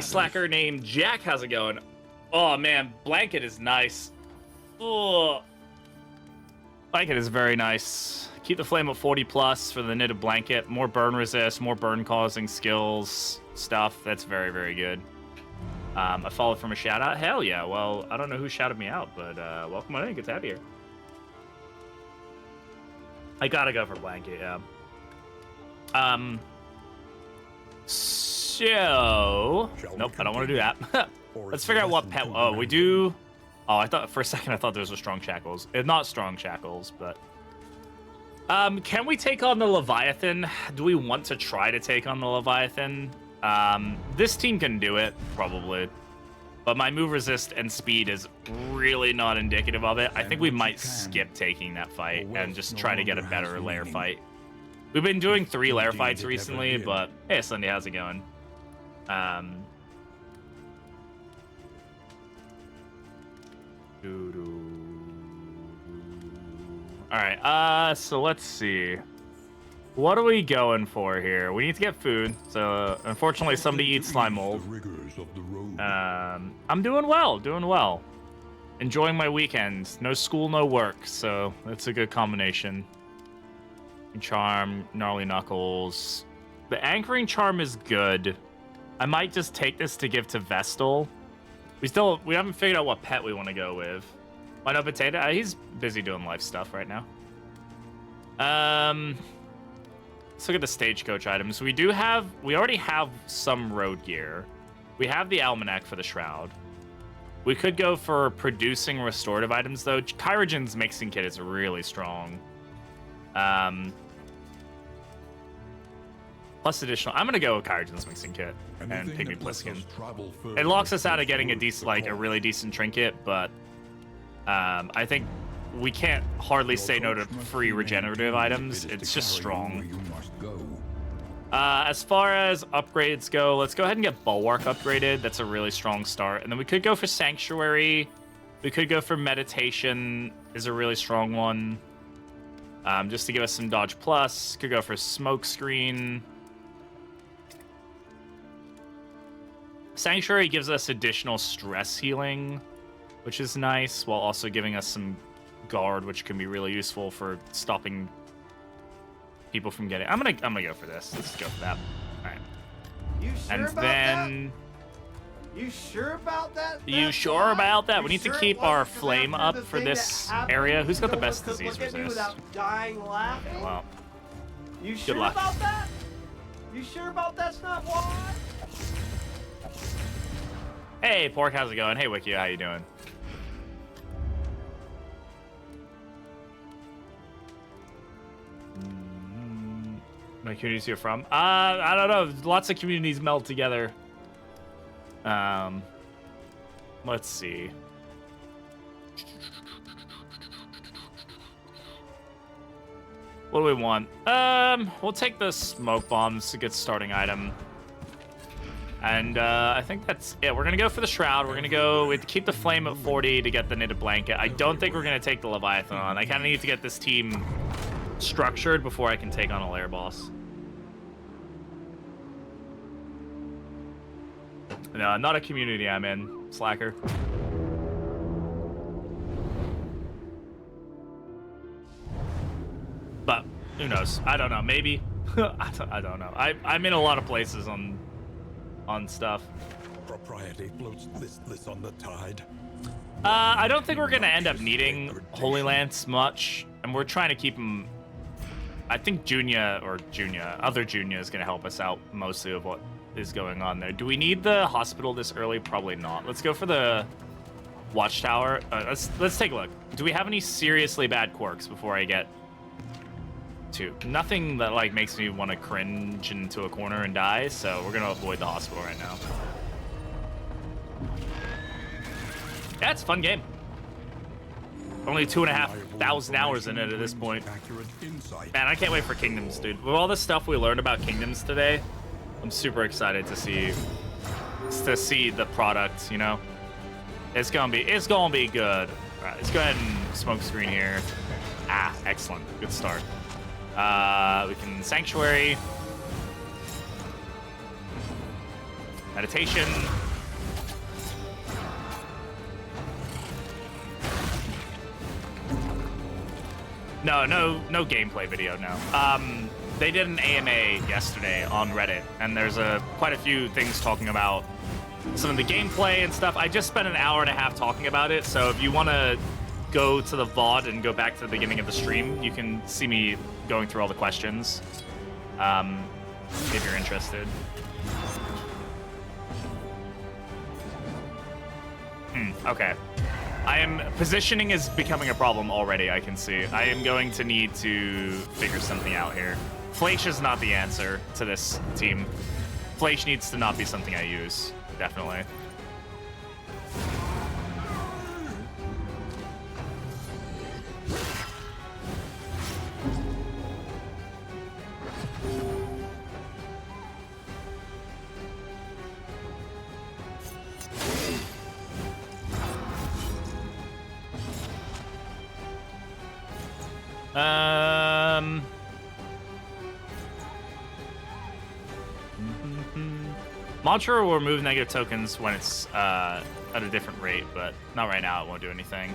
slacker named Jack. How's it going? Oh man, blanket is nice. Oh, blanket is very nice. Keep the flame at 40 plus for the knitted blanket. More burn resist, more burn causing skills stuff. That's very, very good. I followed from a shout out. Hell yeah. Well, I don't know who shouted me out, but welcome on in. Good to have you here. I gotta go for blanket, yeah. So nope, I don't want to do that. Let's figure out what pet. Oh, we do. Oh, I thought for a second I thought those were strong shackles. Not strong shackles, but can we take on the Leviathan? Do we want to try to take on the Leviathan? This team can do it probably, but my move resist and speed is really not indicative of it. I think we might skip taking that fight and just try to get a better Lair fight. We've been doing 3 Lair fights recently, but hey, Sunday, how's it going? All right, so let's see. What are we going for here? We need to get food. So unfortunately, somebody eats slime mold. I'm doing well, enjoying my weekends. No school, no work, so that's a good combination. Charm, gnarly knuckles. The anchoring charm is good. I might just take this to give to Vestal. We haven't figured out what pet we want to go with. Why not Potato? He's busy doing life stuff right now. Let's look at the stagecoach items. We already have some road gear. We have the almanac for the shroud. We could go for producing restorative items though. Kyrogen's mixing kit is really strong. Plus additional. I'm gonna go with Kyrogen's mixing kit and Pygmy Pliskin. It locks us out of getting a really decent trinket, but I think we can't hardly say no to free regenerative items. It's just strong. As far as upgrades go, let's go ahead and get Bulwark upgraded. That's a really strong start. And then we could go for Sanctuary. We could go for Meditation, is a really strong one. Just to give us some dodge plus. Could go for Smoke Screen. Sanctuary gives us additional stress healing, which is nice, while also giving us some guard, which can be really useful for stopping people from getting. I'm gonna go for this. Let's go for that. All right. You sure and about then. That? You sure about that? You sure about that? We need to keep our flame up for this area. Who's got the best disease resist? Without dying laughing? Well, you sure luck. about that? You sure about that's not why? Hey, Pork, how's it going? Hey, Wiki, how you doing? My communities you're from? I don't know. Lots of communities meld together. Let's see. What do we want? We'll take the smoke bombs to get starting item. And I think that's it. We're gonna go for the shroud. We're gonna go with keep the flame at 40 to get the knitted blanket. I don't think we're gonna take the Leviathan on. I kind of need to get this team structured before I can take on a Lair boss. No, not a community I'm in, slacker. But who knows? I don't know. Maybe. I don't know. I'm in a lot of places on stuff. Propriety floats listless on the tide. I don't think we're gonna end up needing Holy Lance much, and we're trying to keep him. I think other Junior is gonna help us out mostly of what is going on there. Do we need the hospital this early? Probably not. Let's go for the watchtower. Let's take a look. Do we have any seriously bad quirks before I get to? Nothing that like makes me want to cringe into a corner and die, so we're gonna avoid the hospital right now. Yeah, it's a fun game. Only 2,500 hours in it at this point. Man, I can't wait for Kingdoms, dude. With all the stuff we learned about Kingdoms today, I'm super excited to see the product, you know? It's gonna be good. All right, let's go ahead and smoke screen here. Ah, excellent. Good start. We can Sanctuary. Meditation. No gameplay video, no. They did an AMA yesterday on Reddit, and there's quite a few things talking about some of the gameplay and stuff. I just spent an hour and a half talking about it, so if you want to go to the VOD and go back to the beginning of the stream, you can see me going through all the questions, if you're interested. Okay. Positioning is becoming a problem already, I can see. I am going to need to figure something out here. Flash is not the answer to this team. Flash needs to not be something I use, definitely. Mantra will remove negative tokens when it's at a different rate, but not right now. It won't do anything.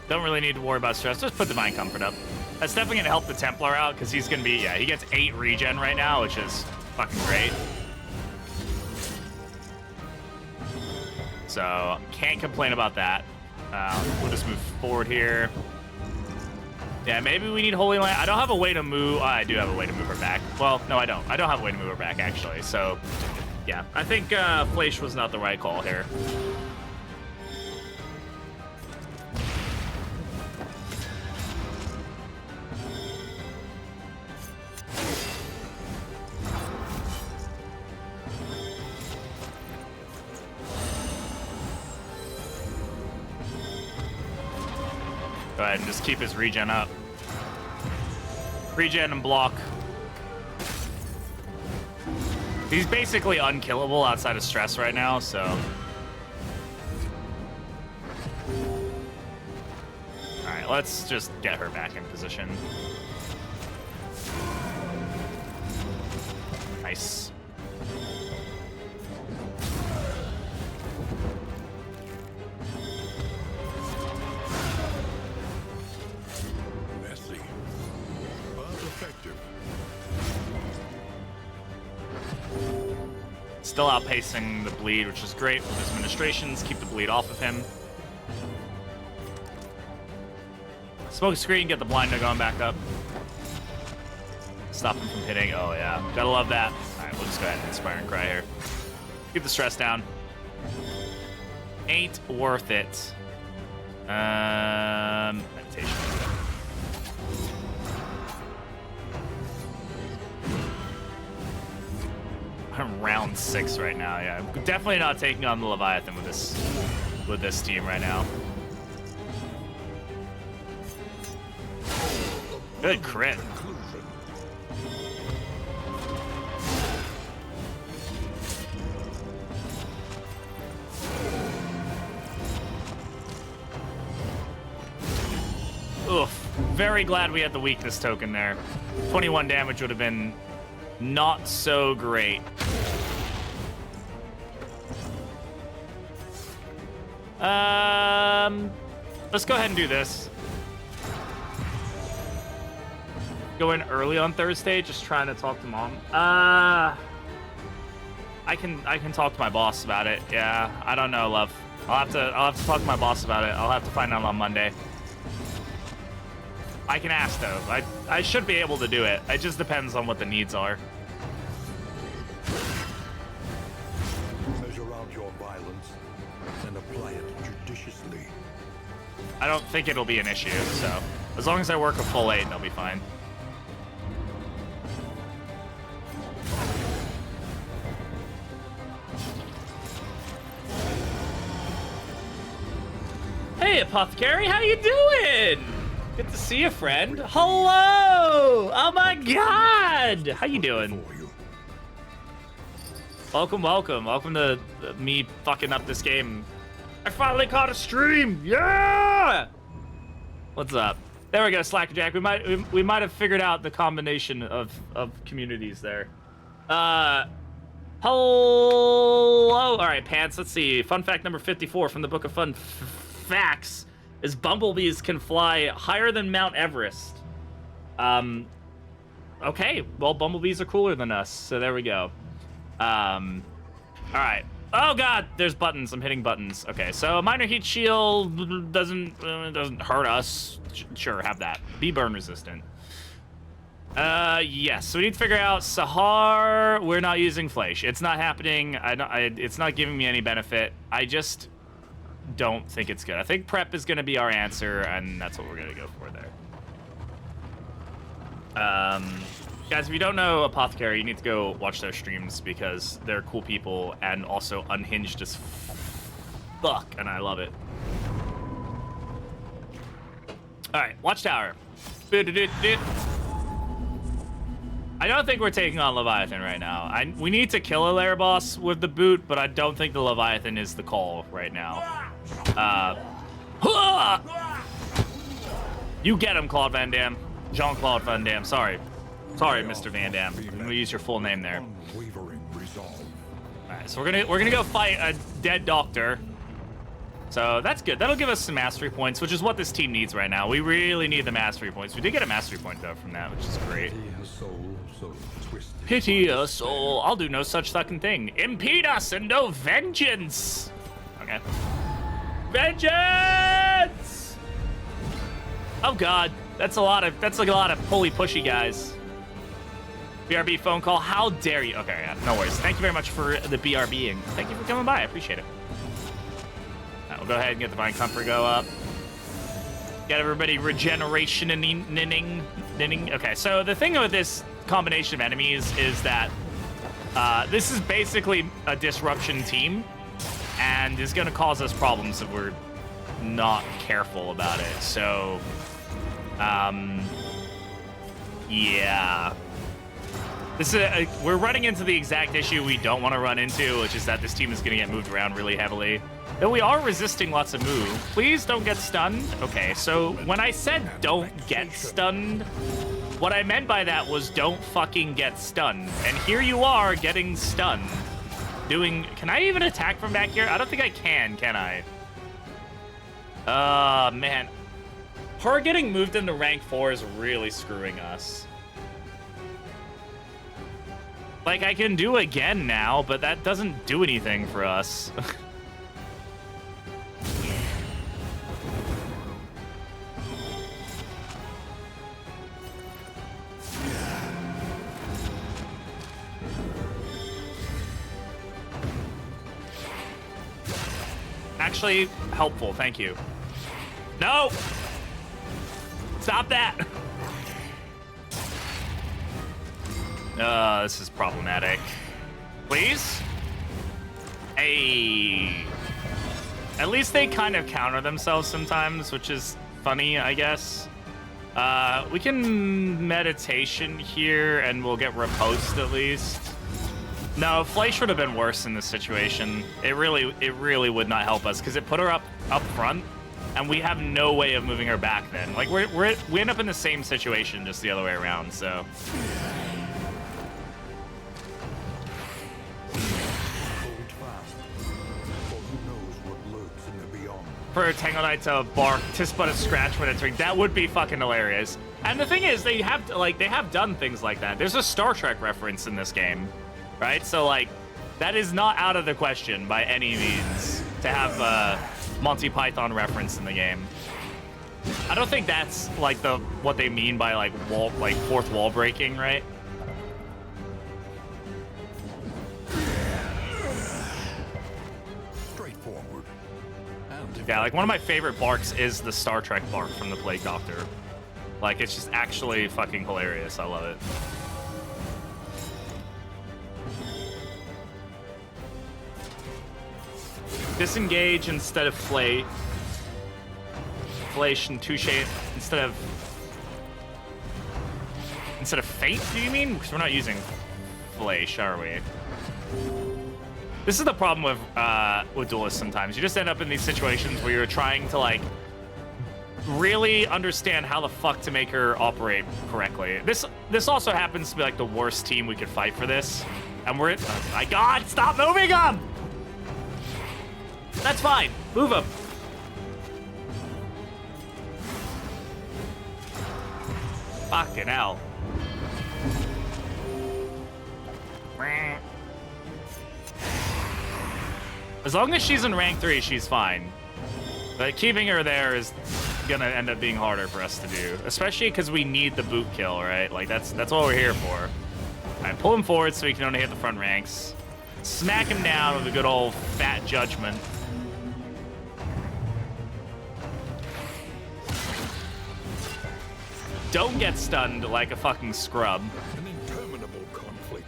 Don't really need to worry about stress. Just put Divine Comfort up. That's definitely going to help the Templar out, because he's going to be, yeah, he gets 8 regen right now, which is fucking great. So, can't complain about that. We'll just move forward here. Yeah, maybe we need Holy Land. I don't have a way to move. I do have a way to move her back. Well, no, I don't. I don't have a way to move her back, actually. So, yeah, I think Flash was not the right call here. Go ahead and just keep his regen up. Regen and block. He's basically unkillable outside of stress right now, so. Alright, let's just get her back in position. Nice. Messy, but effective. Still outpacing the bleed, which is great with his administrations. Keep the bleed off of him. Smoke screen, get the blinder going back up. Stop him from hitting. Oh, yeah. Gotta love that. All right, we'll just go ahead and Inspire and Cry here. Keep the stress down. Ain't worth it. Meditation. I'm round 6 right now. Yeah, I'm definitely not taking on the Leviathan with this team right now. Good crit. Oof. Very glad we had the weakness token there. 21 damage would have been not so great. Let's go ahead and do this. Go in early on Thursday, just trying to talk to Mom. I can talk to my boss about it. Yeah, I don't know, love. I'll have to talk to my boss about it. I'll have to find out on Monday. I can ask though. I should be able to do it. It just depends on what the needs are. Measure out your violence and apply it judiciously. I don't think it'll be an issue, so as long as I work a full 8, I'll be fine. Hey, Apothecary, how you doing? Good to see you, friend. Hello! Oh my God! How you doing? Welcome, welcome. Welcome to me fucking up this game. I finally caught a stream! Yeah! What's up? There we go, Slackerjack. We might have figured out the combination of communities there. Hello. All right, Pants. Let's see. Fun fact number 54 from the Book of Fun Facts is bumblebees can fly higher than Mount Everest. Okay. Well, bumblebees are cooler than us, so there we go. All right. Oh God, there's buttons. I'm hitting buttons. Okay, so a minor heat shield doesn't hurt us. Sure, have that. Be burn resistant. Yes. So we need to figure out Sahar. We're not using Fleisch. It's not happening. It's not giving me any benefit. I just don't think it's good. I think prep is going to be our answer, and that's what we're going to go for there. Guys, if you don't know Apothecary, you need to go watch their streams because they're cool people and also unhinged as fuck, and I love it. All right, Watchtower. I don't think we're taking on Leviathan right now. We need to kill a Lair boss with the boot, but I don't think the Leviathan is the call right now. You get him, Claude Van Damme. Jean-Claude Van Damme, sorry. Sorry, Mr. Van Damme. I'm gonna use your full name there. Alright, so we're gonna go fight a dead doctor. So that's good. That'll give us some mastery points, which is what this team needs right now. We really need the mastery points. We did get a mastery point though from that, which is great. Pity a soul. I'll do no such fucking thing. Impede us and no vengeance. Okay. Vengeance! Oh God, that's like a lot of pulley pushy guys. BRB phone call. How dare you? Okay, yeah, no worries. Thank you very much for the BRBing. Thank you for coming by. I appreciate it. Right, we'll go ahead and get Divine Comfort go up. Get everybody regeneration and ninning. Okay, so the thing with this combination of enemies is that this is basically a disruption team and is going to cause us problems if we're not careful about it. So, yeah. This is we're running into the exact issue we don't want to run into, which is that this team is going to get moved around really heavily. Though we are resisting lots of move. Please don't get stunned. Okay, so when I said don't get stunned, what I meant by that was don't fucking get stunned. And here you are getting stunned. Can I even attack from back here? I don't think I can I? Man. Her getting moved into rank 4 is really screwing us. Like, I can do again now, but that doesn't do anything for us. Actually, helpful, thank you. No! Stop that! This is problematic. Please? Hey. At least they kind of counter themselves sometimes, which is funny, I guess. We can meditation here, and we'll get riposte at least. No, Fleisch would have been worse in this situation. It really would not help us, because it put her up front, and we have no way of moving her back then. Like, we end up in the same situation, just the other way around, so... For a Tangle Knight to bark, tis but a scratch when entering. That would be fucking hilarious. And the thing is, they have done things like that. There's a Star Trek reference in this game, right? So like, that is not out of the question by any means to have a Monty Python reference in the game. I don't think that's like what they mean by like fourth wall breaking, right? Yeah, like one of my favorite barks is the Star Trek bark from the Plague Doctor. Like, it's just actually fucking hilarious. I love it. Disengage instead of flay. Fleisch and touche instead of faint, do you mean? Because we're not using Fleisch, are we? This is the problem with Duelist sometimes. You just end up in these situations where you're trying to, like, really understand how the fuck to make her operate correctly. This also happens to be like the worst team we could fight for this. And we're... Oh my god, stop moving him! That's fine. Move him. Fucking hell. As long as she's in rank 3, she's fine. But keeping her there is gonna end up being harder for us to do. Especially because we need the boot kill, right? Like, that's what we're here for. Alright, pull him forward so he can only hit the front ranks. Smack him down with a good old fat judgment. Don't get stunned like a fucking scrub. An interminable conflict.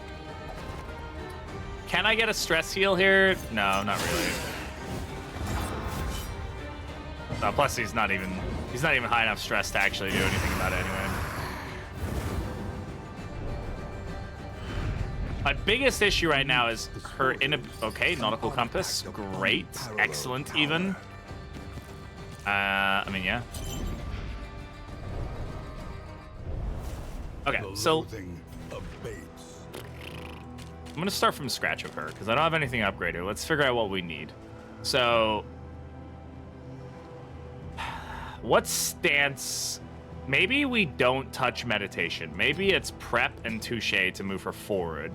Can I get a stress heal here? No, not really. Plus, he's not even high enough stress to actually do anything about it anyway. My biggest issue right now is her okay, nautical compass, great, excellent even. I mean, yeah. Okay, so I'm gonna start from scratch with her because I don't have anything upgraded. Let's figure out what we need. So, what stance? Maybe we don't touch meditation. Maybe it's prep and touche to move her forward.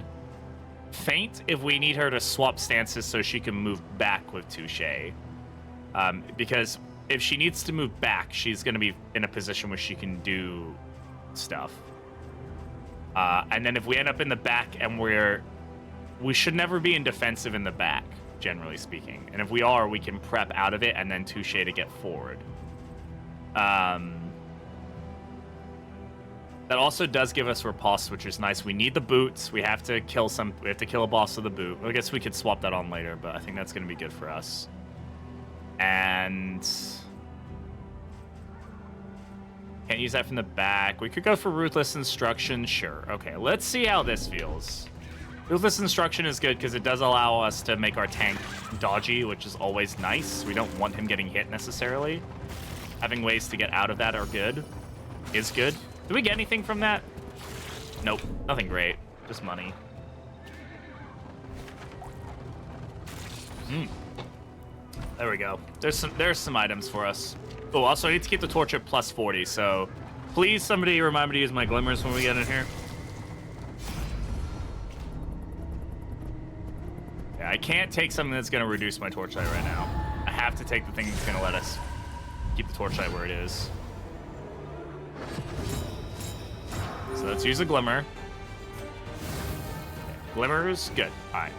Feint if we need her to swap stances so she can move back with touche. Because if she needs to move back, she's gonna be in a position where she can do stuff. And then if we end up in the back and we should never be in defensive in the back, generally speaking. And if we are, we can prep out of it and then touche to get forward. That also does give us riposte, which is nice. We need the boots. We have to kill a boss with the boot. I guess we could swap that on later, but I think that's going to be good for us. And can't use that from the back. We could go for Ruthless Instruction. Sure. Okay, let's see how this feels. Ruthless Instruction is good because it does allow us to make our tank dodgy, which is always nice. We don't want him getting hit necessarily. Having ways to get out of that is good. Did we get anything from that? Nope, nothing great. Just money. There we go. There's some items for us. Oh, also I need to keep the torch at plus 40, so please somebody remind me to use my glimmers when we get in here. Yeah, I can't take something that's gonna reduce my torchlight right now. I have to take the thing that's gonna let us keep the torchlight where it is. So let's use a glimmer. Glimmers, good. All right.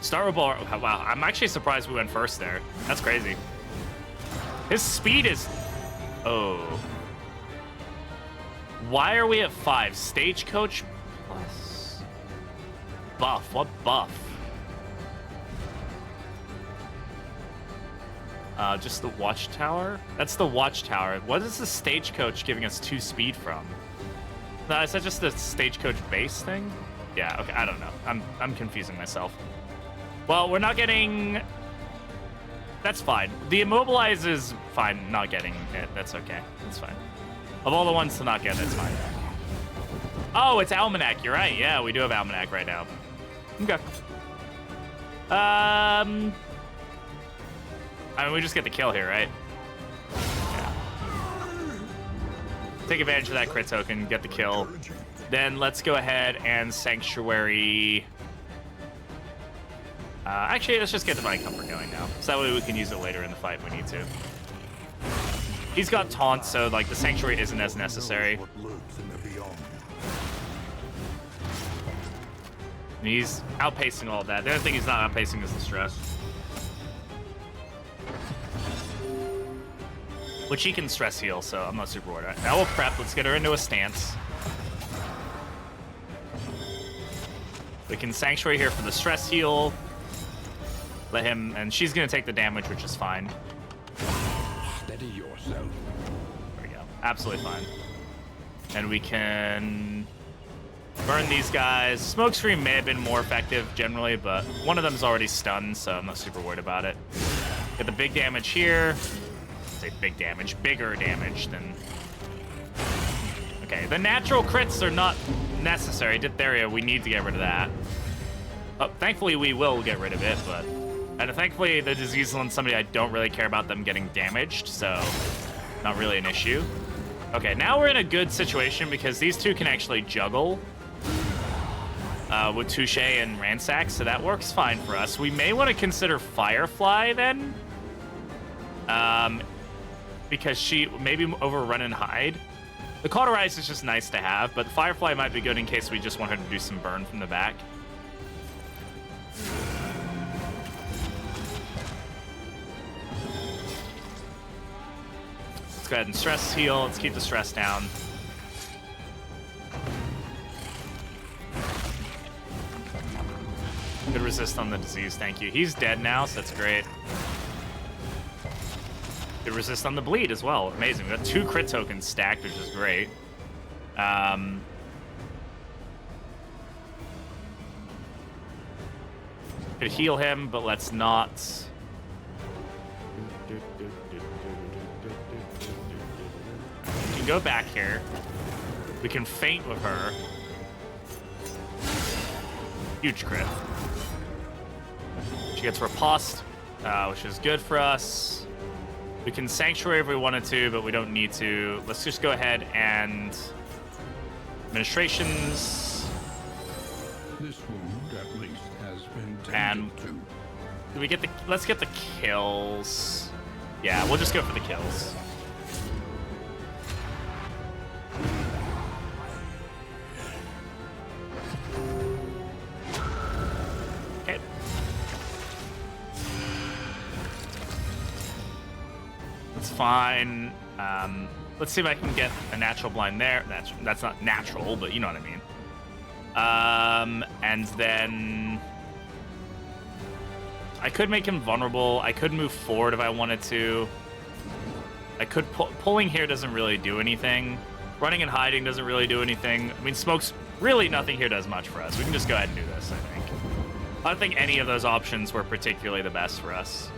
Start with bar. Wow, I'm actually surprised we went first there. That's crazy. His speed is... Oh. Why are we at 5? Stagecoach plus... Buff. What buff? Just the watchtower? That's the watchtower. What is the stagecoach giving us 2 speed from? No, is that just the stagecoach base thing? Yeah, okay, I don't know. I'm confusing myself. Well, we're not getting... That's fine. The immobilize is fine not getting it. That's okay. That's fine. Of all the ones to not get, that's fine. Oh, it's Almanac. You're right. Yeah, we do have Almanac right now. Okay. I mean, we just get the kill here, right? Yeah. Take advantage of that crit token, get the kill. Then let's go ahead and Sanctuary. Actually, let's just get Divine Comfort going now. So that way we can use it later in the fight if we need to. He's got taunt, so like the Sanctuary isn't as necessary. And he's outpacing all of that. The other thing he's not outpacing is the stress. Which he can stress heal, so I'm not super worried. Right, now we'll prep. Let's get her into a stance. We can Sanctuary here for the stress heal. Let him, and she's gonna take the damage, which is fine. Steady yourself. There we go. Absolutely fine. And we can burn these guys. Smokescreen may have been more effective generally, but one of them's already stunned, so I'm not super worried about it. Get the big damage here. say big damage, bigger damage than... Okay, the natural crits are not necessary. Diphtheria, we need to get rid of that. Oh, thankfully, we will get rid of it, but... And thankfully, the disease on somebody I don't really care about them getting damaged, so not really an issue. Okay, now we're in a good situation because these two can actually juggle with Touche and Ransack, so that works fine for us. We may want to consider Firefly then, because she maybe overrun and hide. The Cauterize is just nice to have, but the Firefly might be good in case we just want her to do some burn from the back. Let's go ahead and stress heal. Let's keep the stress down. Good resist on the disease, thank you. He's dead now, so that's great. Good resist on the bleed as well. Amazing. We got 2 crit tokens stacked, which is great. Could heal him, but let's not. We can go back here. We can feint with her. Huge crit. She gets riposte, which is good for us. We can Sanctuary if we wanted to, but we don't need to. Let's just go ahead and... Administrations. This wound, at least, has been And tended to. do we get the... Let's get the kills. Yeah, we'll just go for the kills. Okay. That's fine. Let's see if I can get a natural blind there. That's not natural, but you know what I mean. And then I could make him vulnerable. I could move forward if I wanted to. I could pulling here doesn't really do anything. Running and hiding doesn't really do anything. I mean, smoke's really nothing here does much for us. We can just go ahead and do this, I think. I don't think any of those options were particularly the best for us.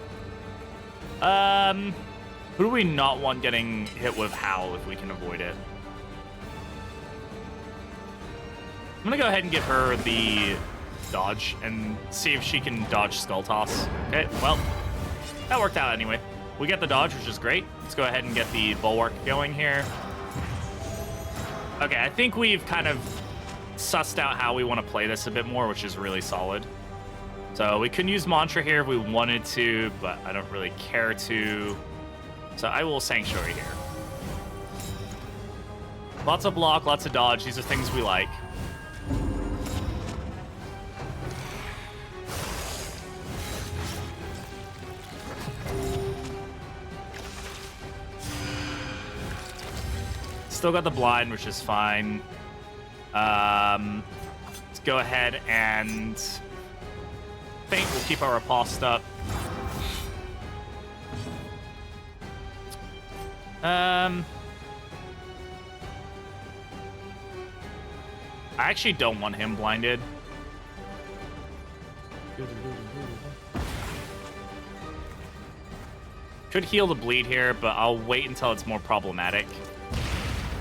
Who do we not want getting hit with Howl if we can avoid it? I'm gonna go ahead and give her the dodge and see if she can dodge Skull Toss. Okay, well, that worked out anyway. We get the dodge, which is great. Let's go ahead and get the Bulwark going here. Okay, I think we've kind of sussed out how we want to play this a bit more, which is really solid. So we can use Mantra here if we wanted to, but I don't really care to. So I will Sanctuary here. Lots of block, lots of dodge. These are things we like. Still got the blind, which is fine. Let's go ahead and feint. We'll keep our riposte up. I actually don't want him blinded. Could heal the bleed here, but I'll wait until it's more problematic.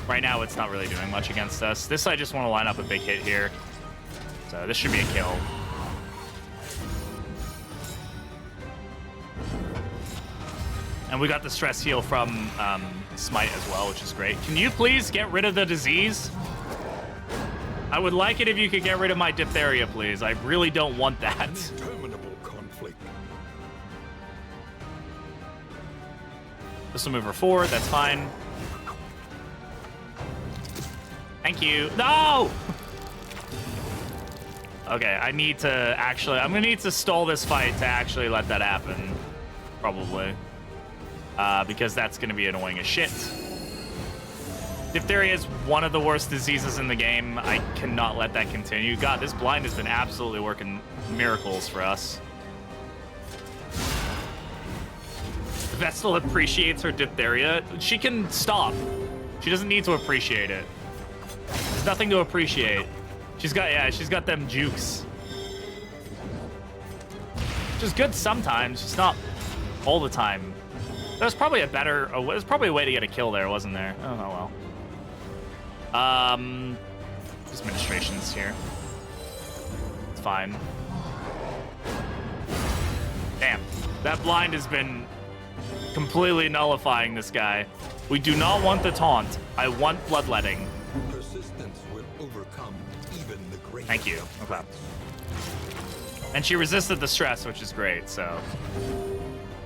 Right now, it's not really doing much against us. This, I just want to line up a big hit here. So this should be a kill. And we got the stress heal from Smite as well, which is great. Can you please get rid of the disease? I would like it if you could get rid of my diphtheria, please. I really don't want that. Interminable conflict. This will move her forward. That's fine. Thank you. No! Okay, I need to actually... I'm going to need to stall this fight to actually let that happen. Probably. Because that's going to be annoying as shit. Diphtheria is one of the worst diseases in the game. I cannot let that continue. God, this blind has been absolutely working miracles for us. Vestal appreciates her diphtheria. She can stop. She doesn't need to appreciate it. There's nothing to appreciate. She's got them jukes. Which is good sometimes, just not all the time. There's probably a better... there's probably a way to get a kill there, wasn't there? Oh, well. Just administration's here. It's fine. Damn. That blind has been completely nullifying this guy. We do not want the taunt. I want bloodletting. Persistence will overcome even the greatest. Thank you. Okay. And she resisted the stress, which is great, so...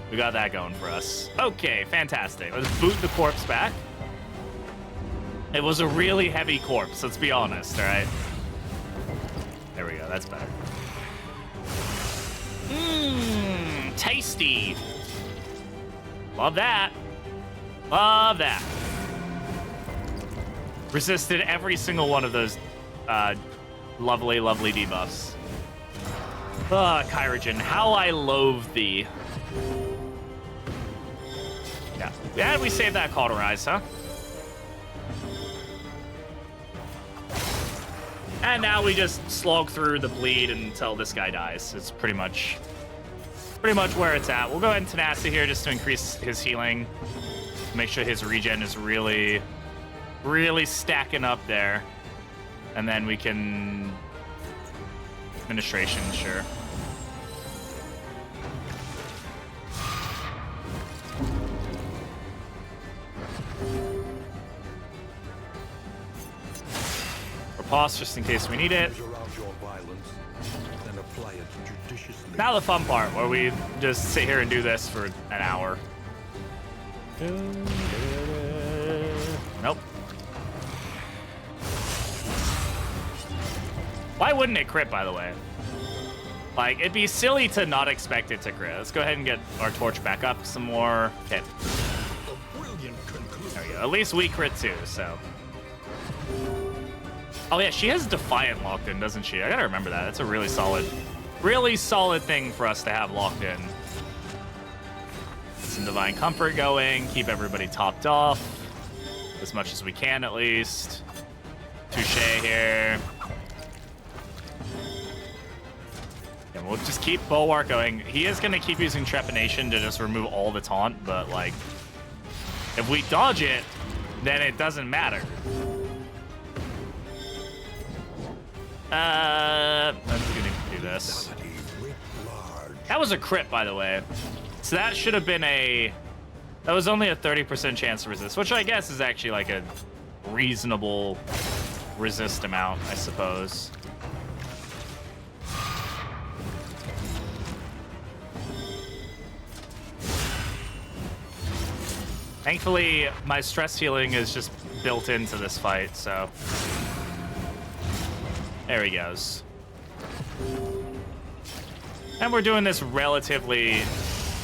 We got that going for us. Okay, fantastic. Let's boot the corpse back. It was a really heavy corpse, let's be honest, all right? There we go, that's better. Mmm, tasty. Love that. Love that. Resisted every single one of those lovely, lovely debuffs. Kyrogen, how I loathe thee. Yeah, we saved that cauterize, huh? And now we just slog through the bleed until this guy dies. It's pretty much where it's at. We'll go ahead and tenacity here just to increase his healing. Make sure his regen is really, really stacking up there. And then we can... Administration, sure. Pause just in case we need it. Now the fun part where we just sit here and do this for an hour. Nope. Why wouldn't it crit, by the way? Like, it'd be silly to not expect it to crit. Let's go ahead and get our torch back up some more. Okay. There we go. At least we crit too, so. Oh yeah, she has Defiant locked in, doesn't she? I gotta remember that. That's a really solid thing for us to have locked in. Get some Divine Comfort going, keep everybody topped off. As much as we can, at least. Touche here. And we'll just keep Bulwark going. He is gonna keep using Trepanation to just remove all the taunt, but like, if we dodge it, then it doesn't matter. I'm gonna do this. That was a crit, by the way. So that should have been that was only a 30% chance to resist, which I guess is actually like a reasonable resist amount, I suppose. Thankfully, my stress healing is just built into this fight, so... There he goes. And we're doing this relatively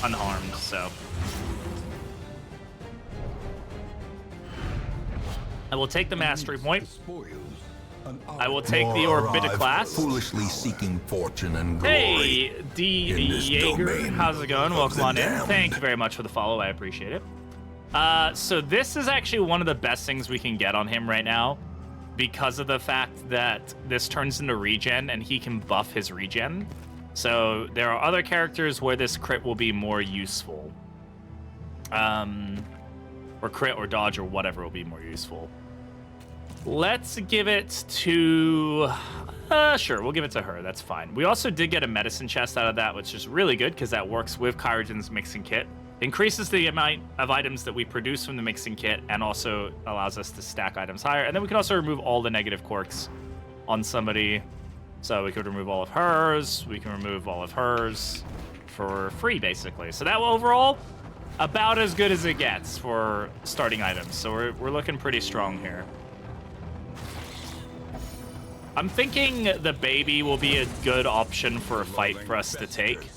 unharmed, so. I will take the mastery point. I will take the Orbita class. Foolishly seeking fortune and glory. Hey, ddII, how's it going? Welcome on in. Thank you very much for the follow. I appreciate it. So this is actually one of the best things we can get on him right now, because of the fact that this turns into regen and he can buff his regen. So there are other characters where this crit will be more useful. Or crit or dodge or whatever will be more useful. Let's give it to... sure, we'll give it to her. That's fine. We also did get a medicine chest out of that, which is really good because that works with Kyrogen's mixing kit. Increases the amount of items that we produce from the mixing kit and also allows us to stack items higher. And then we can also remove all the negative quirks on somebody. So we could remove all of hers. We can remove all of hers for free, basically. So that overall, about as good as it gets for starting items. So we're looking pretty strong here. I'm thinking the baby will be a good option for a fight for us to take.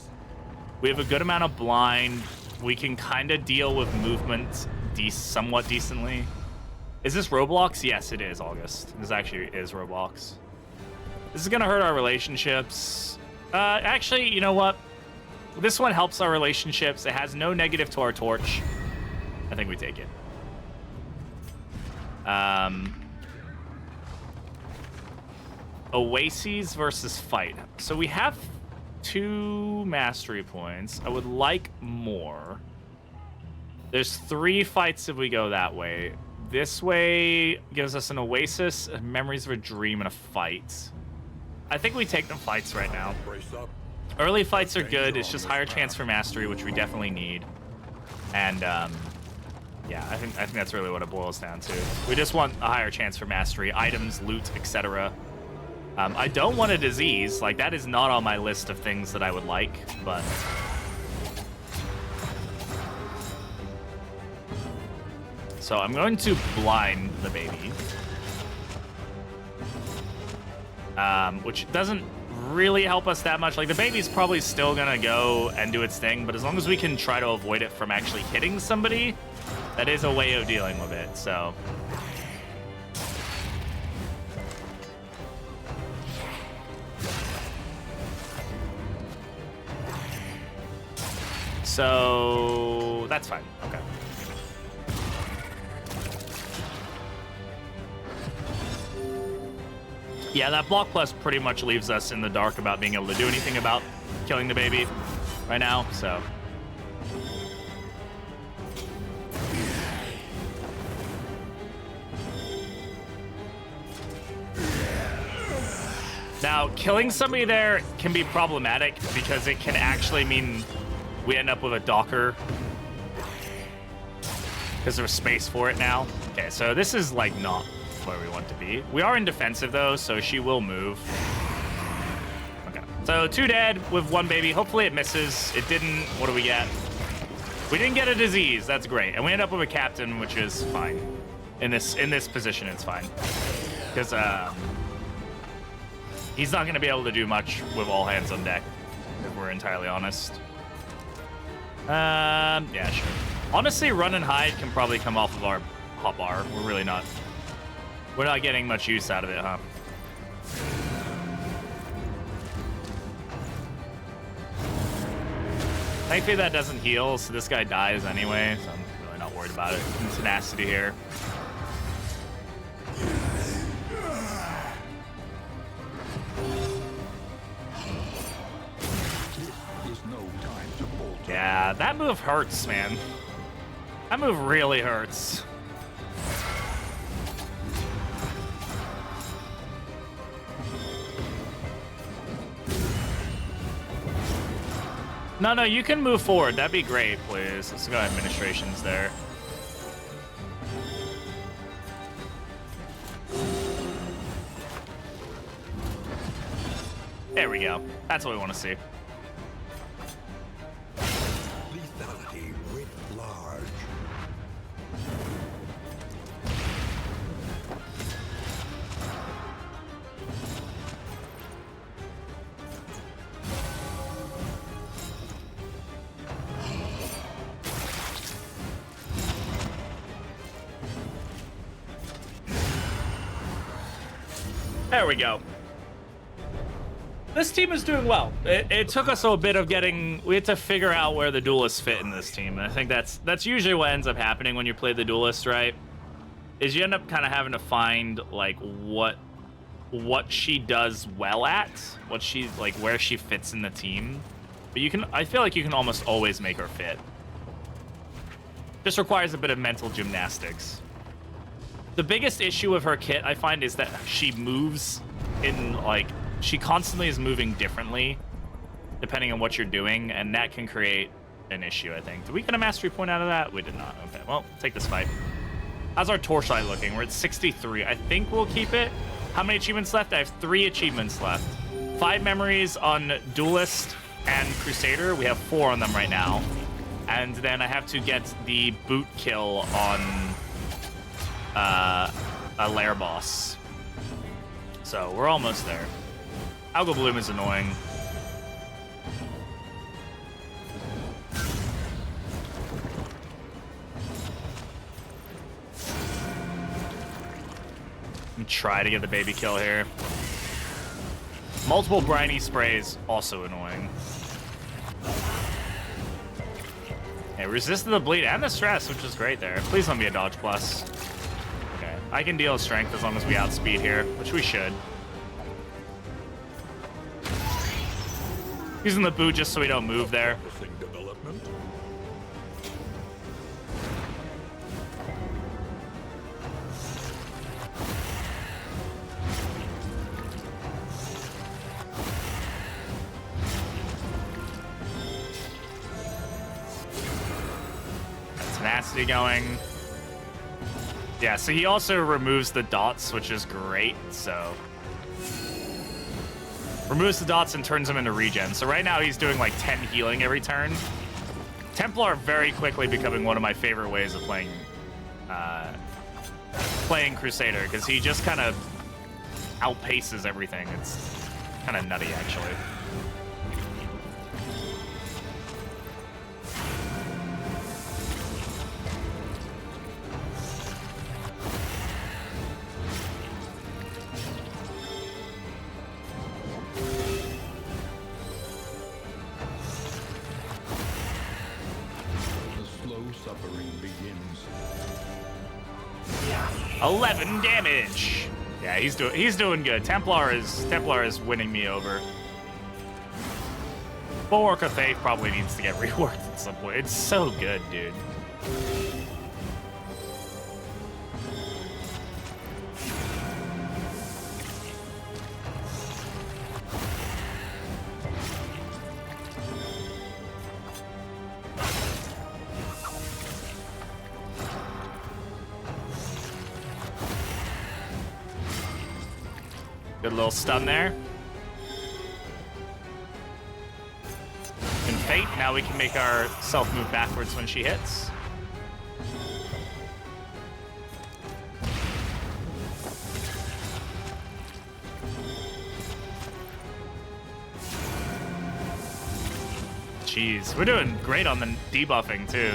We have a good amount of blind. We can kind of deal with movement somewhat decently. Is this Roblox? Yes, it is, August. This actually is Roblox. This is going to hurt our relationships. Actually, you know what? This one helps our relationships. It has no negative to our torch. I think we take it. Oases versus fight. So we have 2 mastery points. I would like more. There's 3 fights if we go that way. This way gives us an oasis, memories of a dream, and a fight. I think we take the fights right now. Brace up. Early fights are good. It's just higher chance for mastery, which we definitely need. And yeah, I think that's really what it boils down to. We just want a higher chance for mastery, items, loot, etc. I don't want a disease. Like, that is not on my list of things that I would like, but... So I'm going to blind the baby. Which doesn't really help us that much. Like, the baby's probably still gonna go and do its thing, but as long as we can try to avoid it from actually hitting somebody, that is a way of dealing with it, so... So... that's fine. Okay. Yeah, that block plus pretty much leaves us in the dark about being able to do anything about killing the baby right now, so... Now, killing somebody there can be problematic because it can actually mean we end up with a Docker because there's space for it now. Okay, so this is, like, not where we want to be. We are in defensive, though, so she will move. Okay, so 2 dead with 1 baby. Hopefully it misses. It didn't. What do we get? We didn't get a disease. That's great. And we end up with a captain, which is fine. In this position, it's fine. Because, he's not going to be able to do much with all hands on deck, if we're entirely honest. Yeah, sure. Honestly, run and hide can probably come off of our hotbar. We're not getting much use out of it, huh? Thankfully, that doesn't heal, so this guy dies anyway, so I'm really not worried about it. Some tenacity here. Yeah, that move hurts, man. That move really hurts. No, you can move forward. That'd be great, please. Let's go administrations there. There we go. That's what we want to see. Lethality writ large. There we go. This team is doing well. It took us a bit of we had to figure out where the duelists fit in this team. And I think that's usually what ends up happening when you play the duelist, right? Is you end up kind of having to find like what she does well at, what she like where she fits in the team. But I feel like you can almost always make her fit. Just requires a bit of mental gymnastics. The biggest issue with her kit, I find, is that she moves in, like, she constantly is moving differently depending on what you're doing, and that can create an issue, I think. Did we get a mastery point out of that? We did not. Okay, well, take this fight. How's our torchlight looking? We're at 63. I think we'll keep it. How many achievements left? I have 3 achievements left. 5 memories on Duelist and Crusader. We have 4 on them right now. And then I have to get the boot kill on... a Lair boss. So we're almost there. Algal Bloom is annoying. Let me try to get the baby kill here. Multiple briny sprays, also annoying. Hey, resisted the bleed and the stress, which is great there. Please let me a dodge plus. I can deal strength as long as we outspeed here, which we should. Using the boot just so we don't move there. tenacity going. Yeah, so he also removes the dots, which is great, so... Removes the dots and turns them into regen. So right now he's doing like 10 healing every turn. Templar very quickly becoming one of my favorite ways of playing Crusader, because he just kind of outpaces everything. It's kind of nutty, actually. The slow suffering begins. 11 damage. Yeah, he's doing good. Templar is winning me over. Bulwark of Faith probably needs to get reworked at some point. It's so good, dude. Good little stun there. And Fate, now we can make ourself move backwards when she hits. Jeez, we're doing great on the debuffing too.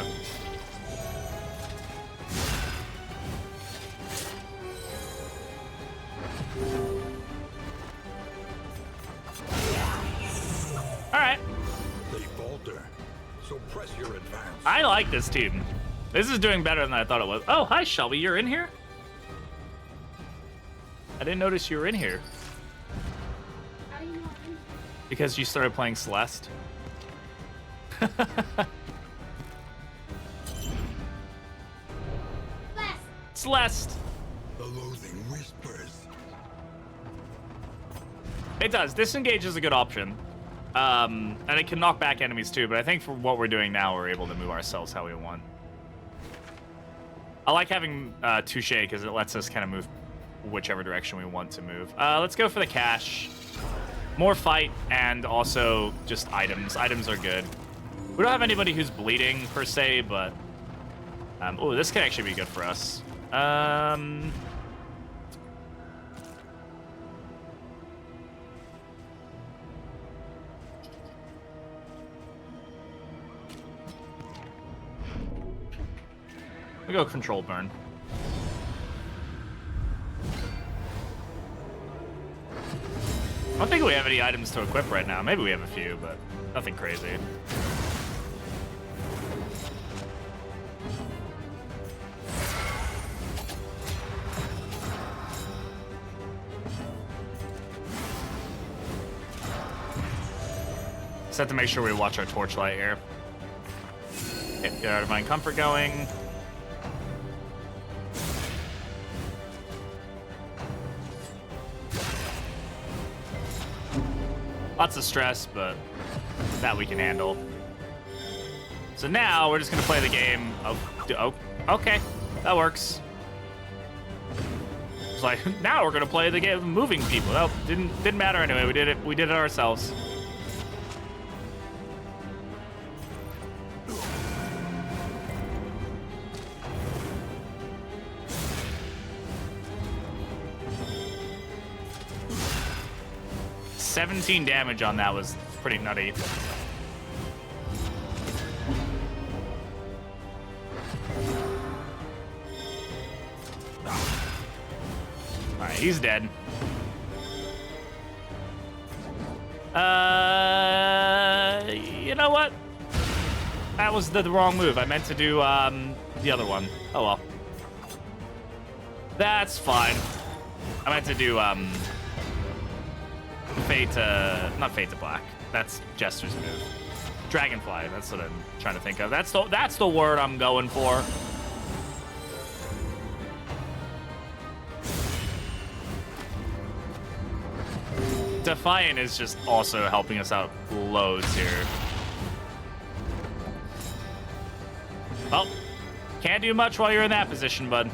I like this team. This is doing better than I thought it was. Oh, hi, Shelby. You're in here? I didn't notice you were in here. How do you know I'm in here? Because you started playing Celeste. Celeste! The loathing whispers. It does. Disengage is a good option. And it can knock back enemies too, but I think for what we're doing now, we're able to move ourselves how we want. I like having Touche because it lets us kind of move whichever direction we want to move. Let's go for the cash. More fight and also just items. Items are good. We don't have anybody who's bleeding per se, but... oh, this can actually be good for us. We go control burn. I don't think we have any items to equip right now. Maybe we have a few, but nothing crazy. Just have to make sure we watch our torchlight here. Get our Divine Comfort going. Lots of stress, but that we can handle. So now we're just gonna play the game of... Oh, okay, that works. It's like, now we're gonna play the game of moving people. Well, didn't matter anyway. We did it ourselves. $17 damage on that was pretty nutty. Alright, he's dead. You know what? That was the wrong move. I meant to do the other one. Oh well. That's fine. I meant to do not Fate to Black. That's Jester's move. Dragonfly, that's what I'm trying to think of. That's the word I'm going for. Defiant is just also helping us out loads here. Well, Can't do much while you're in that position, bud.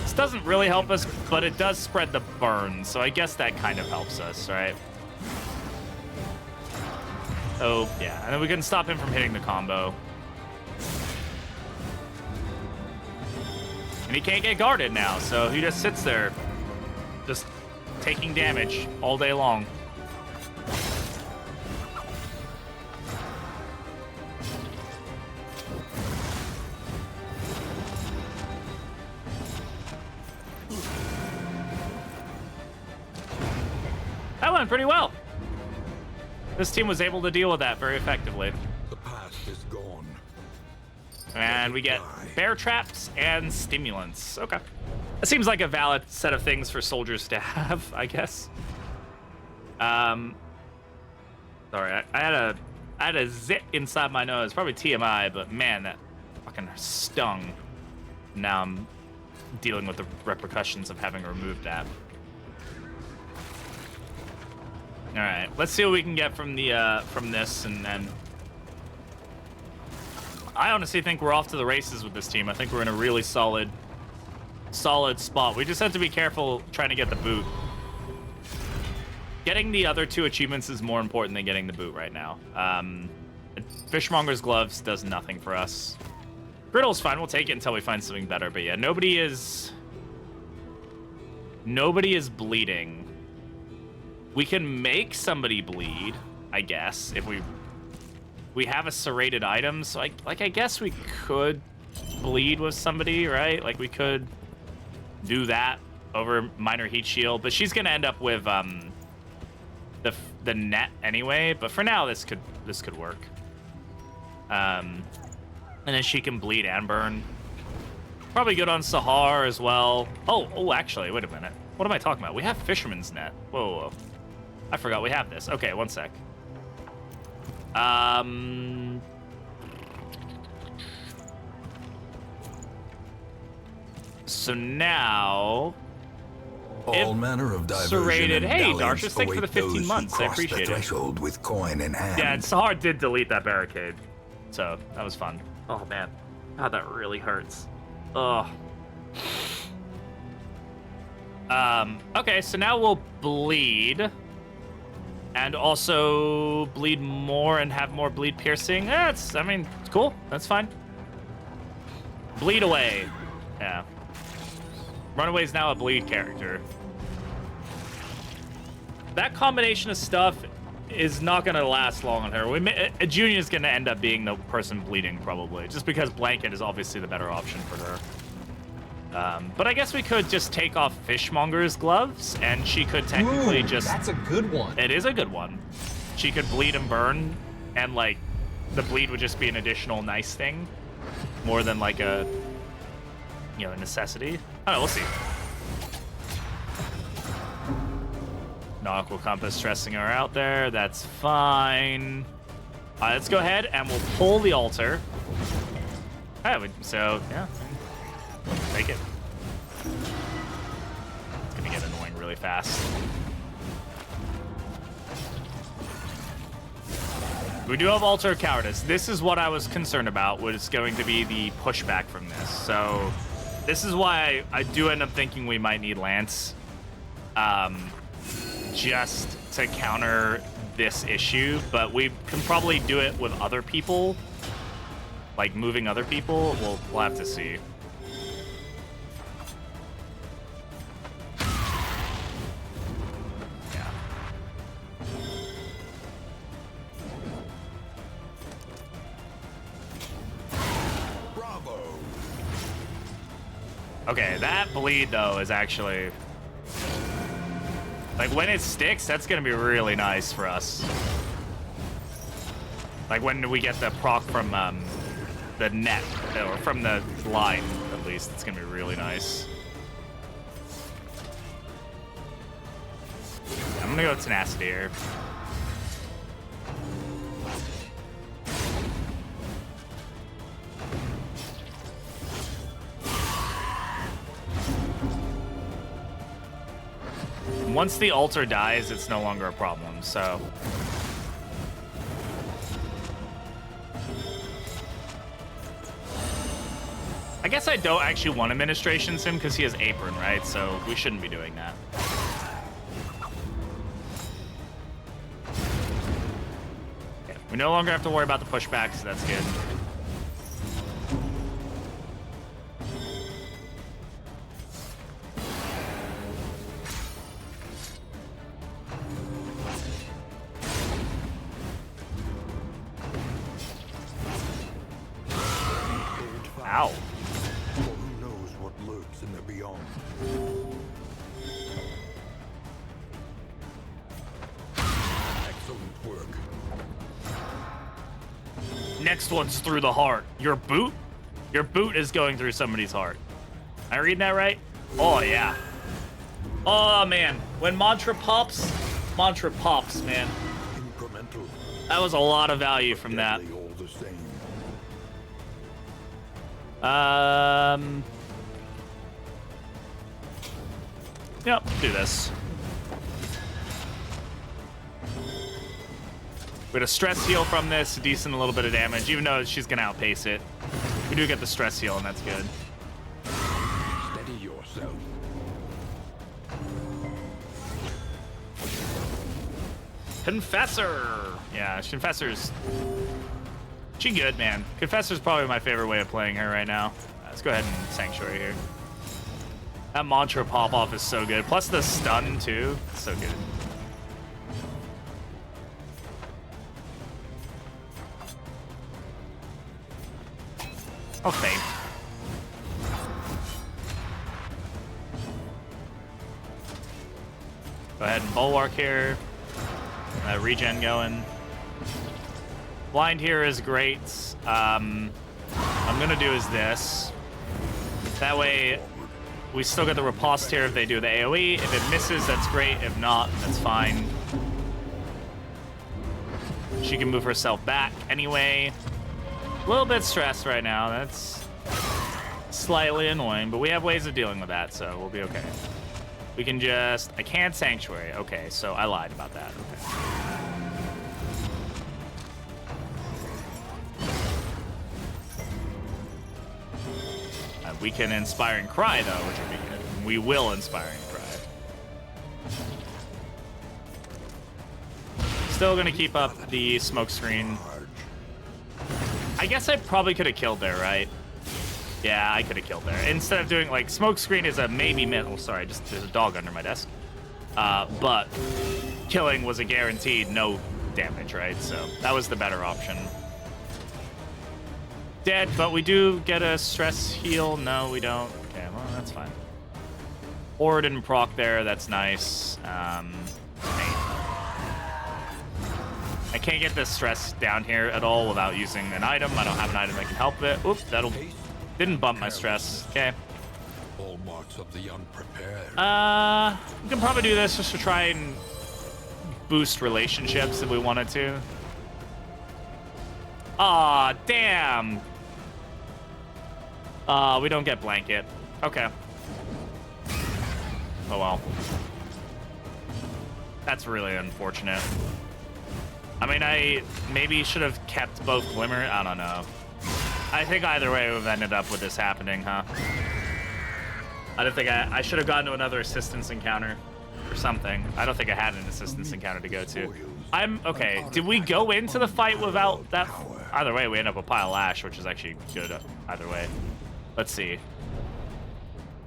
This doesn't really help us, but it does spread the burn, so I guess that kind of helps us, right? Oh, yeah, and then we can stop him from hitting the combo. And he can't get guarded now, so he just sits there, just taking damage all day long. That went pretty well. This team was able to deal with that very effectively. The past is gone. And we get bear traps and stimulants. Okay. That seems like a valid set of things for soldiers to have, I guess. Sorry, I had a zit inside my nose. Probably TMI, but man, that fucking stung. Now I'm dealing with the repercussions of having removed that. All right, let's see what we can get from the from this, and then I honestly think we're off to the races with this team. I think we're in a really solid spot. We just have to be careful trying to get the boot. Getting the other two achievements is more important than getting the boot right now. Fishmonger's gloves does nothing for us. Griddle's fine. We'll take it until we find something better. But yeah, nobody is bleeding. We can make somebody bleed, I guess, if we have a serrated item. So I guess we could bleed with somebody, right? Like we could do that over minor heat shield, but she's gonna end up with the net anyway. But for now, this could work. And then she can bleed and burn. Probably good on Sahar as well. Oh, actually, wait a minute. What am I talking about? We have Fisherman's Net. Whoa. I forgot we have this. Okay, one sec. So now... All manner of diversion serrated. and Hey, dalliance Darshus, thanks for the await 15 those who months. I cross the appreciate it. threshold with coin in hand. Yeah, and Sahar did delete that barricade. So, that was fun. Oh, man. God, that really hurts. Ugh. Okay, so now we'll bleed. And also bleed more and have more bleed piercing. Yeah, it's cool. That's fine. Bleed away. Yeah. Runaway's now a bleed character. That combination of stuff is not going to last long on her. Junior's going to end up being the person bleeding, probably. Just because Blanket is obviously the better option for her. But I guess we could just take off Fishmonger's gloves, and she could technically That's a good one. It is a good one. She could bleed and burn, and, like, the bleed would just be an additional nice thing, more than, like, a necessity. I don't know, we'll see. Nautical Compass stressing her out there. That's fine. All right, let's go ahead, and we'll pull the altar. All right, so, yeah. Take it. It's gonna get annoying really fast. We do have Altar of Cowardice. This is what I was concerned about, was going to be the pushback from this. So this is why I do end up thinking we might need Lance. Just to counter this issue, but we can probably do it with other people. Like moving other people, we'll have to see. Okay, that bleed, though, is actually... Like, when it sticks, that's going to be really nice for us. Like, when we get the proc from the net, or from the line, at least, it's going to be really nice. I'm going to go Tenacity here. Once the altar dies, it's no longer a problem, so... I guess I don't actually want Administration Sim because he has Apron, right? So we shouldn't be doing that. Okay. We no longer have to worry about the pushback, so that's good. Ow. For who knows what lurks in the beyond. Excellent work. Next one's through the heart. Your boot? Your boot is going through somebody's heart. Am I reading that right? Oh, yeah. Oh, man. When mantra pops, man. Incremental. That was a lot of value from that. Deadly all the same. Yep, do this. We get a stress heal from this, a decent little bit of damage, even though she's gonna outpace it. We do get the stress heal, and that's good. Steady yourself. Confessor! Yeah, Confessor's... She good, man. Confessor's probably my favorite way of playing her right now. Let's go ahead and Sanctuary here. That mantra pop-off is so good. Plus the stun, too. So good. Oh, fame. Go ahead and Bulwark here. Regen going. Blind here is great. I'm gonna do is this. That way, we still get the riposte here if they do the AoE. If it misses, that's great. If not, that's fine. She can move herself back anyway. A little bit stressed right now. That's slightly annoying, but we have ways of dealing with that, so we'll be okay. We can just... I can't Sanctuary. Okay, so I lied about that. Okay. We can Inspiring Cry, though, which would be good. We will Inspiring Cry. Still gonna keep up the smoke screen. I guess I probably could have killed there, right? Yeah, I could have killed there. Instead of doing, like, smoke screen is a maybe middle. Sorry, just there's a dog under my desk. But killing was a guaranteed no damage, right? So that was the better option. Dead, but we do get a stress heal. No, we don't. Okay, well, that's fine. Or didn't proc there. That's nice. I can't get this stress down here at all without using an item. I don't have an item that can help it. Oops, that'll... Didn't bump my stress. Okay. All marks of the unprepared. We can probably do this just to try and boost relationships if we wanted to. Aw, damn. We don't get blanket. Okay. Oh well. That's really unfortunate. I mean, I maybe should have kept both Glimmer. I don't know. I think either way we've ended up with this happening, huh? I don't think I should have gone to another assistance encounter or something. I don't think I had an assistance encounter to go to. Okay. Did we go into the fight without that? Either way, we end up with Pile Ash, which is actually good either way. Let's see.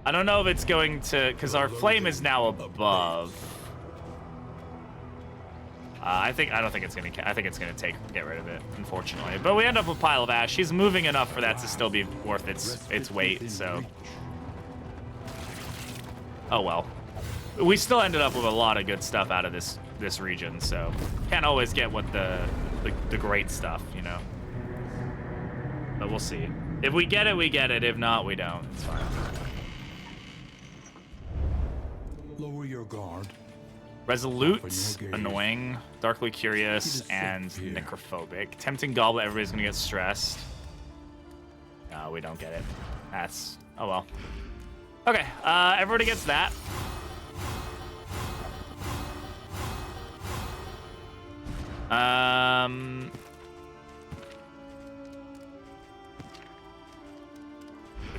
I don't know if it's going to, because our flame is now above. I don't think it's gonna. I think it's gonna get rid of it, unfortunately. But we end up with Pile of Ash. She's moving enough for that to still be worth its weight. So. Oh well. We still ended up with a lot of good stuff out of this region. So can't always get what the great stuff, you know. But we'll see. If we get it, we get it. If not, we don't. It's fine. Lower your guard. Resolute, annoying, darkly curious, and necrophobic. Tempting goblet, everybody's gonna get stressed. No, we don't get it. That's... oh well. Okay, everybody gets that.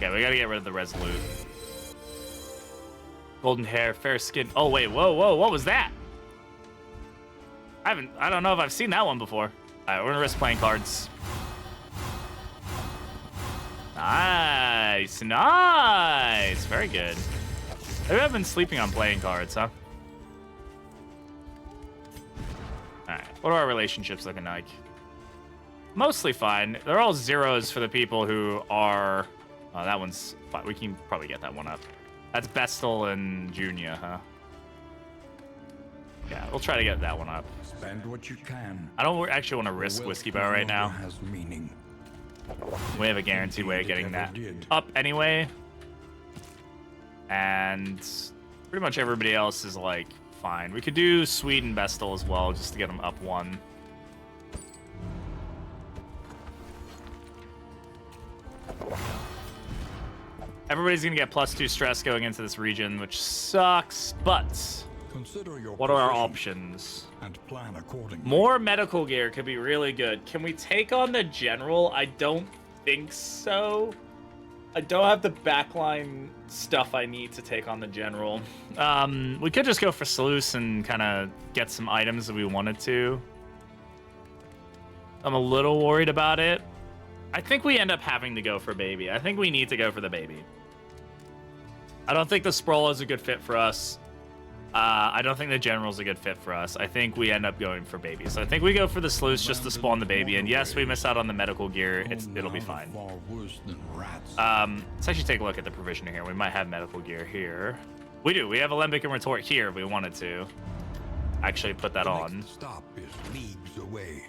Okay, we gotta get rid of the Resolute. Golden hair, fair skin. Oh, wait, whoa, what was that? I don't know if I've seen that one before. All right, we're gonna risk playing cards. Nice, very good. Maybe I've been sleeping on playing cards, huh? All right, what are our relationships looking like? Mostly fine. They're all zeros for the people who are... Oh, that one's fine. We can probably get that one up. That's Bestel and Junior, huh? Yeah, we'll try to get that one up. Spend what you can. I don't actually want to risk Whiskey Barrel right now. Has meaning. We have a guaranteed way of getting that up anyway. And pretty much everybody else is, like, fine. We could do Swede and Bestel as well, just to get them up one. Everybody's going to get +2 stress going into this region, which sucks, but Consider your what are our position options? and plan accordingly. More medical gear could be really good. Can we take on the general? I don't think so. I don't have the backline stuff I need to take on the general. We could just go for Sluice and kind of get some items that we wanted to. I'm a little worried about it. I think we end up having to go for Baby. I think we need to go for the Baby. I don't think the Sprawl is a good fit for us. I don't think the General's a good fit for us. I think we end up going for Baby. So I think we go for the Sluice just to spawn the Baby. And yes, we miss out on the medical gear. It'll be fine. Far worse than rats. Let's actually take a look at the provisioner here. We might have medical gear here. We do. We have Alembic and Retort here if we wanted to. Actually put that on. Next stop is leagues away.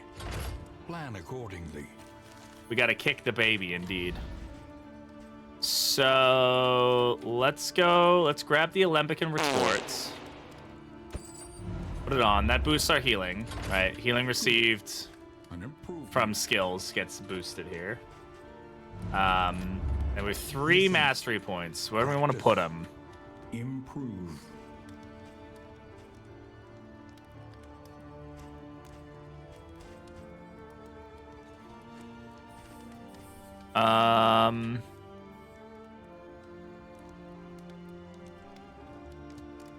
Plan accordingly. We got to kick the Baby, indeed. So let's go. Let's grab the Alembic and Retort. Put it on. That boosts our healing, right? Healing received from skills gets boosted here. And we have 3 mastery points. Where do we want to put them? Improve.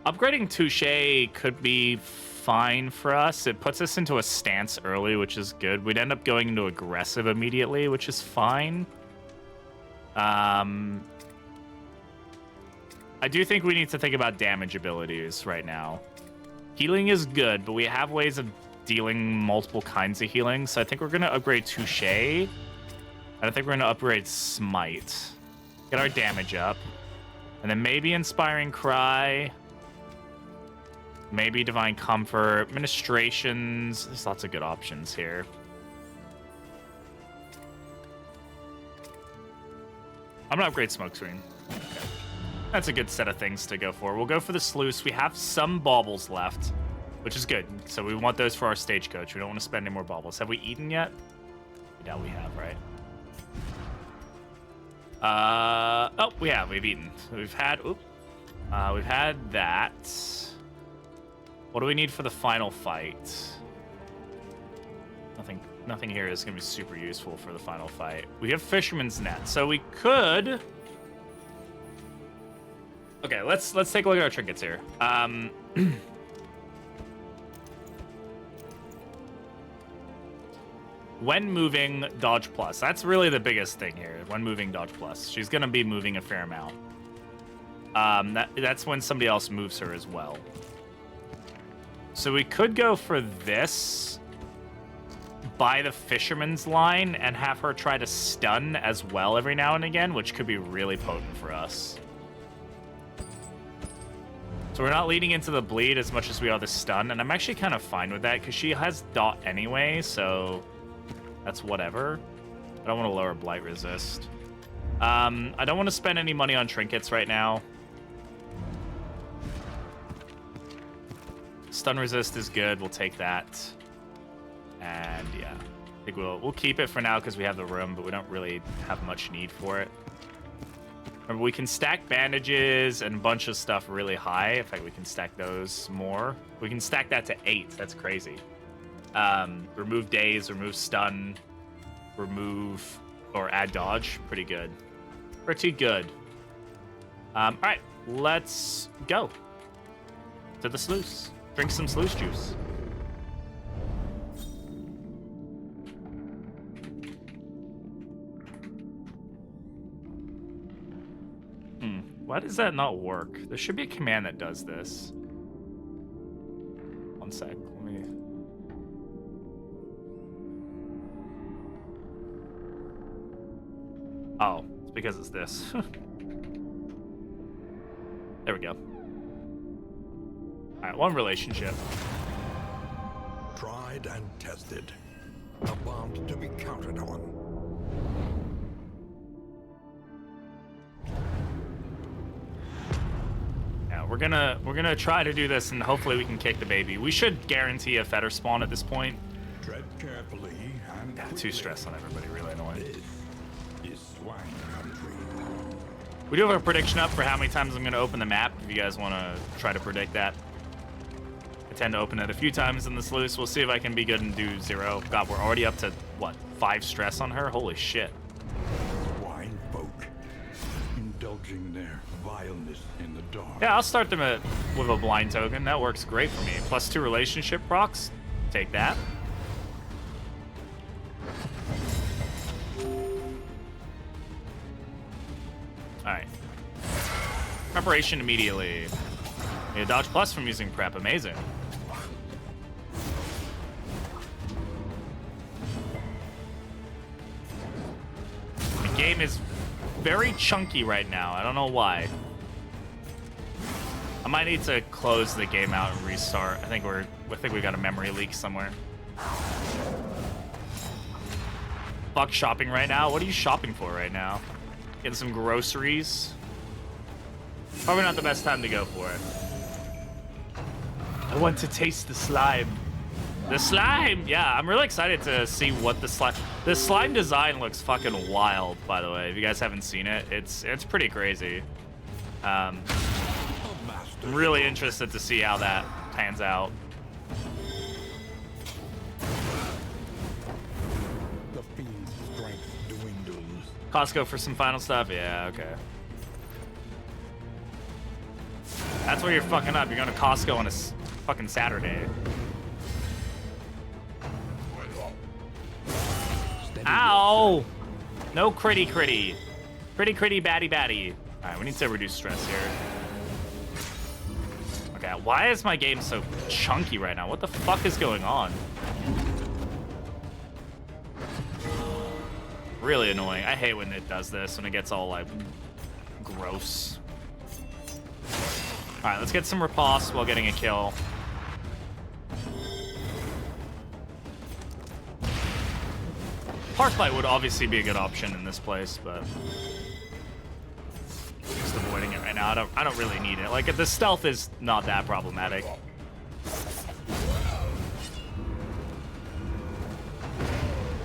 Upgrading Touche could be fine for us. It puts us into a stance early, which is good. We'd end up going into aggressive immediately, which is fine. I do think we need to think about damage abilities right now. Healing is good, but we have ways of dealing multiple kinds of healing. So I think we're going to upgrade Touche. And I think we're going to upgrade Smite. Get our damage up. And then maybe Inspiring Cry. Maybe Divine Comfort. Ministrations. There's lots of good options here. I'm going to upgrade Smokescreen. Okay. That's a good set of things to go for. We'll go for the Sluice. We have some baubles left, which is good. So we want those for our Stagecoach. We don't want to spend any more baubles. Have we eaten yet? Yeah, we have, right? Oh, we have. We've eaten. So we've had that. What do we need for the final fight? Nothing here is going to be super useful for the final fight. We have Fisherman's Net, so we could... Okay, let's take a look at our trinkets here. When moving, dodge plus. That's really the biggest thing here. When moving, dodge plus. She's going to be moving a fair amount. That's when somebody else moves her as well. So we could go for this by the Fisherman's line and have her try to stun as well every now and again, which could be really potent for us. So we're not leading into the bleed as much as we are the stun, and I'm actually kind of fine with that because she has dot anyway, so that's whatever. I don't want to lower Blight Resist. I don't want to spend any money on trinkets right now. Stun Resist is good. We'll take that. And yeah, I think we'll keep it for now because we have the room, but we don't really have much need for it. Remember, we can stack bandages and a bunch of stuff really high. In fact, we can stack those more. We can stack that to 8. That's crazy. Remove daze, remove stun, remove or add dodge. Pretty good. Pretty good. All right, let's go to the sluice. Drink some sluice juice. Why does that not work? There should be a command that does this. One sec. Let me... Oh, it's because it's this. There we go. All right, one relationship. Tried and tested. A bond to be counted on. Yeah, we're gonna try to do this, and hopefully we can kick the baby. We should guarantee a fetter spawn at this point. Tread carefully and Too stressed on everybody, really annoying. This is swine country. We do have a prediction up for how many times I'm going to open the map, if you guys want to try to predict that. I tend to open it a few times in the sluice. We'll see if I can be good and do 0. God, we're already up to, what, 5 stress on her? Holy shit. Swine folk, indulging their vileness in the dark. Yeah, I'll start them with a blind token. That works great for me. +2 relationship procs. Take that. Alright. Preparation immediately. Yeah, dodge plus from using prep. Amazing. The game is very chunky right now. I don't know why. I might need to close the game out and restart. I think we got a memory leak somewhere. Fuck shopping right now. What are you shopping for right now? Getting some groceries. Probably not the best time to go for it. I want to taste the slime. The slime! Yeah, I'm really excited to see what the slime... The slime design looks fucking wild, by the way. If you guys haven't seen it, it's pretty crazy. I'm really interested to see how that pans out. The fiend's strength dwindles. Costco for some final stuff? Yeah, okay. That's where you're fucking up. You're going to Costco on a fucking Saturday. Ow! No critty critty. Critty critty batty batty. Alright, we need to reduce stress here. Okay, why is my game so chunky right now? What the fuck is going on? Really annoying. I hate when it does this, when it gets all, like, gross. Alright, let's get some riposte while getting a kill. Hearthbite would obviously be a good option in this place, but just avoiding it right now. I don't really need it. Like, the stealth is not that problematic. A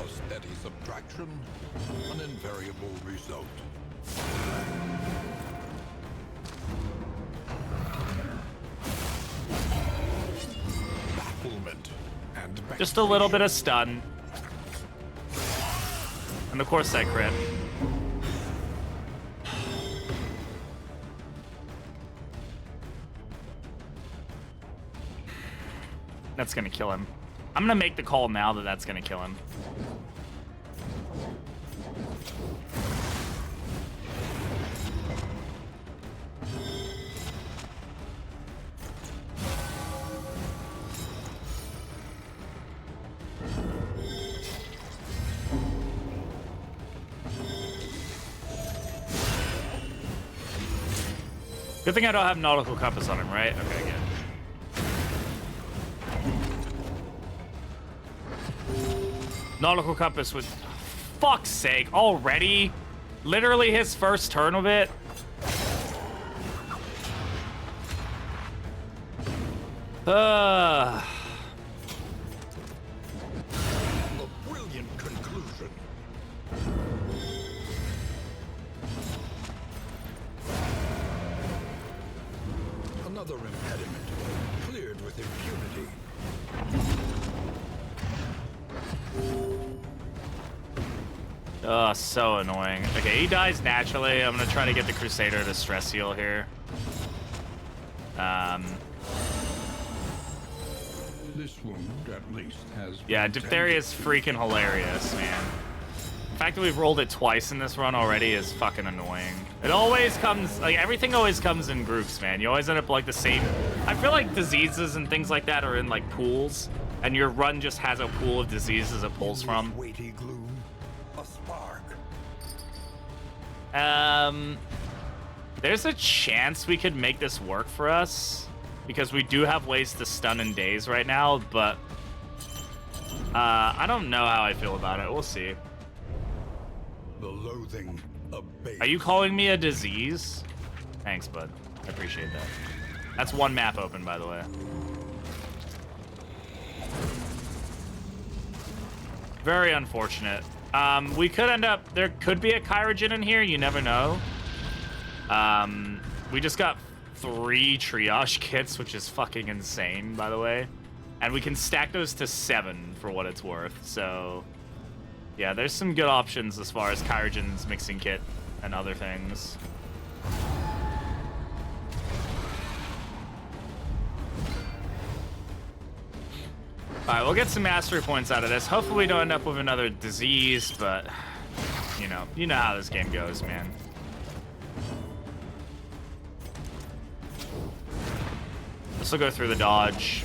steady subtraction, an invariable result. Bafflement and Just a little bit of stun. And of course that crit. That's gonna kill him. I'm gonna make the call now that that's gonna kill him. Good thing I don't have nautical compass on him, right? Okay, good. Nautical compass would... Fuck's sake, already? Literally his first turn of it? A brilliant conclusion. Another impediment cleared with impunity. Oh, so annoying. Okay, he dies naturally. I'm gonna try to get the Crusader to stress heal here. This wound at least has. Yeah, diphtheria is freaking hilarious, man. The fact that we've rolled it twice in this run already is fucking annoying. It always comes, like, everything always comes in groups, man. You always end up like the same. I feel like diseases and things like that are in like pools, and your run just has a pool of diseases it pulls from. Weighty gloom, a spark. There's a chance we could make this work for us, because we do have ways to stun in days right now, but I don't know how I feel about it. We'll see. The loathing abates. Are you calling me a disease? Thanks, bud. I appreciate that. That's one map open, by the way. Very unfortunate. We could end up... There could be a Kyrogen in here. You never know. We just got 3 triage kits, which is fucking insane, by the way. And we can stack those to 7 for what it's worth. So, yeah, there's some good options as far as Kyrogen's mixing kit and other things. Alright, we'll get some mastery points out of this. Hopefully we don't end up with another disease, but you know how this game goes, man. This will go through the dodge.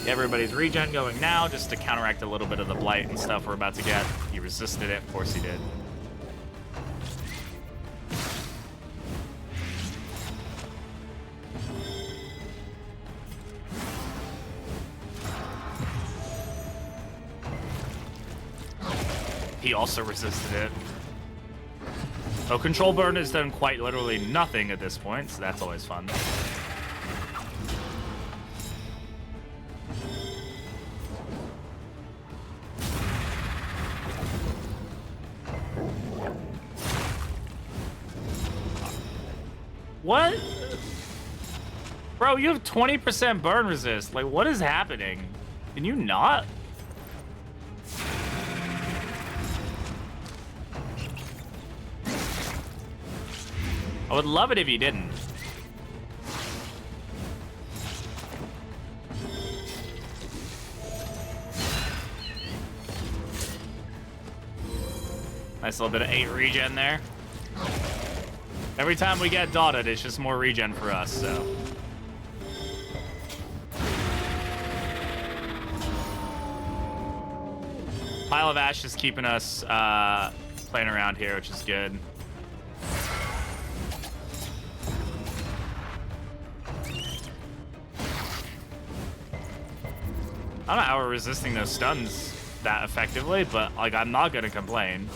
Everybody's regen going now just to counteract a little bit of the blight and stuff we're about to get. He resisted it, of course he did. He also resisted it. Oh, control burn has done quite literally nothing at this point, so that's always fun. What? Bro, you have 20% burn resist. Like, what is happening? Can you not? I would love it if you didn't. Nice little bit of 8 regen there. Every time we get dotted, it's just more regen for us, so. Pile of Ash is keeping us playing around here, which is good. I don't know how we're resisting those stuns that effectively, but like I'm not gonna complain.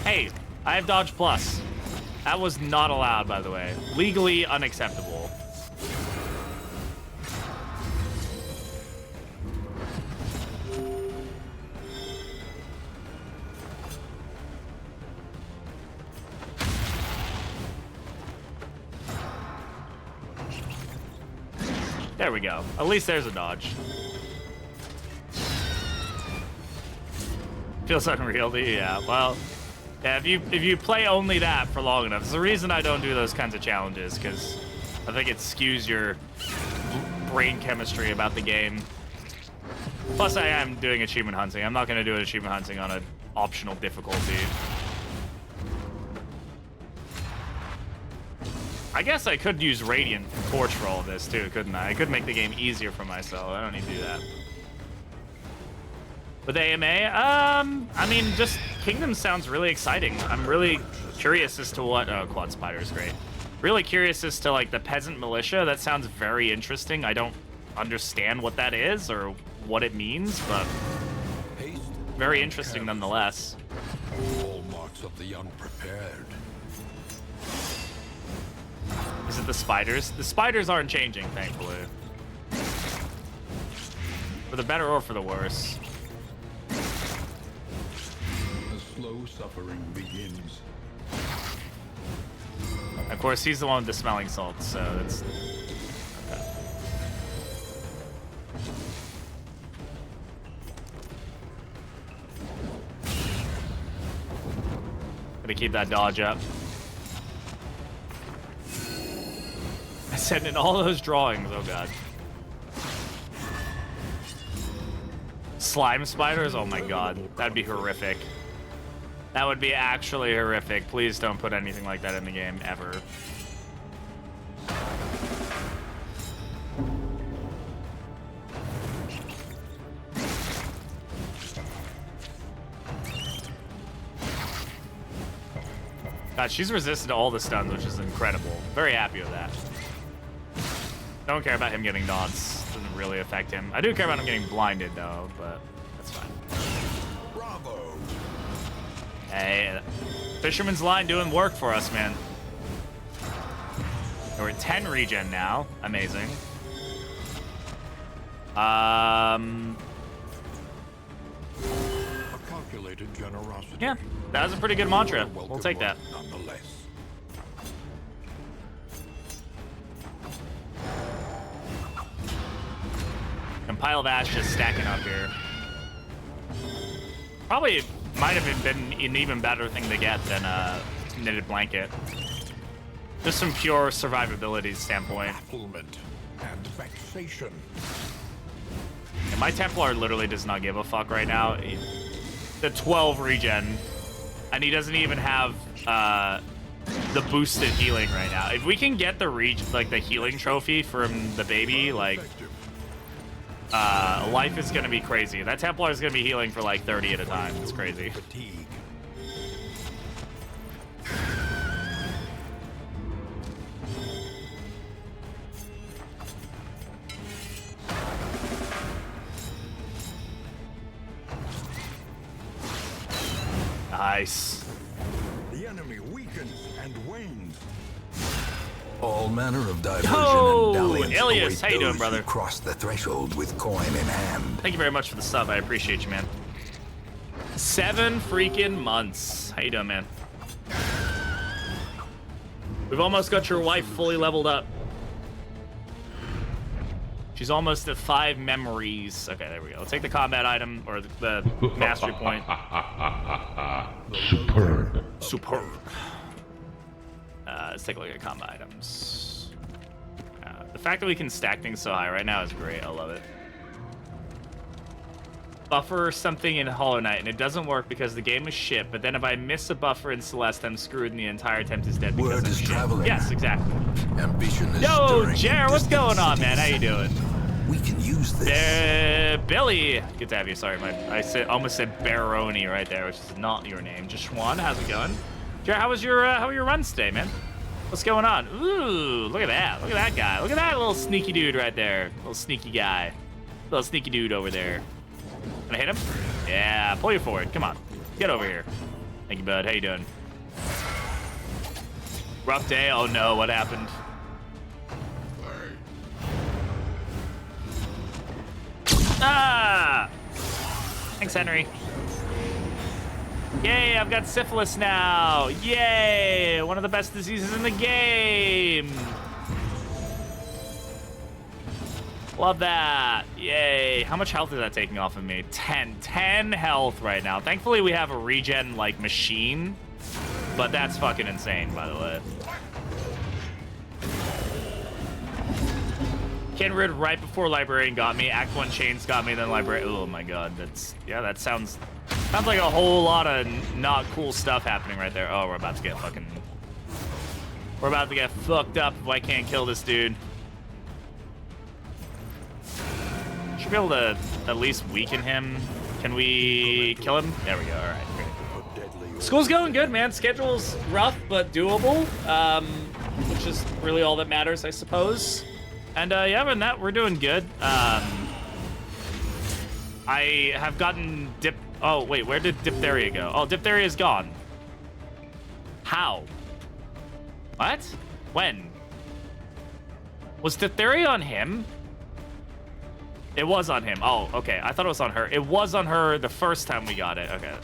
Hey, I have dodge plus. That was not allowed, by the way. Legally unacceptable. There we go. At least there's a dodge. Feels unreal to you, yeah. Well, yeah, if you play only that for long enough, it's the reason I don't do those kinds of challenges, because I think it skews your brain chemistry about the game. Plus, I am doing achievement hunting. I'm not going to do achievement hunting on an optional difficulty. I guess I could use Radiant Torch for all of this too, couldn't I? I could make the game easier for myself. I don't need to do that. With AMA, I mean, just Kingdom sounds really exciting. I'm really curious as to what... Oh, Quad Spider is great. Really curious as to, like, the Peasant Militia. That sounds very interesting. I don't understand what that is or what it means, but very interesting nonetheless. Hallmarks of the unprepared. Is it the spiders? The spiders aren't changing, thankfully. For the better or for the worse. The slow suffering begins. Of course, he's the one with the smelling salts, so that's... Okay. Gonna keep that dodge up. I said in all those drawings, oh god. Slime spiders? Oh my god. That'd be horrific. That would be actually horrific. Please don't put anything like that in the game, ever. God, she's resistant to all the stuns, which is incredible. Very happy with that. Don't care about him getting dots. Doesn't really affect him. I do care about him getting blinded, though, but that's fine. Bravo. Hey, Fisherman's Line doing work for us, man. We're at 10 regen now. Amazing. A calculated generosity. Yeah, that was a pretty good mantra. We'll take that. Nonetheless. Compile Ash just stacking up here. Probably might have been an even better thing to get than Knitted Blanket. Just some pure survivability standpoint. Bafflement and vexation. And my Templar literally does not give a fuck right now. The 12 regen, and he doesn't even have the boosted healing right now. If we can get the the healing trophy from the baby, like life is gonna be crazy. That Templar is gonna be healing for like 30 at a time. It's crazy. Fatigue. Nice. The enemy weakens and wanes. All manner of diversion Yo, and dalliance Elias, await how you doing, those brother? who cross the threshold with coin in hand. Thank you very much for the sub. I appreciate you, man. 7 freaking months. How you doing, man? We've almost got your wife fully leveled up. She's almost at 5 memories. Okay, there we go. Let's take the combat item, or the mastery point. Superb. Superb. Let's take a look at combat items. The fact that we can stack things so high right now is great. I love it. Buffer something in Hollow Knight, and it doesn't work because the game is shit. But then if I miss a buffer in Celeste, I'm screwed, and the entire attempt is dead because Word I'm is shit. traveling. Yes, exactly. Ambition is Yo, stirring Jer, in what's distant going on, man? How you cities. doing? We can use this. Billy, good to have you. Sorry, I almost said Baroni right there, which is not your name. Just Schwan, how's it going? Jer, how were your runs today, man? What's going on? Ooh, look at that. Look at that guy. Look at that little sneaky dude right there. Little sneaky guy. Little sneaky dude over there. Gonna hit him? Yeah, pull you forward. Come on. Get over here. Thank you, bud. How you doing? Rough day? Oh no, what happened? Ah! Thanks, Henry. Yay, I've got syphilis now. Yay, one of the best diseases in the game. Love that. Yay. How much health is that taking off of me? 10 health right now. Thankfully, we have a regen, like, machine. But that's fucking insane, by the way. Kinrid right before Librarian got me. Act 1 Chains got me, then Librarian. Oh my god, that sounds like a whole lot of not cool stuff happening right there. Oh, we're about to get fucked up if I can't kill this dude. Should be able to at least weaken him. Can we kill him? There we go. All right, great. School's going good, man. Schedule's rough but doable, which is really all that matters, I suppose. And yeah, other than that, we're doing good. I have gotten Oh wait, where did diphtheria go? Oh, diphtheria's gone. How? What? When? Was diphtheria on him? It was on him. Oh, okay. I thought it was on her. It was on her the first time we got it. Okay.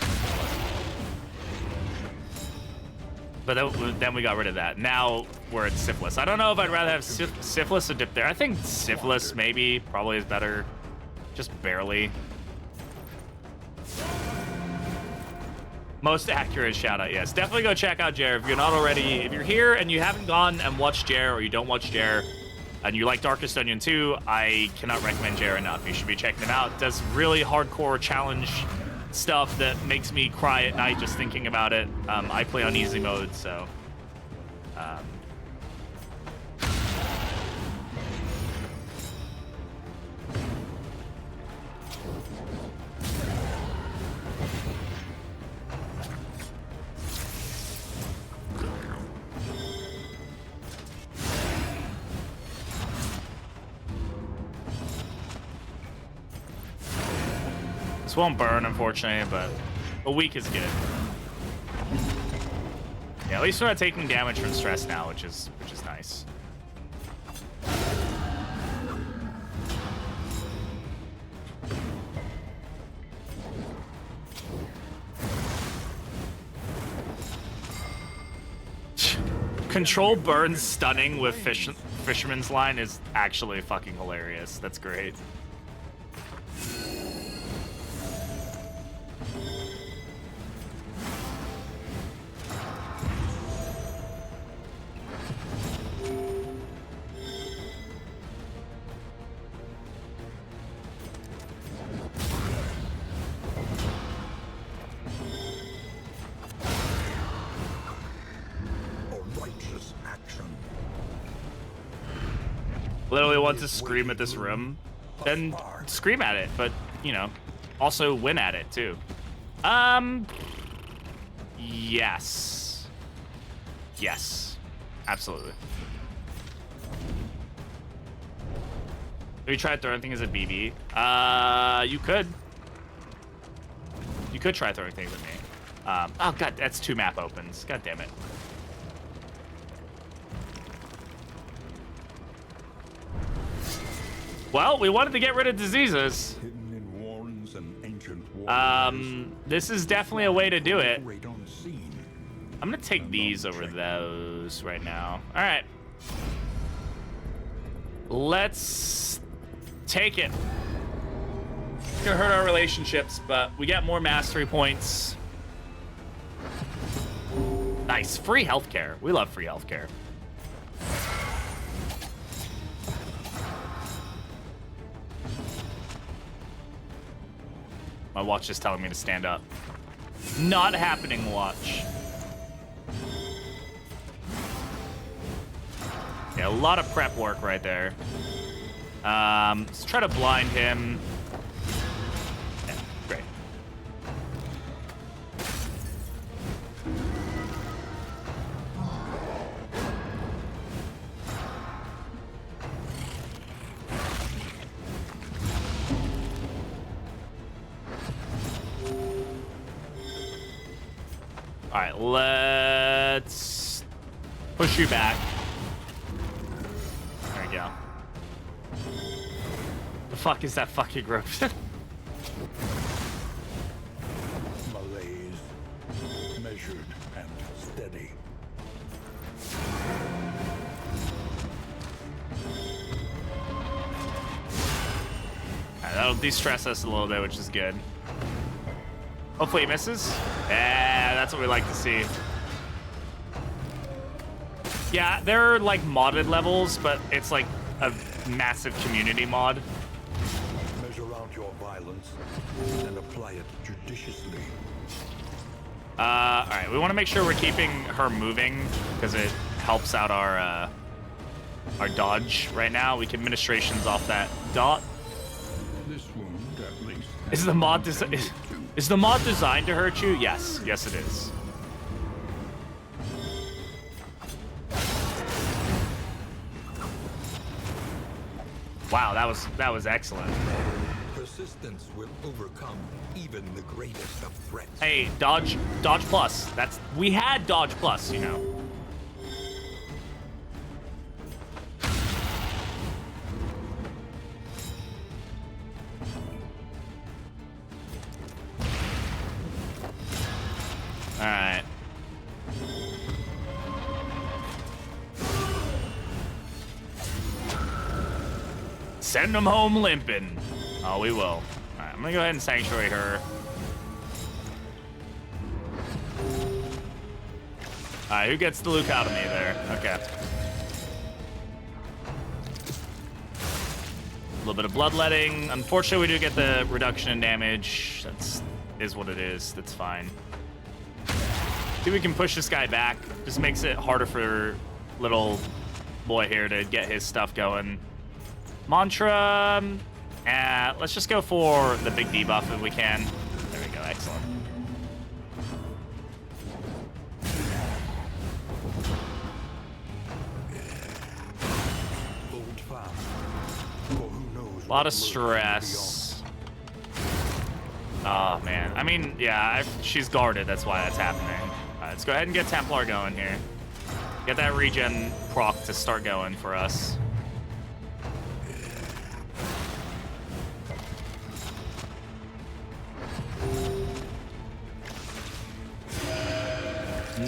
But then we got rid of that. Now we're at syphilis. I don't know if I'd rather have syphilis or diphtheria. I think syphilis maybe probably is better. Just barely. Most accurate shout out, yes. Definitely go check out Jer if you're not already. If you're here and you haven't gone and watched Jer, or you don't watch Jer, and you like Darkest Onion 2, I cannot recommend Jer enough. You should be checking him out. Does really hardcore challenge stuff that makes me cry at night just thinking about it. I play on easy mode, so. This won't burn, unfortunately, but a week is good. Yeah, at least we're not taking damage from stress now, which is nice. Control burn stunning with Fisherman's Line is actually fucking hilarious. That's great. Literally want to scream at this room, then scream at it, but you know, also win at it too. Yes, absolutely. Have you tried throwing things at BB? You could try throwing things at me. Oh god, that's 2 map opens. God damn it. Well, we wanted to get rid of diseases. Hidden in warrens and ancient this is definitely a way to do it. operate unseen. I'm gonna take these over those right now. All right. Let's take it. It's gonna hurt our relationships, but we get more mastery points. Nice, free healthcare. We love free healthcare. My watch is telling me to stand up. Not happening, watch. Yeah, a lot of prep work right there. Let's try to blind him. Yeah, great. All right, let's push you back. There we go. The fuck is that fucking rope? Malaise, measured and steady. Right, that'll de-stress us a little bit, which is good. Hopefully he misses. Yeah, that's what we like to see. Yeah, they're like modded levels, but it's like a massive community mod. Measure out your violence and apply it judiciously. All right, we want to make sure we're keeping her moving because it helps out our dodge right now. We can administrations off that dot. This wound, at least. Is the mod designed to hurt you? Yes, yes it is. Wow, that was excellent. Persistence will overcome even the greatest of threats. Hey, dodge plus. We had dodge plus, you know. All right. Send them home limping. Oh, we will. All right, I'm gonna go ahead and sanctuary her. All right, who gets the Luke out of me there? Okay. A little bit of bloodletting. Unfortunately, we do get the reduction in damage. Is what it is. That's fine. See if we can push this guy back. Just makes it harder for little boy here to get his stuff going. Mantra. Let's just go for the big debuff if we can. There we go. Excellent. Hold fast, for who knows A lot what of lurks stress. Oh, man. I mean, yeah, she's guarded. That's why that's happening. All right, let's go ahead and get Templar going here. Get that regen proc to start going for us.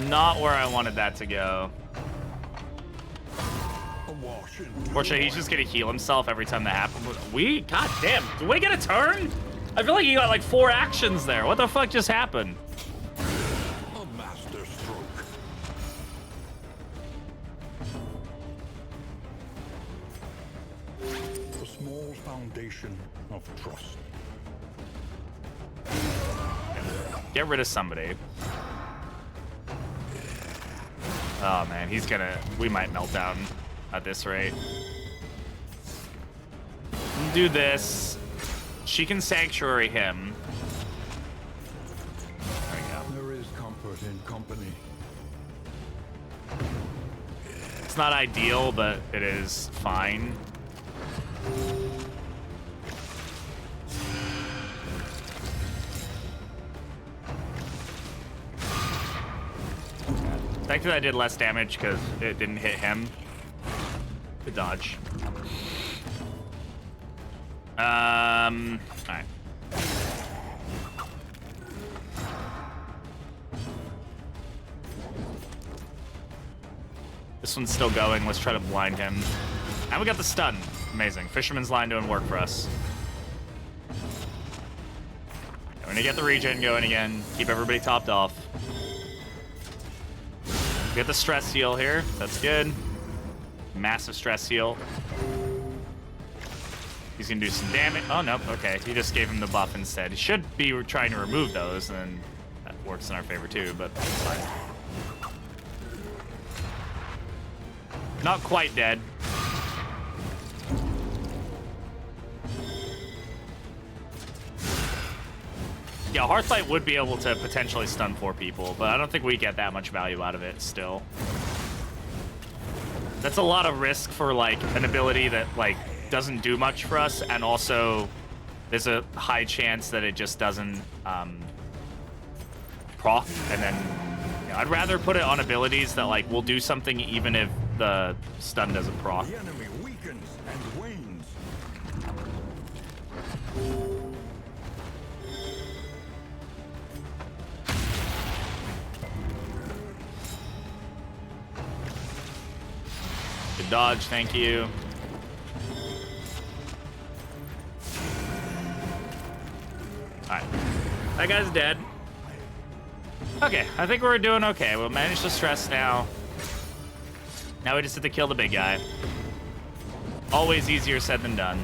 Not where I wanted that to go. awash into Fortunately, he's just gonna heal himself every time that happens. God damn, do we get a turn? I feel like you got like 4 actions there. What the fuck just happened? a master stroke. The small foundation of trust. Get rid of somebody. Oh man, we might melt down at this rate. Do this. She can sanctuary him. There we go. There is comfort in company. It's not ideal, but it is fine. Thankfully, I did less damage because it didn't hit him. Good dodge. Alright. This one's still going. Let's try to blind him. And we got the stun. Amazing. Fisherman's line doing work for us. We're gonna get the regen going again. Keep everybody topped off. Get the stress heal here. That's good. Massive stress heal. He's gonna do some damage. Oh, nope. Okay. He just gave him the buff instead. He should be trying to remove those, and then that works in our favor too, but it's fine. Not quite dead. Yeah, Hearthlight would be able to potentially stun 4 people, but I don't think we get that much value out of it still. That's a lot of risk for, like, an ability that, like, doesn't do much for us, and also there's a high chance that it just doesn't proc, and then I'd rather put it on abilities that, like, will do something even if the stun doesn't proc. The enemy weakens and wanes. Good dodge, thank you. Alright. That guy's dead. Okay, I think we're doing okay. We'll manage the stress now. Now we just have to kill the big guy. Always easier said than done.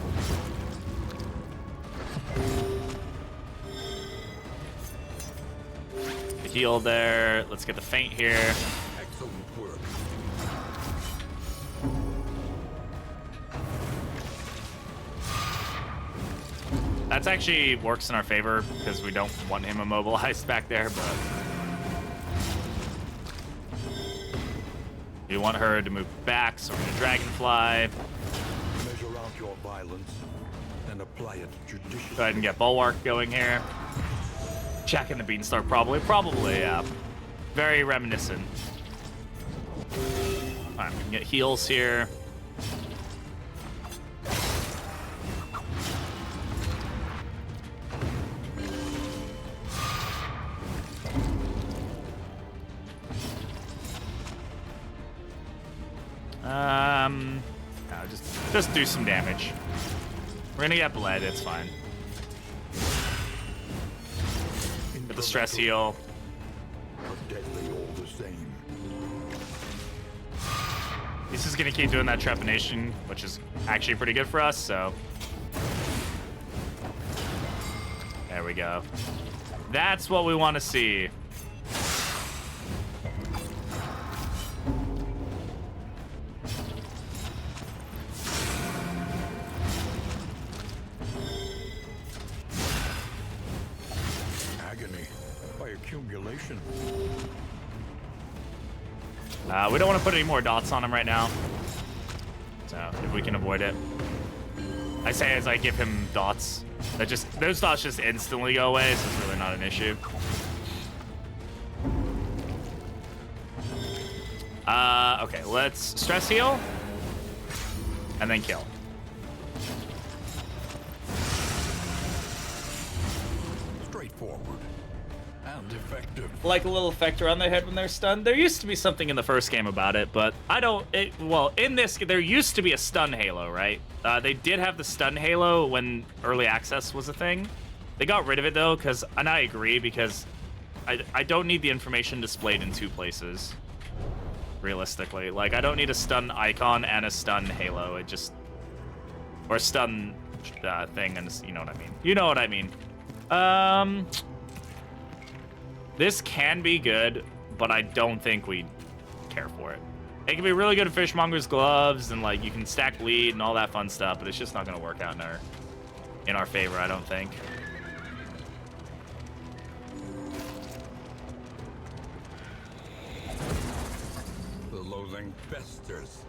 The heal there. Let's get the feint here. Excellent work. That's actually works in our favor because we don't want him immobilized back there, but we want her to move back, so we're gonna dragonfly. Measure out your violence and apply it judiciously. Go ahead and get Bulwark going here. Jack and the Beanstalk probably, yeah. Very reminiscent. Alright, we can get heals here. No, just do some damage. We're gonna get bled, it's fine. Get the stress heal. But deadly all the same. He's just gonna keep doing that trepanation, which is actually pretty good for us, so. There we go. That's what we want to see. Agony by accumulation. We don't want to put any more dots on him right now. So, if we can avoid it. I say as I give him dots. Those dots just instantly go away, so it's really not an issue. Okay, let's stress heal. And then kill. Straightforward and effective. Like a little effect around their head when they're stunned. There used to be something in the first game about it, but I don't... well, in this, there used to be a stun halo, right? They did have the stun halo when early access was a thing. They got rid of it, though, because... And I agree, because I don't need the information displayed in two places. Realistically. Like, I don't need a stun icon and a stun halo. It just... Or a stun thing, and you know what I mean. You know what I mean. This can be good, but I don't think we care for it. It can be really good at Fishmonger's gloves, and like you can stack bleed and all that fun stuff, but it's just not gonna work out in our favor, I don't think. The loathing festers.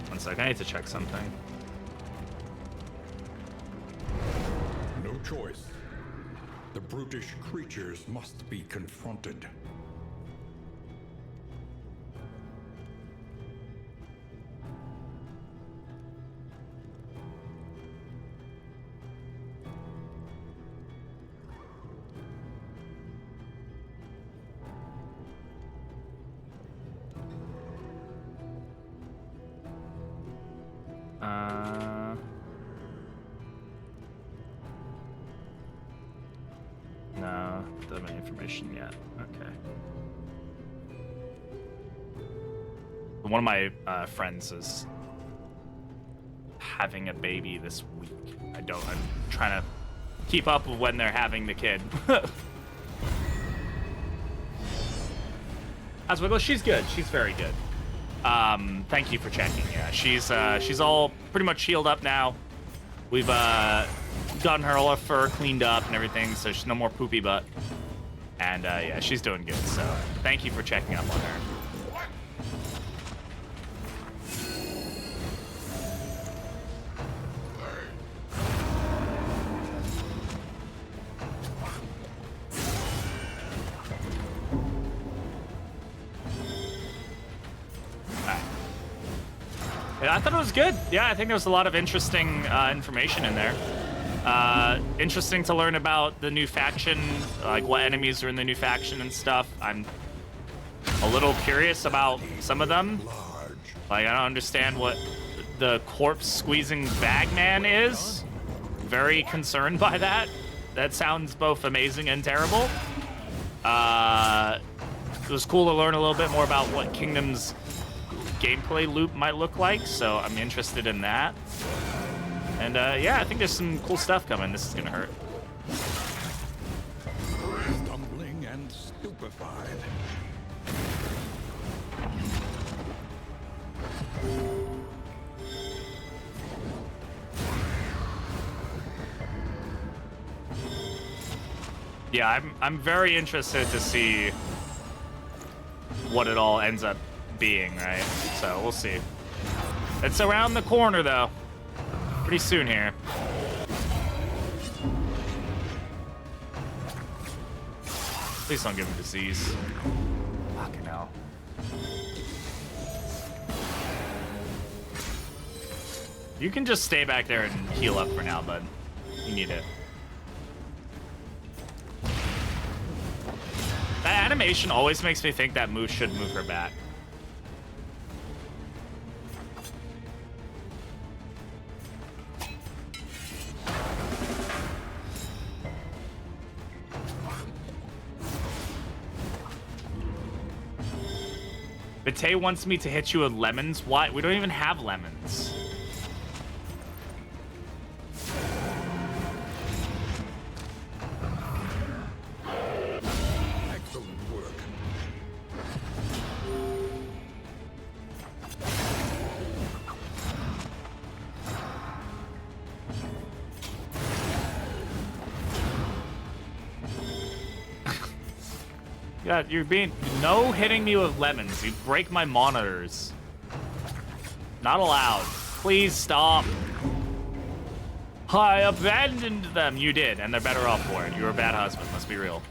One sec, I need to check something. No choice. The brutish creatures must be confronted. No, don't have any information yet. Okay. One of my friends is having a baby this week. I'm trying to keep up with when they're having the kid. Aswiggle, she's good. She's very good. Thank you for checking. Yeah, she's all pretty much healed up now. We've gotten her all her fur cleaned up and everything, so she's no more poopy butt. And yeah, she's doing good. So thank you for checking up on her. I thought it was good. Yeah, I think there was a lot of interesting information in there. Interesting to learn about the new faction, like what enemies are in the new faction and stuff. I'm a little curious about some of them. Like, I don't understand what the corpse squeezing bagman is. Very concerned by that. That sounds both amazing and terrible. It was cool to learn a little bit more about what Kingdom's gameplay loop might look like, so I'm interested in that. And yeah, I think there's some cool stuff coming. This is gonna hurt. Stumbling and stupefied. Yeah, I'm very interested to see what it all ends up being, right? So we'll see. It's around the corner though. Pretty soon here. Please don't give him disease. Fucking hell. You can just stay back there and heal up for now, bud. You need it. That animation always makes me think that Moose should move her back. Bate wants me to hit you with lemons. Why? We don't even have lemons. Excellent work. Yeah, you're being no hitting me with lemons. You break my monitors. Not allowed. Please stop. I abandoned them. You did, and they're better off for it. You're a bad husband. Let's be real.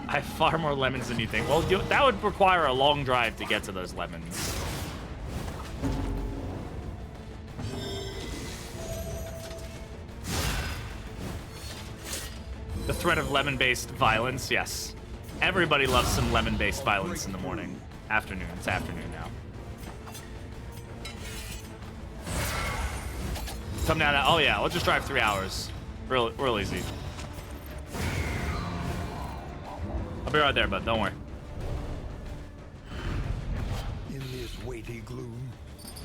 I have far more lemons than you think. Well, that would require a long drive to get to those lemons. The threat of lemon-based violence, yes. Everybody loves some lemon-based violence in the morning. Afternoon. It's afternoon now. Come down. Oh yeah, we'll just drive 3 hours. Real easy. I'll be right there, bud. Don't worry. In this weighty gloom,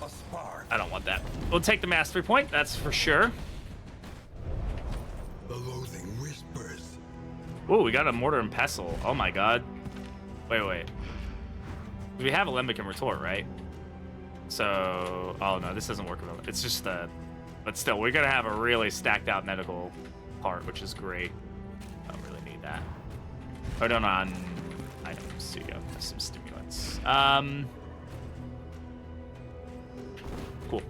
a spark. I don't want that. We'll take the mastery point. That's for sure. The loathing whispers. Ooh, we got a mortar and pestle. Oh my god. Wait. We have a limbic and retort, right? So, oh no, this doesn't work. It's just the, but still, we're gonna have a really stacked out medical part, which is great. I don't really need that. Oh, no, on items. Here you go. There's some stimulants. Cool.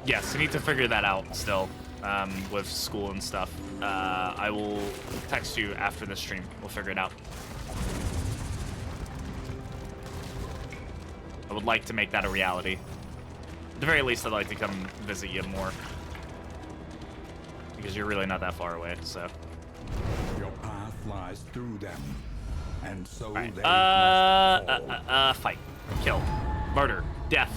Yes, I need to figure that out still, with school and stuff. I will text you after the stream. We'll figure it out. I would like to make that a reality. At the very least, I'd like to come visit you more. Because you're really not that far away, so. Your path lies through them, and so Right. they Fight. Kill. Murder. Death.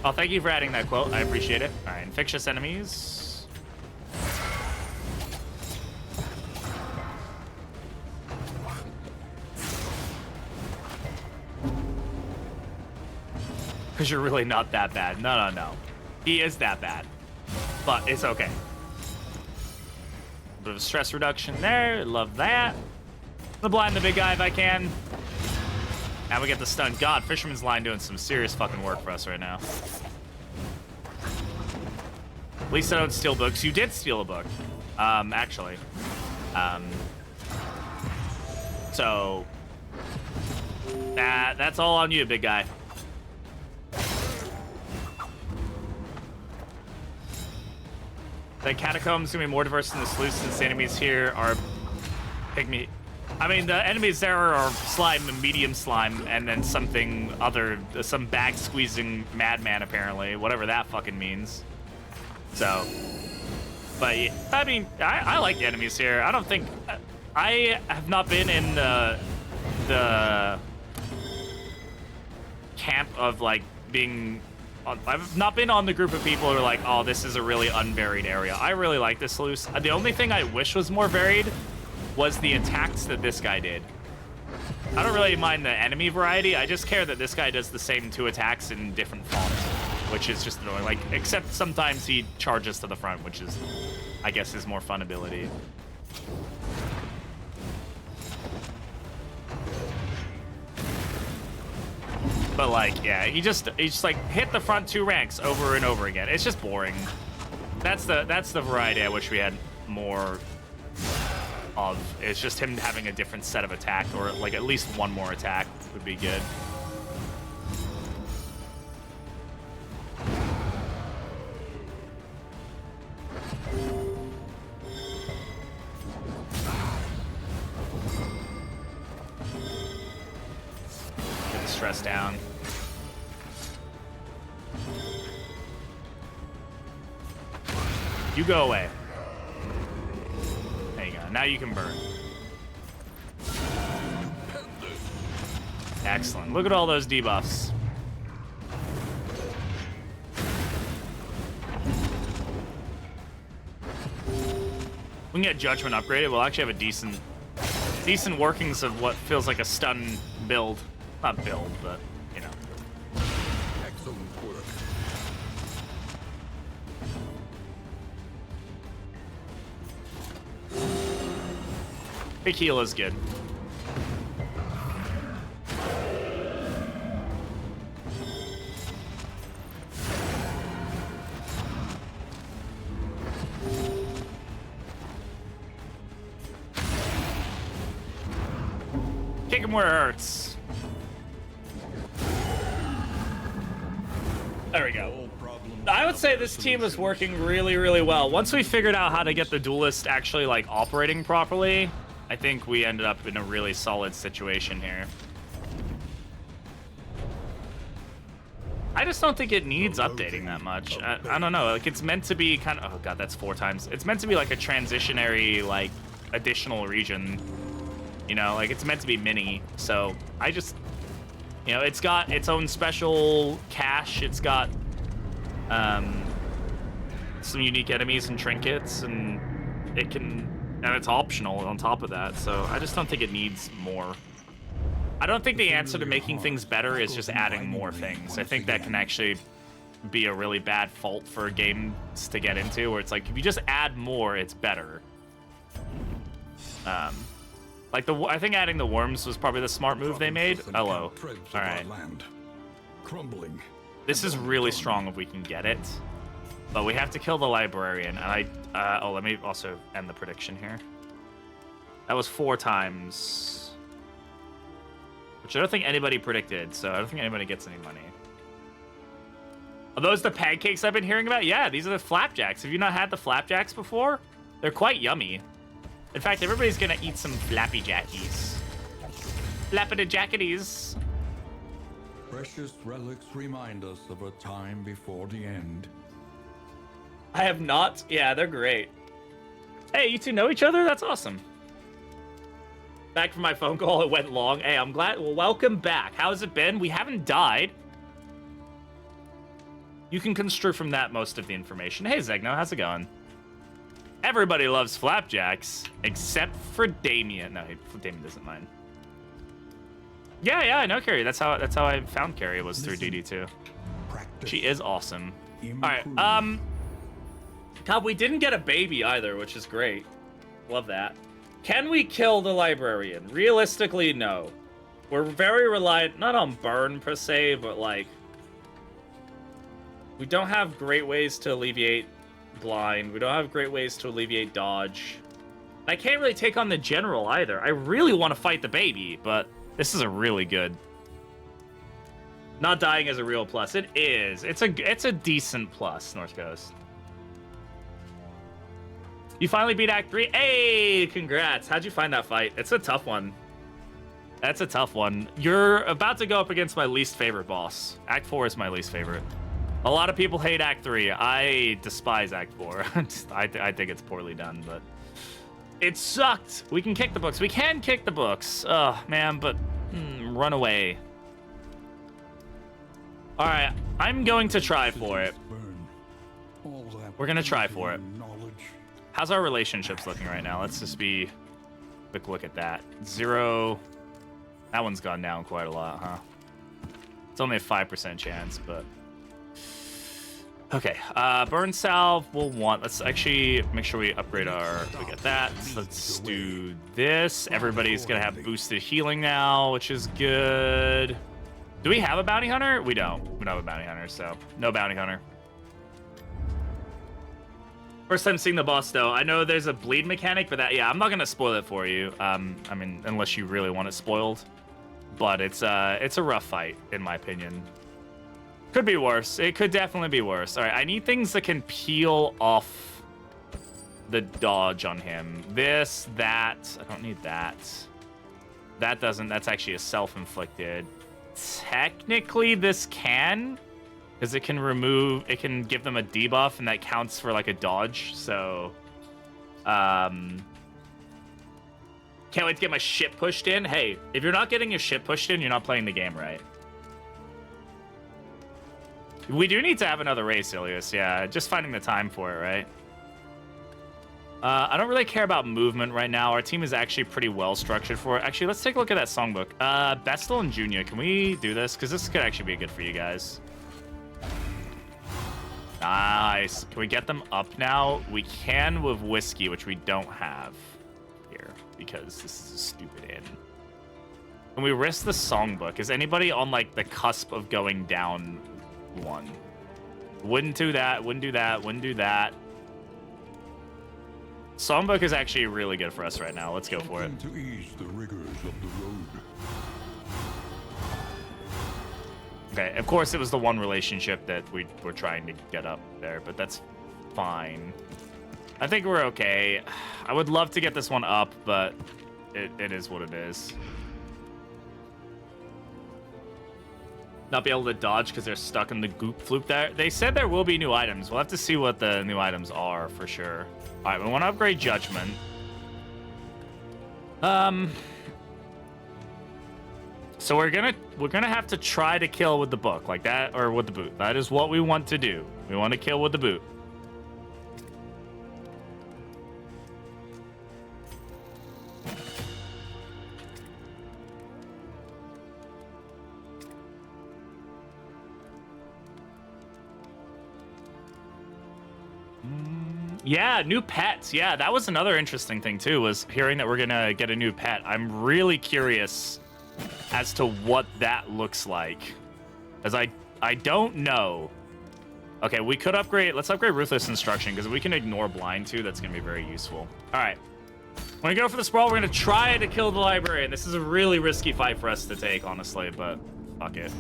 Oh, thank you for adding that quote. I appreciate it. All right, infectious enemies. Because you're really not that bad. No. He is that bad. But it's okay. A bit of stress reduction there. Love that. The blind the big guy if I can. And we get the stun. God, Fisherman's Line doing some serious fucking work for us right now. At least I don't steal books. You did steal a book, actually. So that's all on you, big guy. The catacombs gonna be more diverse than the sleuths, since the enemies here are pygmy. I mean, the enemies there are slime and medium slime, and then something other, some bag squeezing madman apparently, whatever that fucking means. So, but yeah, I mean, I like the enemies here. I don't think I have not been in the camp of like being. I've not been on the group of people who are like, oh, this is a really unvaried area. I really like this loose. The only thing I wish was more varied was the attacks that this guy did. I don't really mind the enemy variety. I just care that this guy does the same 2 attacks in different fonts, which is just annoying. Like, except sometimes he charges to the front, which is, I guess, his more fun ability. But like, yeah, he just like hit the front 2 ranks over and over again. It's just boring. That's the variety I wish we had more of. It's just him having a different set of attack, or like at least one more attack would be good. Get the stress down. You go away. There you go. Now you can burn. Excellent. Look at all those debuffs. We can get Judgment upgraded. We'll actually have a decent workings of what feels like a stun build. Not build, but, you know. Excellent work. Big heal is good. Kick him where it hurts. There we go. I would say this team is working really, really well. Once we figured out how to get the Duelist actually, like, operating properly, I think we ended up in a really solid situation here. I just don't think it needs updating that much. I don't know. Like, it's meant to be kind of... Oh, God, that's 4 times. It's meant to be, like, a transitionary, like, additional region. You know, like, it's meant to be mini. So, I just... You know, it's got its own special cache. It's got some unique enemies and trinkets, and it can... And it's optional on top of that, so I just don't think it needs more. I don't think the answer to making things better is just adding more things. I think that can actually be a really bad fault for games to get into, where it's like, if you just add more, it's better. Like, I think adding the worms was probably the smart move they made. Hello. All right. Crumbling. This is really strong if we can get it. But we have to kill the librarian, and oh, let me also end the prediction here. That was 4 times. Which I don't think anybody predicted, so I don't think anybody gets any money. Are those the pancakes I've been hearing about? Yeah, these are the flapjacks. Have you not had the flapjacks before? They're quite yummy. In fact, everybody's gonna eat some flappy jackies. Flappity jackities. Precious relics remind us of a time before the end. I have not. Yeah, they're great. Hey, you two know each other? That's awesome. Back from my phone call, it went long. Hey, I'm glad. Well, welcome back. How's it been? We haven't died. You can construe from that most of the information. Hey, Zegno, how's it going? Everybody loves flapjacks, except for Damien. No, Damien doesn't mind. Yeah, I know Carrie. That's how I found Carrie, was through DD2. She is awesome. All right, God, we didn't get a baby either, which is great. Love that. Can we kill the librarian? Realistically, no. We're very reliant, not on burn per se, but like, we don't have great ways to alleviate blind. We don't have great ways to alleviate dodge. I can't really take on the general either. I really want to fight the baby, but this is a really good. Not dying is a real plus. It is. It's a decent plus, North Coast. You finally beat Act 3. Hey, congrats. How'd you find that fight? It's a tough one. That's a tough one. You're about to go up against my least favorite boss. Act 4 is my least favorite. A lot of people hate Act 3. I despise Act 4. I think it's poorly done, but it sucked. We can kick the books. We can kick the books. Oh, man, but run away. All right, I'm going to try for it. We're going to try for it. How's our relationships looking right now? Let's just be quick look at that. 0. That one's gone down quite a lot, huh? It's only a 5% chance, but... Okay, burn salve we'll want. Let's actually make sure we upgrade our... We get that. Let's do this. Everybody's gonna have boosted healing now, which is good. Do we have a bounty hunter? We don't. We don't have a bounty hunter, so no bounty hunter. First time seeing the boss, though. I know there's a bleed mechanic, but that, yeah, I'm not gonna spoil it for you. I mean, unless you really want it spoiled. But it's a rough fight, in my opinion. Could be worse. It could definitely be worse. All right, I need things that can peel off the dodge on him. This, that. I don't need that. That doesn't. That's actually a self-inflicted. Technically, this can. Because it can remove, it can give them a debuff, and that counts for like a dodge. So, can't wait to get my shit pushed in. Hey, if you're not getting your shit pushed in, you're not playing the game right. We do need to have another race, Ilias. Yeah, just finding the time for it, right? I don't really care about movement right now. Our team is actually pretty well structured for it. Actually, let's take a look at that songbook. Bestel and Junior, can we do this? Because this could actually be good for you guys. Nice. Can we get them up now? We can with Whiskey, which we don't have here because this is a stupid inn. Can we risk the songbook? Is anybody on like the cusp of going down one? Wouldn't do that, wouldn't do that, wouldn't do that. Songbook is actually really good for us right now. Let's go for it. To ease the rigors of the road. Okay, of course it was the one relationship that we were trying to get up there, but that's fine. I think we're okay. I would love to get this one up, but it is what it is. Not be able to dodge because they're stuck in the goop fluke there. They said there will be new items. We'll have to see what the new items are for sure. All right, we want to upgrade Judgment. So we're gonna have to try to kill with the book like that, or with the boot. That is what we want to do. We want to kill with the boot. Yeah, new pets. Yeah, that was another interesting thing too, was hearing that we're gonna get a new pet. I'm really curious as to what that looks like, as I don't know. Okay, we could upgrade. Let's upgrade Ruthless Instruction, because we can ignore Blind too. That's gonna be very useful. All right, when we go for the sprawl, we're gonna try to kill the librarian. This is a really risky fight for us to take, honestly, but fuck it.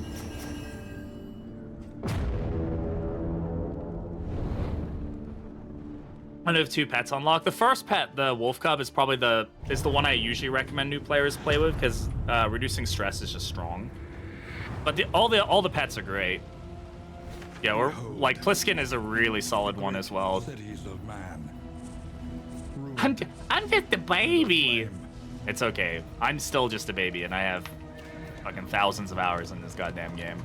I have 2 pets unlocked. The first pet, the wolf cub, is probably the one I usually recommend new players play with, because reducing stress is just strong. But all the pets are great. Yeah, we're like Pliskin is a really solid one as well. Cities of man. I'm just a baby. It's okay. I'm still just a baby, and I have fucking thousands of hours in this goddamn game.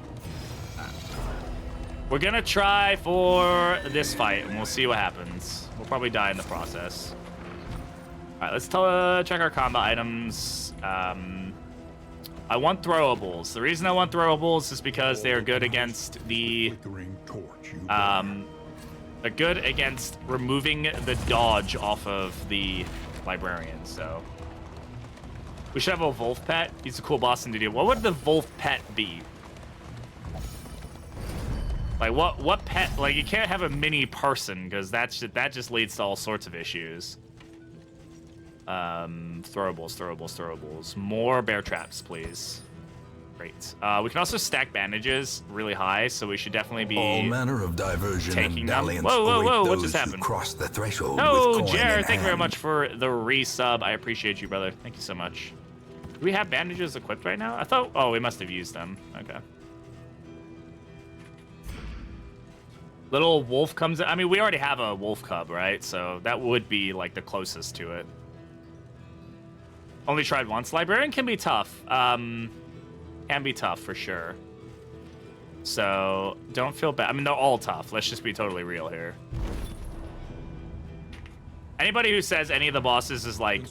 We're gonna try for this fight, and we'll see what happens. We'll probably die in the process. All right, let's check our combat items. I want throwables. The reason I want throwables is because they are good against the they're good against removing the dodge off of the librarian. So we should have a wolf pet. He's a cool boss thing to do. What would the wolf pet be? Like what pet? Like you can't have a mini person, because that just leads to all sorts of issues. Throwables. More bear traps, please. Great. We can also stack bandages really high, so we should definitely be all manner of diversion taking and them. dalliance. Whoa! What just happened? Cross the threshold. No, with coin Jared, in thank you very hand. much for the resub. I appreciate you, brother. Thank you so much. Do we have bandages equipped right now? I thought. Oh, we must have used them. Okay. Little wolf comes in. I mean, we already have a wolf cub, right? So that would be like the closest to it. Only tried once. Librarian can be tough. Can be tough for sure. So don't feel bad. I mean, they're all tough. Let's just be totally real here. Anybody who says any of the bosses is like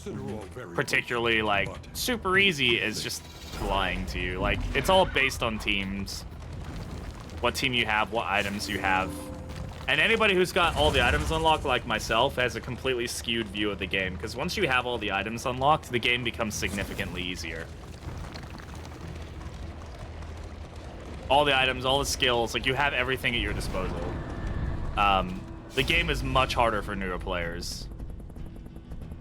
particularly like super easy is just lying to you. Like, it's all based on teams. What team you have, what items you have. And anybody who's got all the items unlocked, like myself, has a completely skewed view of the game. Because once you have all the items unlocked, the game becomes significantly easier. All the items, all the skills, like you have everything at your disposal. The game is much harder for newer players.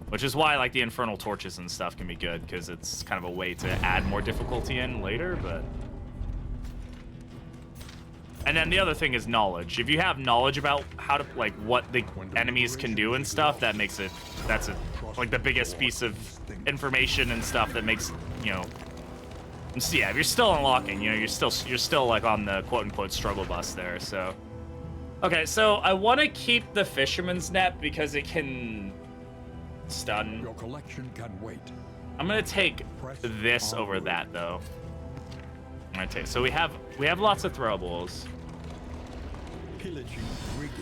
Which is why like the infernal torches and stuff can be good, because it's kind of a way to add more difficulty in later, but... And then the other thing is knowledge. If you have knowledge about how to, like, what the enemies can do and stuff, that makes it, that's like the biggest piece of information and stuff that makes, you know, so yeah, if you're still unlocking, you know, you're still like on the quote-unquote struggle bus there, so. Okay, so I want to keep the fisherman's net because it can stun. Your collection can wait. I'm gonna take this over that though. I'm gonna take, so we have lots of throwables. Pillaging brigands.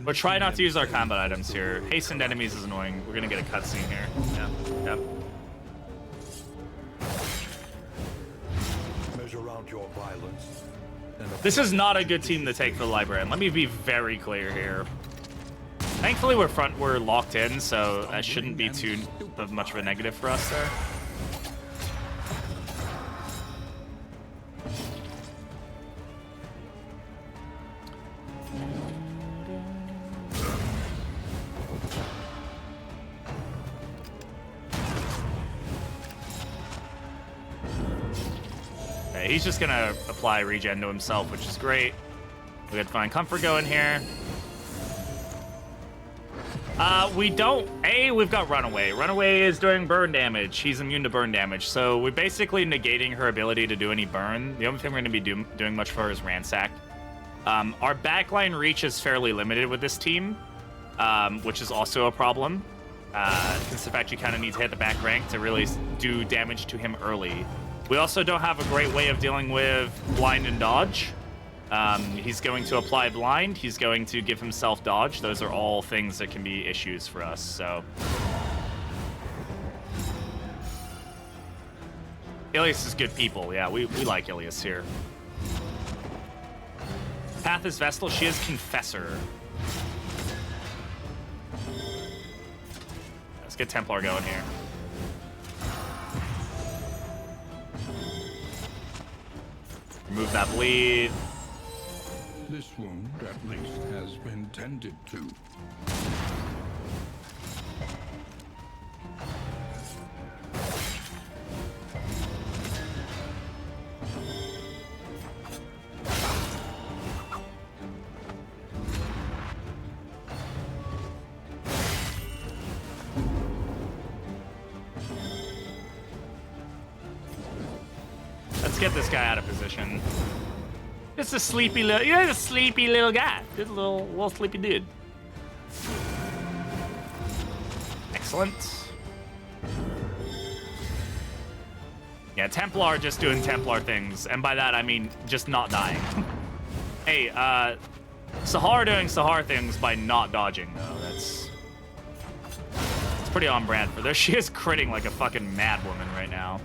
We're trying not to use our combat items here. Hastened enemies is annoying. We're gonna get a cutscene here. Yeah. Yep. Measure out your violence. And This is not a good team to take for the librarian. Let me be very clear here. Thankfully, we're locked in, so that shouldn't be too much of a negative for us there. Okay, he's just gonna apply regen to himself, which is great. We got Divine Comfort going here. We've got Runaway. Runaway is doing burn damage. He's immune to burn damage. So we're basically negating her ability to do any burn. The only thing we're going to be doing much for her is Ransack. Our backline reach is fairly limited with this team, which is also a problem. Because the fact you kind of need to hit the back rank to really do damage to him early. We also don't have a great way of dealing with blind and dodge. He's going to apply blind. He's going to give himself dodge. Those are all things that can be issues for us, so. Ilias is good people. Yeah, we like Ilias here. Path is Vestal. She is Confessor. Let's get Templar going here. Remove that bleed. This wound, at least, has been tended to. Let's get this guy out of position. Just a sleepy little, you're a sleepy little guy. Just a little sleepy dude. Excellent. Yeah, Templar just doing Templar things. And by that, I mean just not dying. Hey, Sahar doing Sahar things by not dodging, though. It's pretty on brand for this. She is critting like a fucking mad woman right now.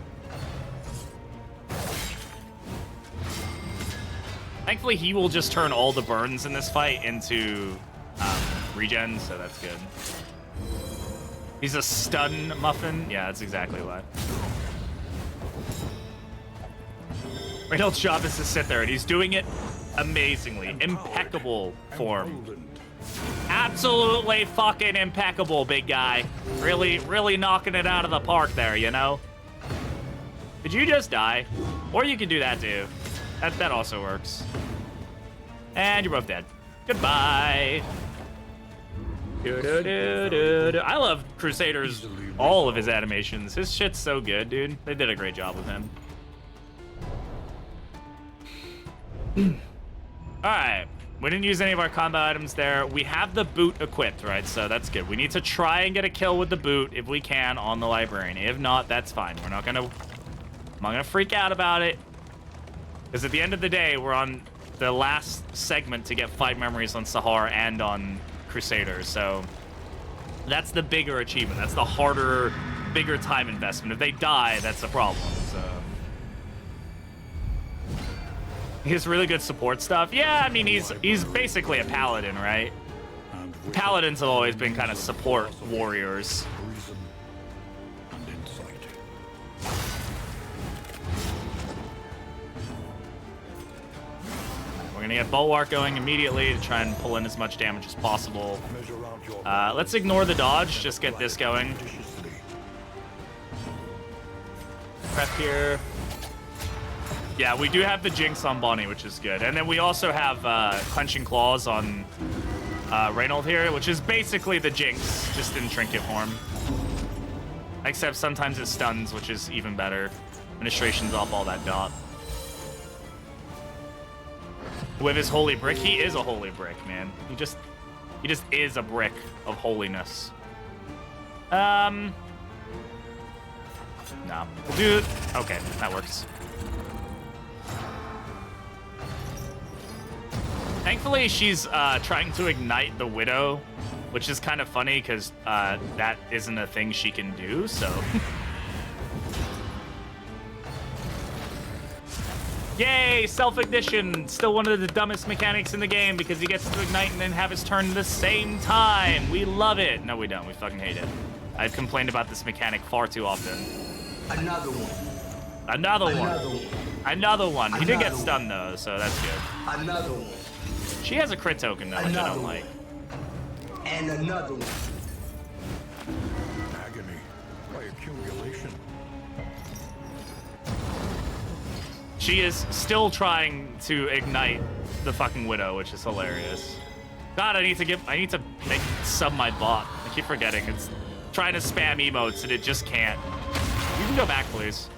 Thankfully, he will just turn all the burns in this fight into regen, so that's good. He's a stun muffin. Yeah, that's exactly why. Reynolds' job is to sit there, and he's doing it amazingly. Impeccable form. Absolutely fucking impeccable, big guy. Really knocking it out of the park there, you know? Did you just die? Or you can do that, too. That also works. And you're both dead. Goodbye. I love Crusader's all of his animations. His shit's so good, dude. They did a great job with him. Alright. We didn't use any of our combat items there. We have the boot equipped, right? So that's good. We need to try and get a kill with the boot if we can on the librarian. If not, that's fine. I'm not gonna freak out about it. Because at the end of the day, we're on the last segment to get 5 memories on Sahar and on Crusader, so that's the bigger achievement. That's the harder, bigger time investment. If they die, that's a problem, so. He has really good support stuff. Yeah, I mean, he's basically a paladin, right? Paladins have always been kind of support warriors. We're gonna get Bulwark going immediately to try and pull in as much damage as possible. Let's ignore the dodge, just get this going. Prep here. Yeah, we do have the Jinx on Bonnie, which is good. And then we also have Clenching Claws on Reynold here, which is basically the Jinx, just in trinket form. Except sometimes it stuns, which is even better. Administration's off all that dot. With his holy brick, he is a holy brick, man. He just is a brick of holiness. No. Dude, okay, that works. Thankfully, she's trying to ignite the Widow, which is kind of funny because that isn't a thing she can do, so... Yay, self-ignition! Still one of the dumbest mechanics in the game because he gets to ignite and then have his turn at the same time. We love it. No, we don't. We fucking hate it. I've complained about this mechanic far too often. Another one. Another one. Another one. Another one. He did get Another stunned, though, so that's good. Another one. She has a crit token, though, which I Another don't one. like. And another one. Agony by accumulation. She is still trying to ignite the fucking Widow, which is hilarious. God, I need to make sub my bot. I keep forgetting. It's trying to spam emotes and it just can't. You can go back, please.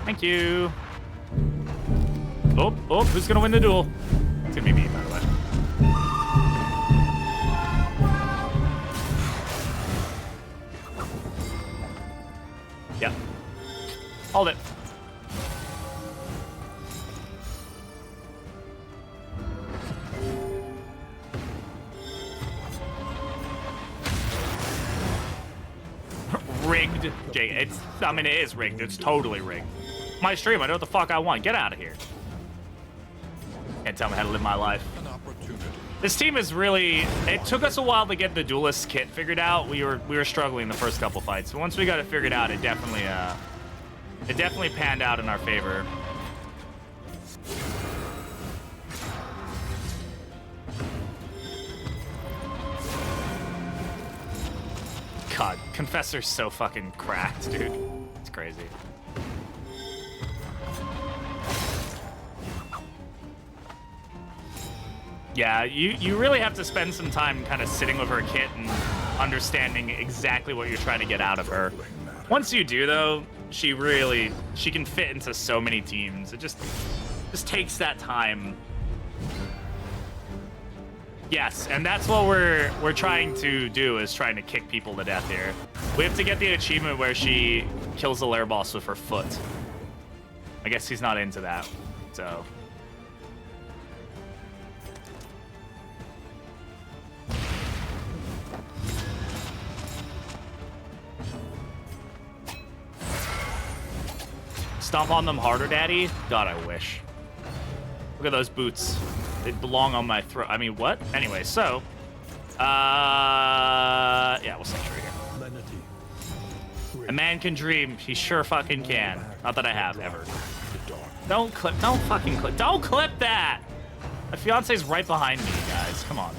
Thank you. Oh, who's gonna win the duel? It's gonna be me, by the way. Yep. Hold it. Rigged. Jay, I mean, it is rigged. It's totally rigged. My stream, I know what the fuck I want. Get out of here. Can't tell me how to live my life. An opportunity. This team is really... It took us a while to get the Duelist kit figured out. We were struggling the first couple fights. But once we got it figured out, it definitely panned out in our favor. God, Confessor's so fucking cracked, dude. It's crazy. Yeah, you really have to spend some time kind of sitting with her kit and understanding exactly what you're trying to get out of her. Once you do, though, she can fit into so many teams. It just takes that time. Yes, and that's what we're trying to do, is trying to kick people to death here. We have to get the achievement where she kills the Lair boss with her foot. I guess he's not into that, so... Stomp on them harder, Daddy? God, I wish. Look at those boots. They belong on my throat. I mean, what? Anyway, so... yeah, we'll sanctuary here. Lenity. A man can dream. He sure fucking can. Not that I have, ever. The dark. Don't fucking clip. Don't clip that! My fiance's right behind me, guys. Come on.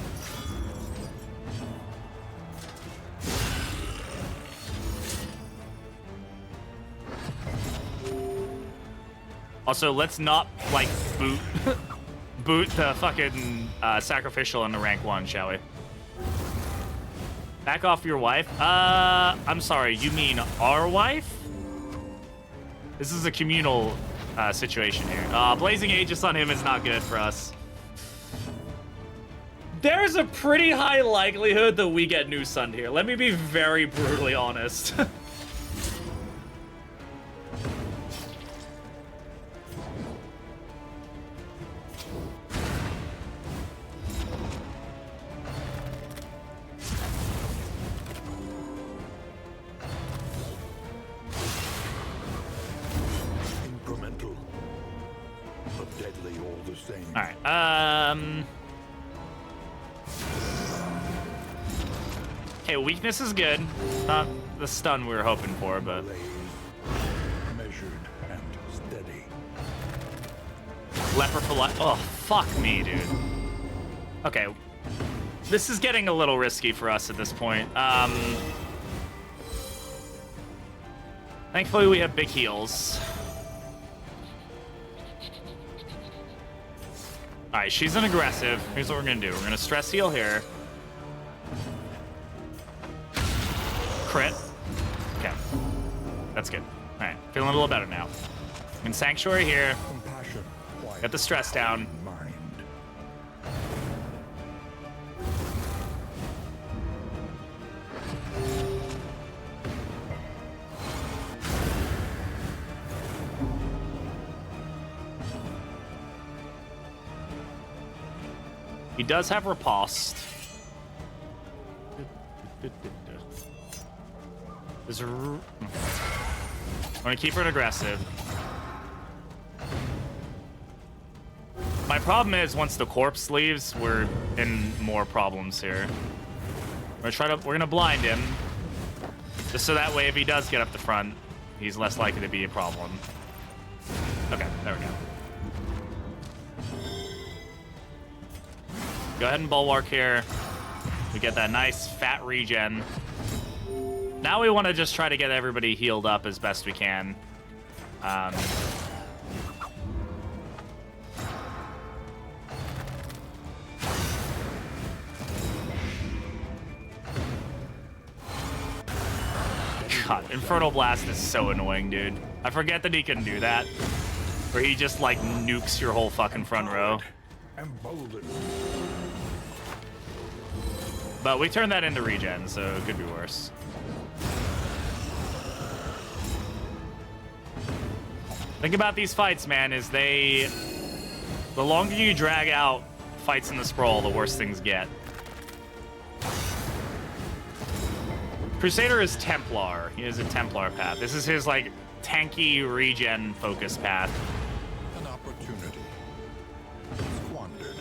Also, let's not, like, boot the fucking sacrificial into rank 1, shall we? Back off your wife? I'm sorry, you mean our wife? This is a communal situation here. Blazing Aegis on him is not good for us. There's a pretty high likelihood that we get new sunned here. Let me be very brutally honest. Incremental. But deadly all the same. All right. Okay, weakness is good. Not the stun we were hoping for, but Blaze. Measured and steady. leper for life. Oh, fuck me, dude. Okay, this is getting a little risky for us at this point. Thankfully, we have big heals. All right, she's an aggressive. Here's what we're gonna do. We're gonna stress heal here. Crit. Okay, that's good. All right, feeling a little better now. In Sanctuary here. Compassion. Quiet. Get the stress down. Mind. He does have riposte. There's a... I'm gonna keep her aggressive. My problem is once the corpse leaves, we're in more problems here. We're gonna blind him, just so that way if he does get up the front, he's less likely to be a problem. Okay, there we go. Go ahead and bulwark here. We get that nice fat regen. Now we want to just try to get everybody healed up as best we can. God, Infernal Blast is so annoying, dude. I forget that he can do that. Where he just, like, nukes your whole fucking front row. Emboldened. But we turned that into regen, so it could be worse. Think about these fights, man, is the longer you drag out fights in the sprawl, the worse things get. Crusader is Templar. He has a Templar path. This is his, like, tanky regen focus path. An opportunity squandered.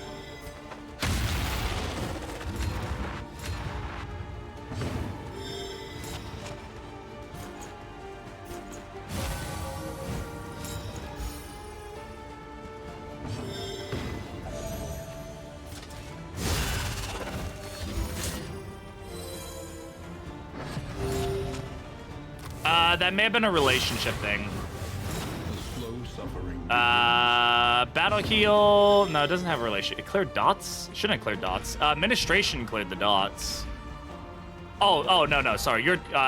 That may have been a relationship thing. Slow suffering. Battle heal. No, it doesn't have a relationship. It cleared dots? It shouldn't have cleared dots. Administration cleared the dots. Oh, no, sorry.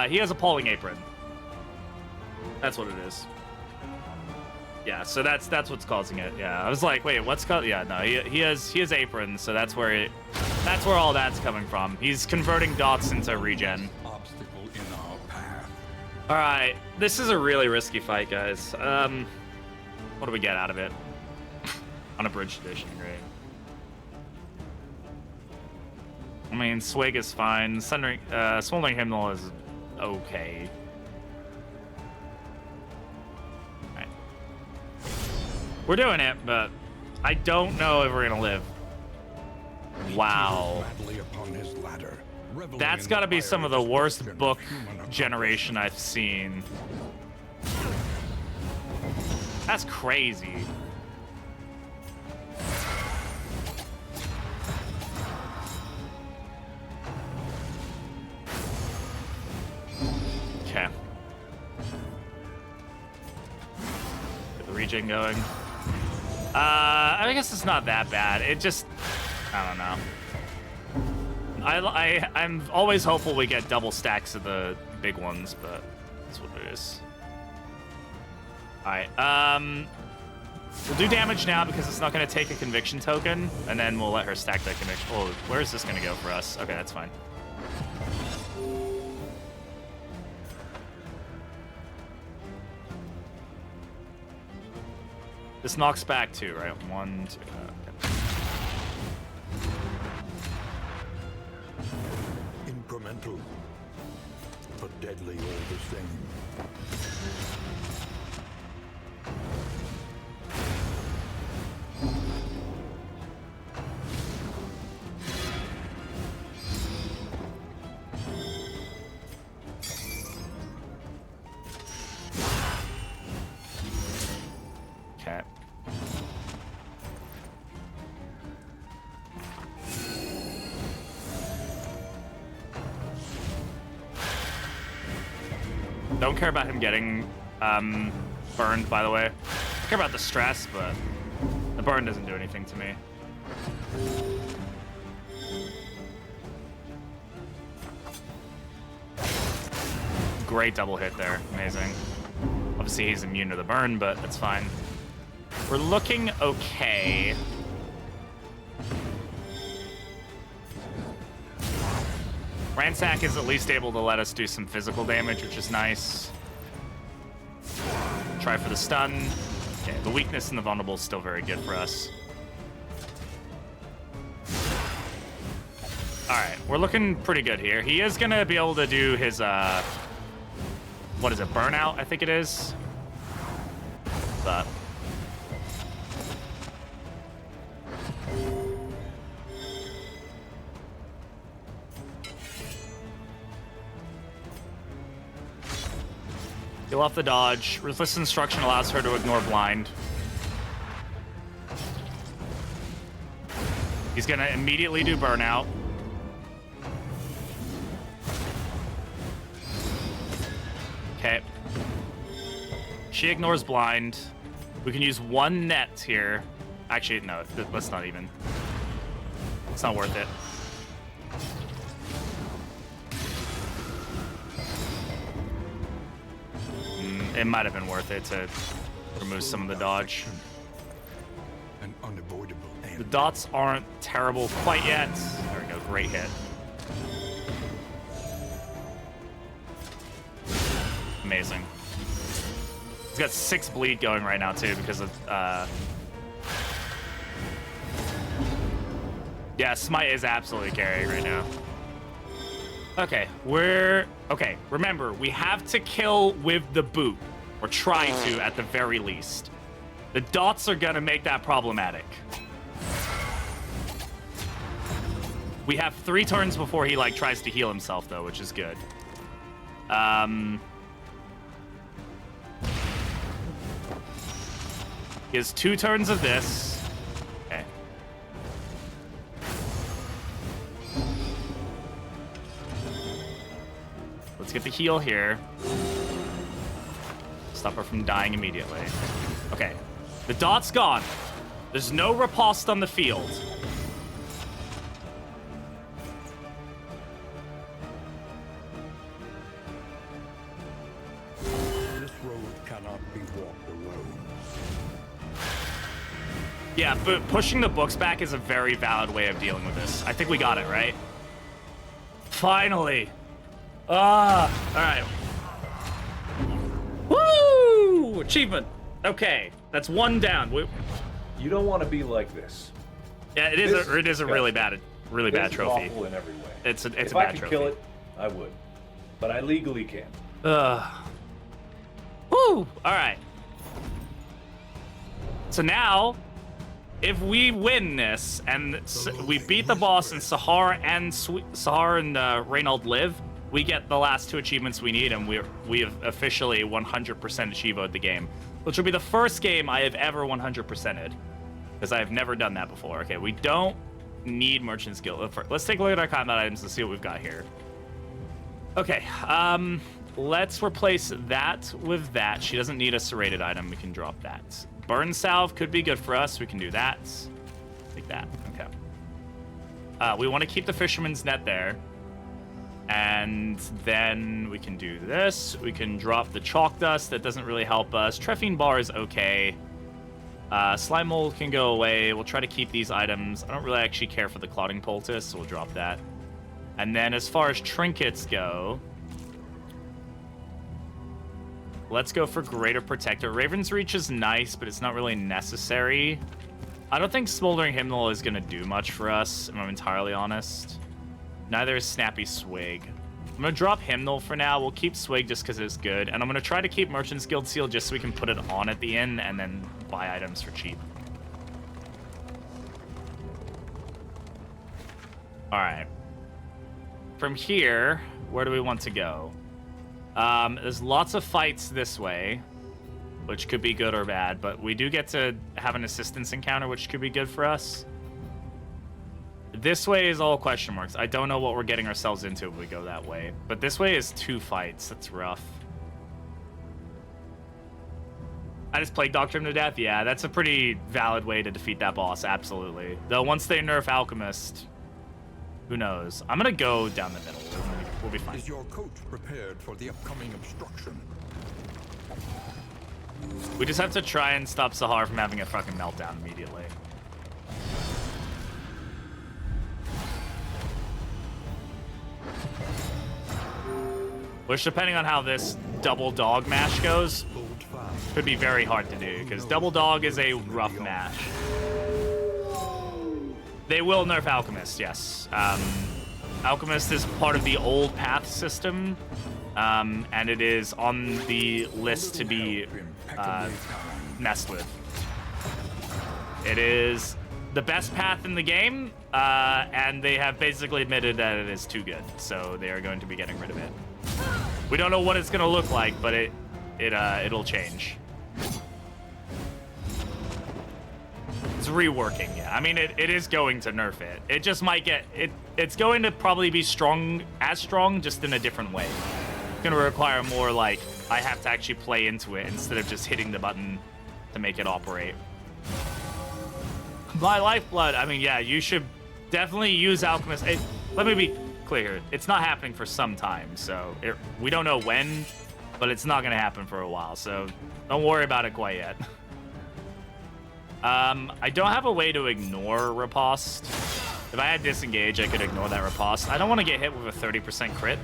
He has Appalling Apron. That's what it is. Yeah, so that's what's causing it. Yeah, I was like, wait, what's causing? Yeah, no, he has Apron, so that's where all that's coming from. He's converting dots into regen. Obstacle in our path. All right, this is a really risky fight, guys. What do we get out of it? Unabridged edition, great. I mean, Swig is fine. Smoldering Hymnal is okay. All right. We're doing it, but I don't know if we're gonna live. Wow. Madly upon his ladder. That's got to be some of the worst book generation I've seen. That's crazy. Okay. Get the regen going. I guess it's not that bad. It just, I don't know. I'm always hopeful we get double stacks of the big ones, but that's what it is. All right, we'll do damage now because it's not going to take a conviction token, and then we'll let her stack that conviction. Oh, where is this going to go for us? Okay, that's fine. This knocks back too, right? 1, 2. Okay. Incremental, but deadly all the same. Okay. Don't care about him getting burned, by the way. I care about the stress, but the burn doesn't do anything to me. Great double hit there. Amazing. Obviously, he's immune to the burn, but that's fine. We're looking okay. Ransack is at least able to let us do some physical damage, which is nice. Try for the stun. Okay, the weakness and the vulnerable is still very good for us. right, we're looking pretty good here. He is gonna be able to do his what is it, burnout? I think it is. But heal off the dodge. Ruthless Instruction allows her to ignore blind. He's gonna immediately do burnout. Okay. She ignores blind. We can use one net here. Actually, no, let's not even. It's not worth it. It might have been worth it to remove some of the dodge. An unavoidable end. The dots aren't terrible quite yet. There we go, great hit. Amazing. He's got 6 bleed going right now too because of yeah, Smite is absolutely carrying right now. Okay, remember, we have to kill with the boot. Or try to at the very least. The dots are gonna make that problematic. We have 3 turns before he like tries to heal himself though, which is good. He has 2 turns of this. Okay. Let's get the heal here. Stop her from dying immediately. Okay. The dot's gone. There's no riposte on the field. This road cannot be walked alone. Yeah, but pushing the books back is a very valid way of dealing with this. I think we got it, right? Finally. All right. Woo! Achievement. Okay, that's 1 down. You don't want to be like this. Yeah, it is a really bad This trophy. is awful in every way. It's a if bad I could trophy. kill it, I would. But I legally can't. Woo! All right. So now, if we win this and we beat the boss and Sahar and Reynold live, we get the last 2 achievements we need, and we have officially 100% achievoed the game, which will be the first game I have ever 100%ed, because I have never done that before. Okay, we don't need Merchant's Guild. Let's take a look at our combat items and see what we've got here. Okay, let's replace that with that. She doesn't need a serrated item. We can drop that. Burn Salve could be good for us. We can do that. Take that. Okay. We want to keep the Fisherman's Net there. And then we can do this. We can drop the Chalk Dust. That doesn't really help us. Trephine Bar is okay. Slime Mold can go away. We'll try to keep these items. I don't really actually care for the Clotting Poultice, so we'll drop that. And then as far as trinkets go, let's go for Greater Protector. Raven's Reach is nice, but it's not really necessary. I don't think Smoldering Hymnal is going to do much for us, if I'm entirely honest. Neither is Snappy Swig. I'm going to drop Hymnal for now. We'll keep Swig just because it's good. And I'm going to try to keep Merchant's Guild Seal just so we can put it on at the end and then buy items for cheap. All right. From here, where do we want to go? There's lots of fights this way, which could be good or bad, but we do get to have an assistance encounter, which could be good for us. This way is all question marks. I don't know what we're getting ourselves into if we go that way, but this way is 2 fights. That's rough. I just Plague Doctor him to death? Yeah, that's a pretty valid way to defeat that boss, absolutely. Though once they nerf Alchemist, who knows? I'm gonna go down the middle. We'll be fine. Is your coach prepared for the upcoming obstruction? We just have to try and stop Sahar from having a fucking meltdown immediately. Which, depending on how this double dog mash goes, could be very hard to do, because double dog is a rough mash. They will nerf Alchemist, yes. Alchemist is part of the old path system, and it is on the list to be messed with. It is the best path in the game, and they have basically admitted that it is too good, so they are going to be getting rid of it. We don't know what it's going to look like, but it'll change. It's reworking, yeah. I mean, it is going to nerf it. It just might get it's going to probably be as strong, just in a different way. It's going to require more like I have to actually play into it instead of just hitting the button to make it operate. My lifeblood. I mean, yeah, you should definitely use Alchemist. Let me be clear here. It's not happening for some time, so we don't know when, but it's not going to happen for a while. So don't worry about it quite yet. I don't have a way to ignore riposte. If I had disengage, I could ignore that riposte. I don't want to get hit with a 30% crit.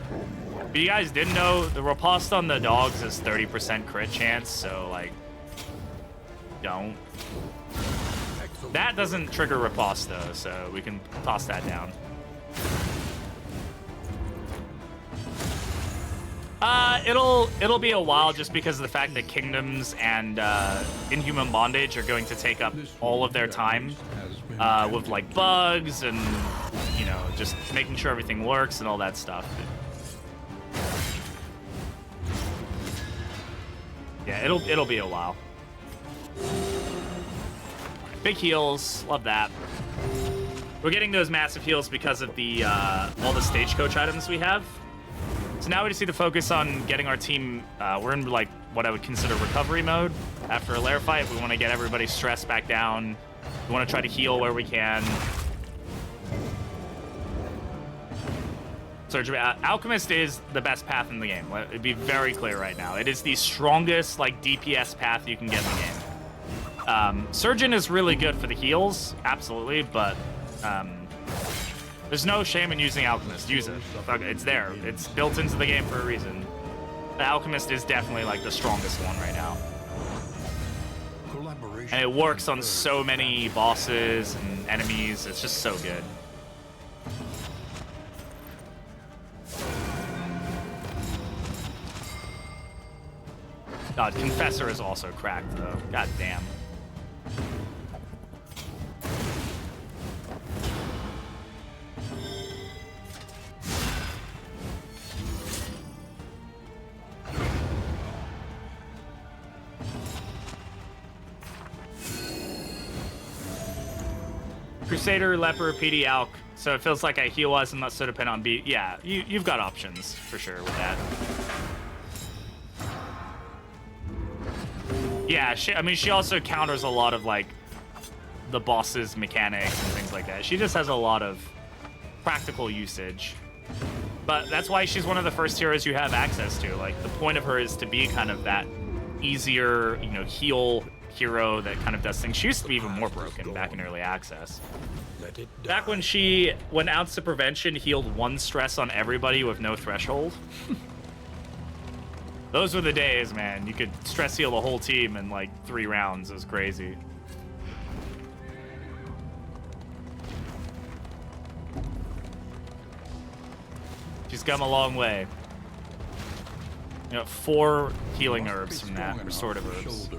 But you guys didn't know, the riposte on the dogs is 30% crit chance, so, like, don't. That doesn't trigger riposte, though, so we can toss that down. It'll be a while just because of the fact that Kingdoms and Inhuman Bondage are going to take up all of their time with like bugs and, you know, just making sure everything works and all that stuff. Yeah, it'll be a while. Big heals, love that. We're getting those massive heals because of the all the stagecoach items we have. So now we just need to focus on getting our team, we're in like what I would consider recovery mode after a Lair fight. We want to get everybody's stress back down. We want to try to heal where we can. Surge, Alchemist is the best path in the game. Let it be very clear right now. It is the strongest like DPS path you can get in the game. Surgeon is really good for the heals, absolutely, but there's no shame in using Alchemist. Use it. It's there. It's built into the game for a reason. The Alchemist is definitely like the strongest one right now. And it works on so many bosses and enemies. It's just so good. God, Confessor is also cracked though. God damn. Crusader, Leper, PD, Alk. So it feels like I heal us and not so depend on B. Yeah, you've got options for sure with that. Yeah, she also counters a lot of like the boss's mechanics and things like that. She just has a lot of practical usage. But that's why she's one of the first heroes you have access to. Like the point of her is to be kind of that easier, you know, heal hero that kind of does things. She used to be even more broken back in early access. Back when Ounce of Prevention healed 1 stress on everybody with no threshold. Those were the days, man. You could stress heal the whole team in like 3 rounds. It was crazy. She's come a long way. You know, 4 healing herbs from that, restorative herbs.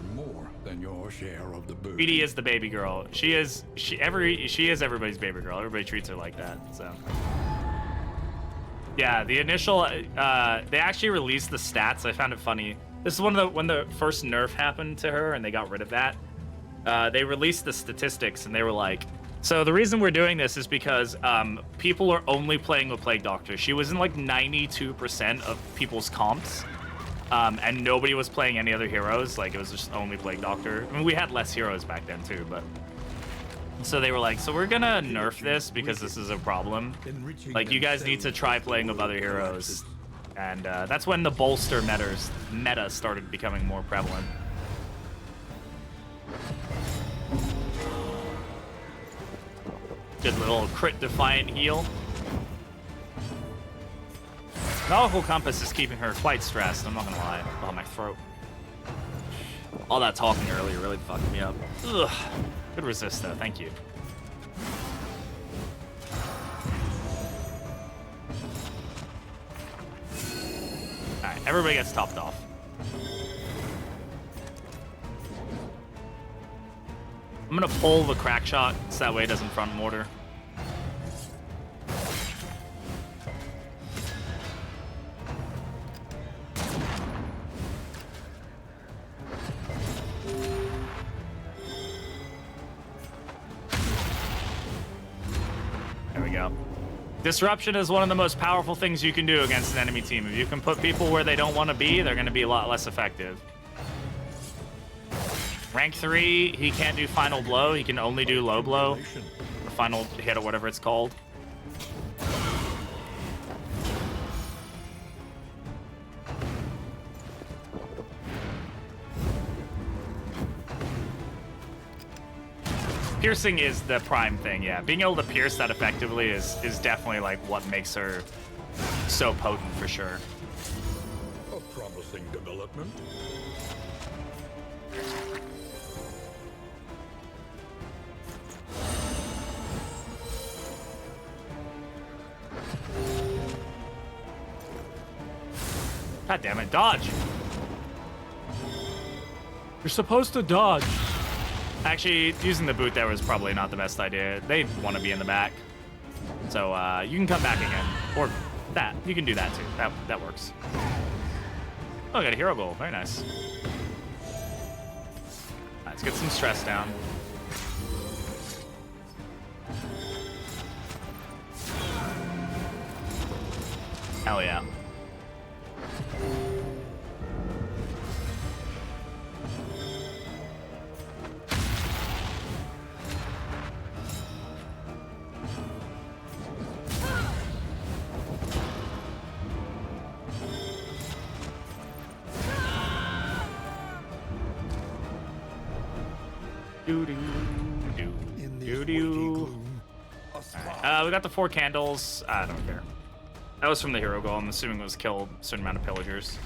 BD is the baby girl. She is everybody's baby girl. Everybody treats her like that. So yeah, the initial they actually released the stats. I found it funny. This is when the first nerf happened to her and they got rid of that. They released the statistics and they were like, so the reason we're doing this is because people are only playing with Plague Doctor. She was in like 92% of people's comps. And nobody was playing any other heroes. Like, it was just only Plague Doctor. I mean, we had less heroes back then, too, but... So they were like, so we're gonna nerf this because this is a problem. Like, you guys need to try playing with other heroes. And that's when the bolster meta started becoming more prevalent. Good little crit defiant heal. Nautical Compass is keeping her quite stressed, I'm not gonna lie. Oh, my throat. All that talking earlier really fucked me up. Ugh. Good resist, though. Thank you. Everybody gets topped off. I'm gonna pull the crack shot so that way it doesn't front mortar. There we go. Disruption is one of the most powerful things you can do against an enemy team. If you can put people where they don't want to be, they're going to be a lot less effective. Rank 3, he can't do final blow. He can only do low blow. Or final hit or whatever it's called. Piercing is the prime thing, yeah. Being able to pierce that effectively is definitely like what makes her so potent for sure. A promising development. God damn it, dodge! You're supposed to dodge. Actually, using the boot there was probably not the best idea. They want to be in the back. So, you can come back again. Or that. You can do that, too. That works. Oh, I got a hero goal. Very nice. Let's get some stress down. Hell yeah. We got the 4 candles. I don't care. That was from the hero goal. I'm assuming it was killed a certain amount of pillagers.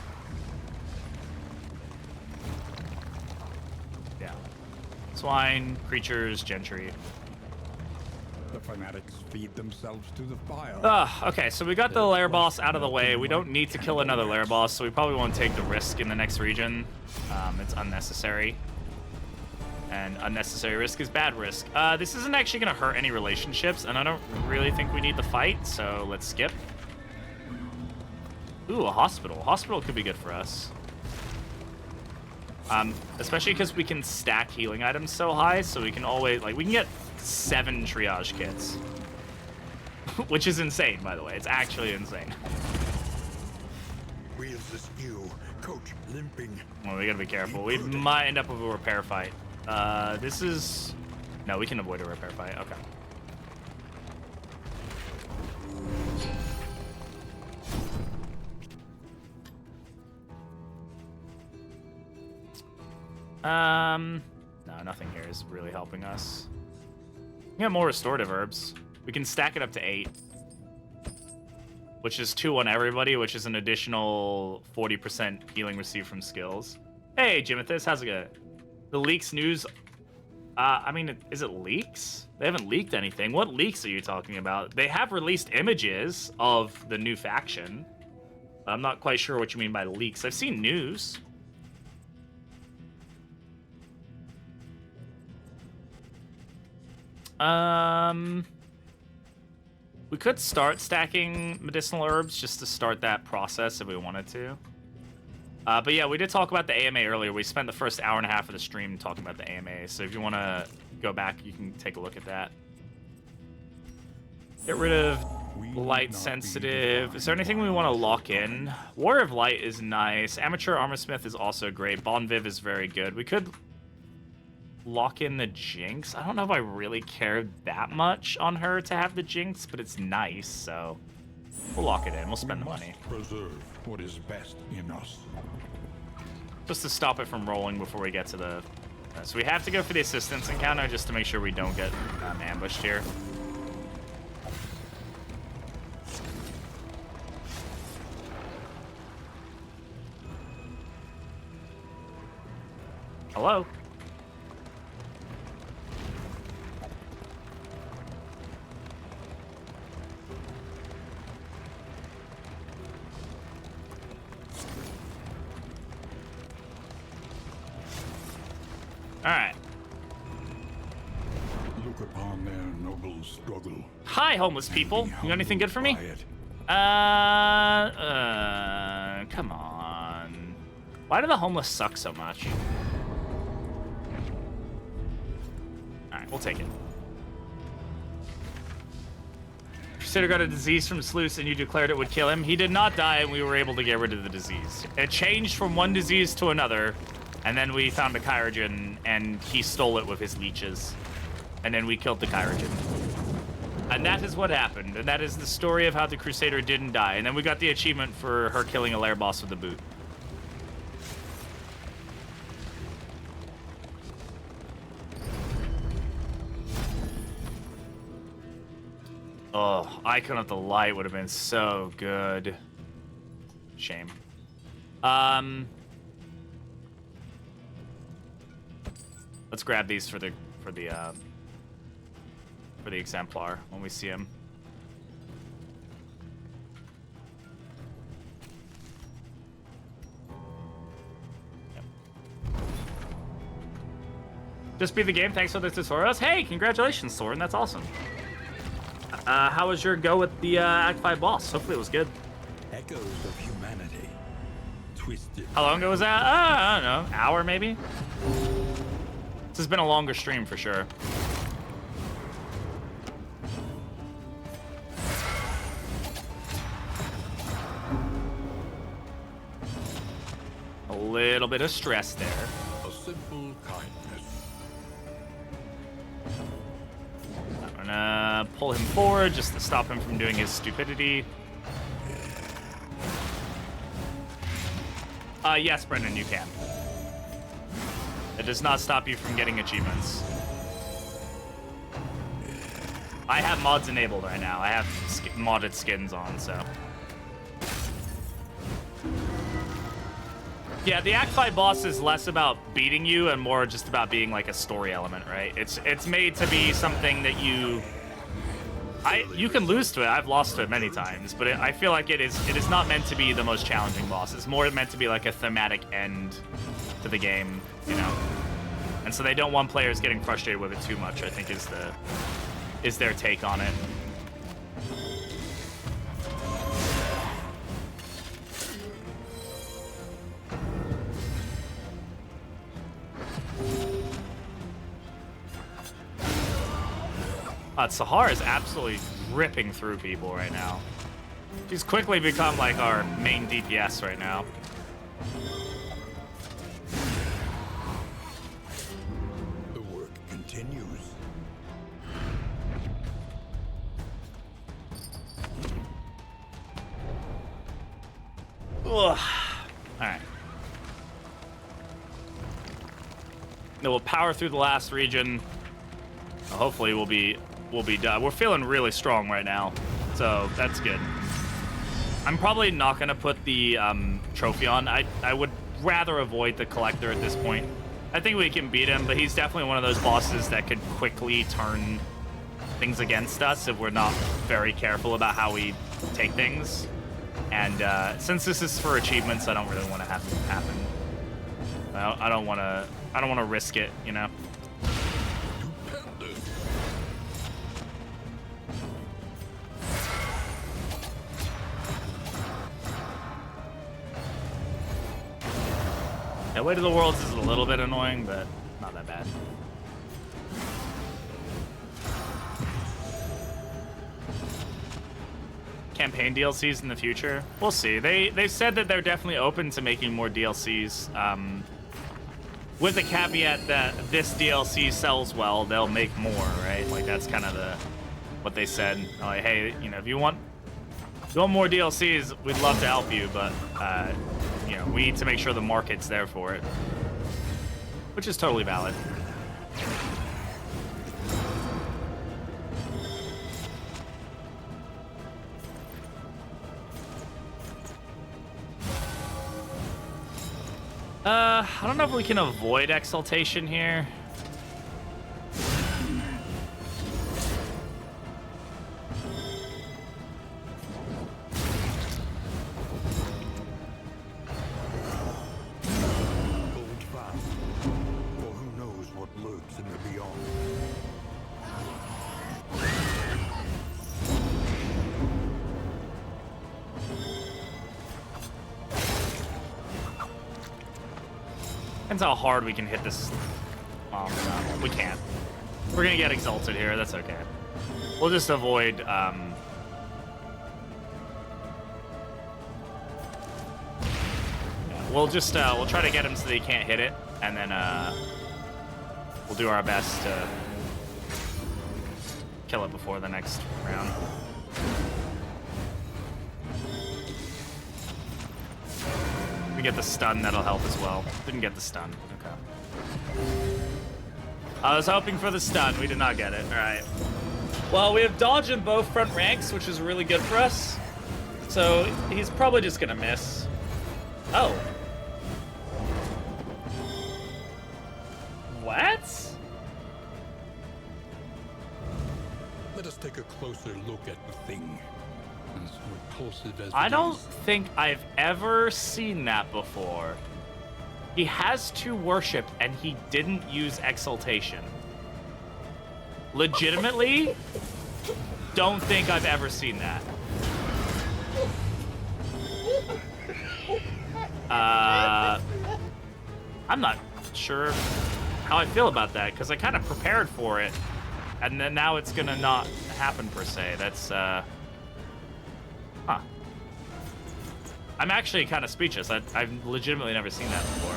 Yeah. Swine, creatures, gentry. The fanatics feed themselves to the fire. Okay, so we got the Lair boss out of the way. We don't need to kill another Lair boss, so we probably won't take the risk in the next region. It's unnecessary. And unnecessary risk is bad risk. This isn't actually going to hurt any relationships, and I don't really think we need the fight, so let's skip. Ooh, a hospital. Hospital could be good for us. Especially because we can stack healing items so high, so we can always, like, we can get 7 triage kits. Which is insane, by the way. It's actually insane. Wheels this new coach limping. Well, we gotta be careful. We might end up with a repair fight. This is... No, we can avoid a repair fight. Okay. No, nothing here is really helping us. We got more restorative herbs. We can stack it up to 8. Which is 2 on everybody, which is an additional 40% healing received from skills. Hey, Jimithus, how's it going? The leaks news... I mean, is it leaks? They haven't leaked anything. What leaks are you talking about? They have released images of the new faction. I'm not quite sure what you mean by leaks. I've seen news. We could start stacking medicinal herbs just to start that process if we wanted to. But yeah, we did talk about the AMA earlier. We spent the first hour and a half of the stream talking about the AMA. So if you want to go back, you can take a look at that. Get rid of light sensitive. Is there anything we want to lock in? Warrior of Light is nice. Amateur Armorsmith is also great. Bon Viv is very good. We could lock in the Jinx. I don't know if I really care that much on her to have the Jinx, but it's nice, so we'll lock it in. We'll spend the money. Preserve what is best in us. Just to stop it from rolling before we get to the... so we have to go for the assistance encounter just to make sure we don't get ambushed here. Hello? All right. Look upon their noble struggle. Hi, homeless people. You got anything good for me? Quiet. Come on. Why do the homeless suck so much? All right, we'll take it. Crusader got a disease from Sluice and you declared it would kill him. He did not die and we were able to get rid of the disease. It changed from one disease to another, and then we found a Kyrogen and he stole it with his leeches. And then we killed the Kyrogen. And that is what happened. And that is the story of how the Crusader didn't die. And then we got the achievement for her killing a Lair boss with a boot. Oh, Icon of the Light would have been so good. Shame. Let's grab these for the exemplar when we see him. Yep. Just beat the game. Thanks for the tutorials. Hey, congratulations, Soren. That's awesome. How was your go with the Act 5 boss? Hopefully it was good. Echoes of humanity. Twisted. How long ago was that? I don't know. Hour, maybe? This has been a longer stream for sure. A little bit of stress there. A simple kindness. I'm gonna pull him forward just to stop him from doing his stupidity. Yes, Brendan, you can. It does not stop you from getting achievements. I have mods enabled right now. I have modded skins on, so. Yeah, the Act 5 boss is less about beating you and more just about being like a story element, right? It's made to be something that you can lose to it. I've lost to it many times, but I feel like it is not meant to be the most challenging boss. It's more meant to be like a thematic end to the game, you know. And so they don't want players getting frustrated with it too much, I think is their take on it. Sahar is absolutely ripping through people right now. She's quickly become like our main DPS right now. The work continues. Ugh. All right. Then we'll power through the last region. Hopefully we'll be done. We're feeling really strong right now, so that's good. I'm probably not gonna put the trophy on. I would rather avoid the collector at this point. I think we can beat him, but he's definitely one of those bosses that could quickly turn things against us if we're not very careful about how we take things. And since this is for achievements, I don't really want to have it happen. I don't want to risk it, you know. Yeah, Way to the Worlds is a little bit annoying, but not that bad. Campaign DLCs in the future? We'll see. They said that they're definitely open to making more DLCs. With the caveat that this DLC sells well, they'll make more, right? Like that's kind of what they said. Like, hey, you know, if you want more DLCs, we'd love to help you, but you know, we need to make sure the market's there for it, which is totally valid. I don't know if we can avoid exaltation here. Depends how hard we can hit this. Oh, no, we can't. We're gonna get exalted here. That's okay. We'll just avoid. Yeah, we'll just we'll try to get him so that he can't hit it, and then we'll do our best to kill it before the next round. We get the stun, that'll help as well. Didn't get the stun. Okay. I was hoping for the stun. We did not get it. All right. Well, we have dodge in both front ranks, which is really good for us. So he's probably just gonna miss. Oh. What? Let us take a closer look at the thing. As repulsive as I it don't is, think I've ever seen that before. He has two worship and he didn't use exaltation. Legitimately, don't think I've ever seen that. I'm not sure how I feel about that because I kind of prepared for it, and then now it's gonna not happen per se. That's huh. I'm actually kind of speechless. I've legitimately never seen that before.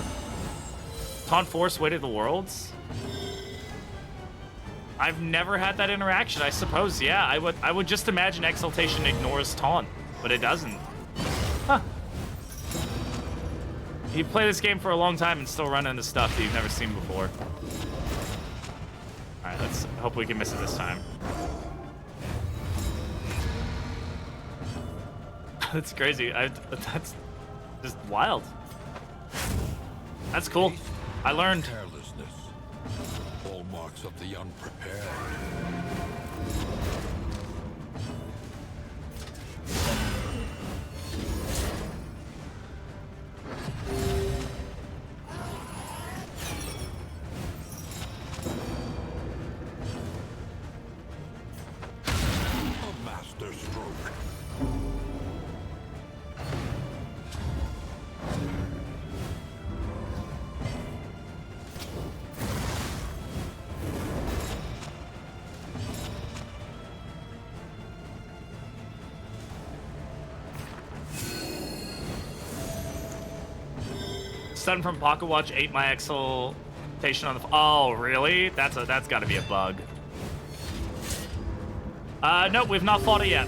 Taunt Force, Weight of the Worlds? I've never had that interaction. I suppose, yeah. I would just imagine Exaltation ignores Taunt, but it doesn't. Huh. You play this game for a long time and still run into stuff that you've never seen before. Alright, let's hope we can miss it this time. That's crazy. That's just wild. That's cool. I learned. carelessness, hallmarks of the unprepared. A master stroke. Stun from Pocket Watch ate my exaltation on the. Oh, really? That's got to be a bug. Nope, we've not fought it yet.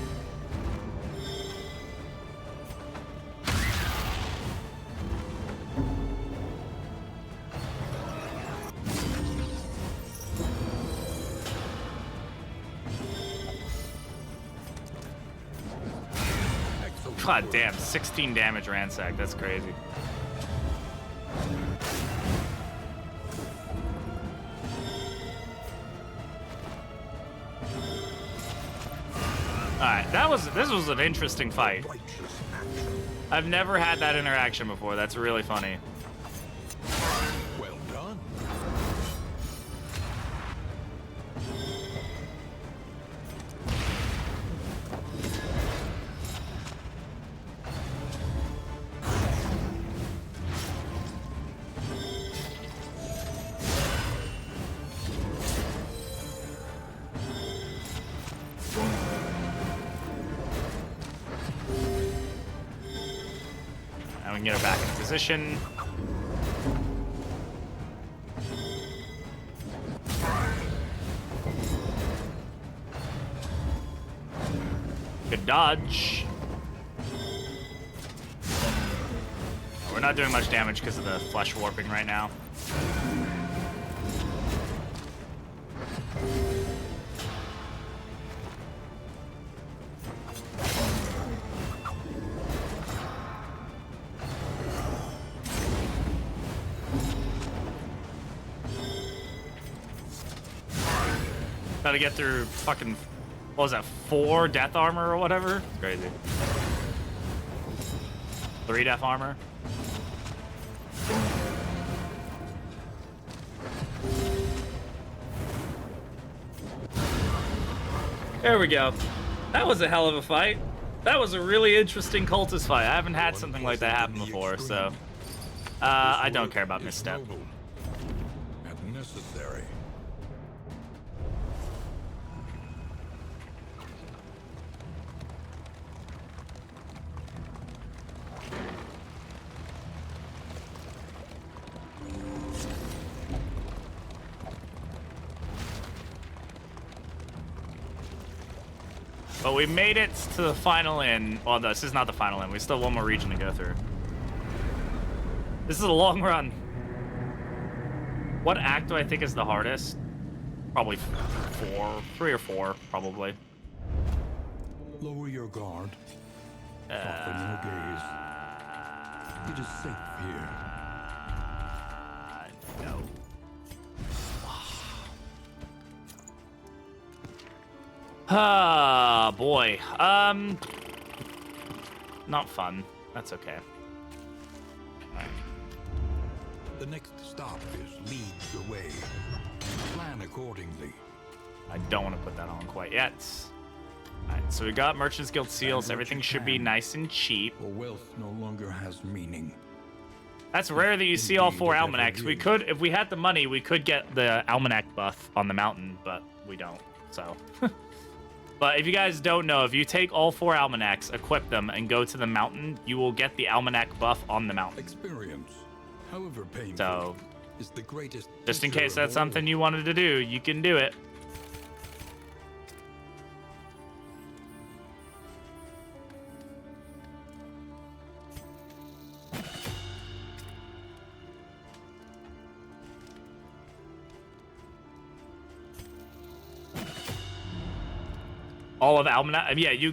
God damn, 16 damage ransack. That's crazy. Alright, this was an interesting fight. I've never had that interaction before. That's really funny. Well done. Now we can get her back in position. Good dodge. We're not doing much damage because of the flesh warping right now. Gotta get through fucking, what was that, 4 death armor or whatever? It's crazy. 3 death armor. There we go. That was a hell of a fight. That was a really interesting cultist fight. I haven't had something like that happen before, so I don't care about misstep. Noble and necessary. But we made it to the final inn. Well, this is not the final inn. We still have one more region to go through. This is a long run. What act do I think is the hardest? Probably 3 or 4, probably. Lower your guard. Soften your gaze. It is safe here. No. Ah, boy. Not fun. That's okay. The next stop is lead the way. Plan accordingly. I don't want to put that on quite yet. Alright, so we got Merchant's Guild seals. Everything should be nice and cheap. For wealth no longer has meaning. That's rare that you see all 4 almanacs. We could, if we had the money, we could get the almanac buff on the mountain, but we don't, so. But if you guys don't know, if you take all 4 almanacs, equip them, and go to the mountain, you will get the almanac buff on the mountain. Experience, however painful, So, is the greatest. just in teacher case of that's all. something you wanted to do, you can do it. All of Almanac, yeah, you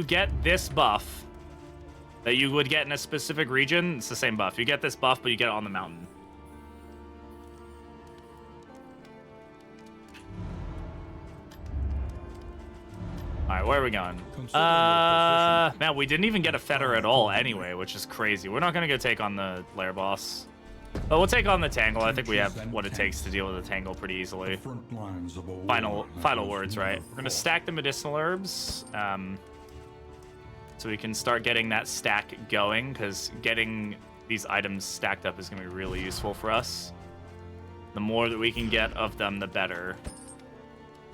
get this buff that you would get in a specific region. It's the same buff. You get this buff, but you get it on the mountain. All right, where are we going? Man, we didn't even get a fetter at all anyway, which is crazy. We're not gonna go take on the Lair boss. But we'll take on the Tangle. I think we have what it takes to deal with the Tangle pretty easily. Front lines of a war Final that words, was right? never We're gonna fought. stack the medicinal herbs, so we can start getting that stack going. Because getting these items stacked up is gonna be really useful for us. The more that we can get of them, the better.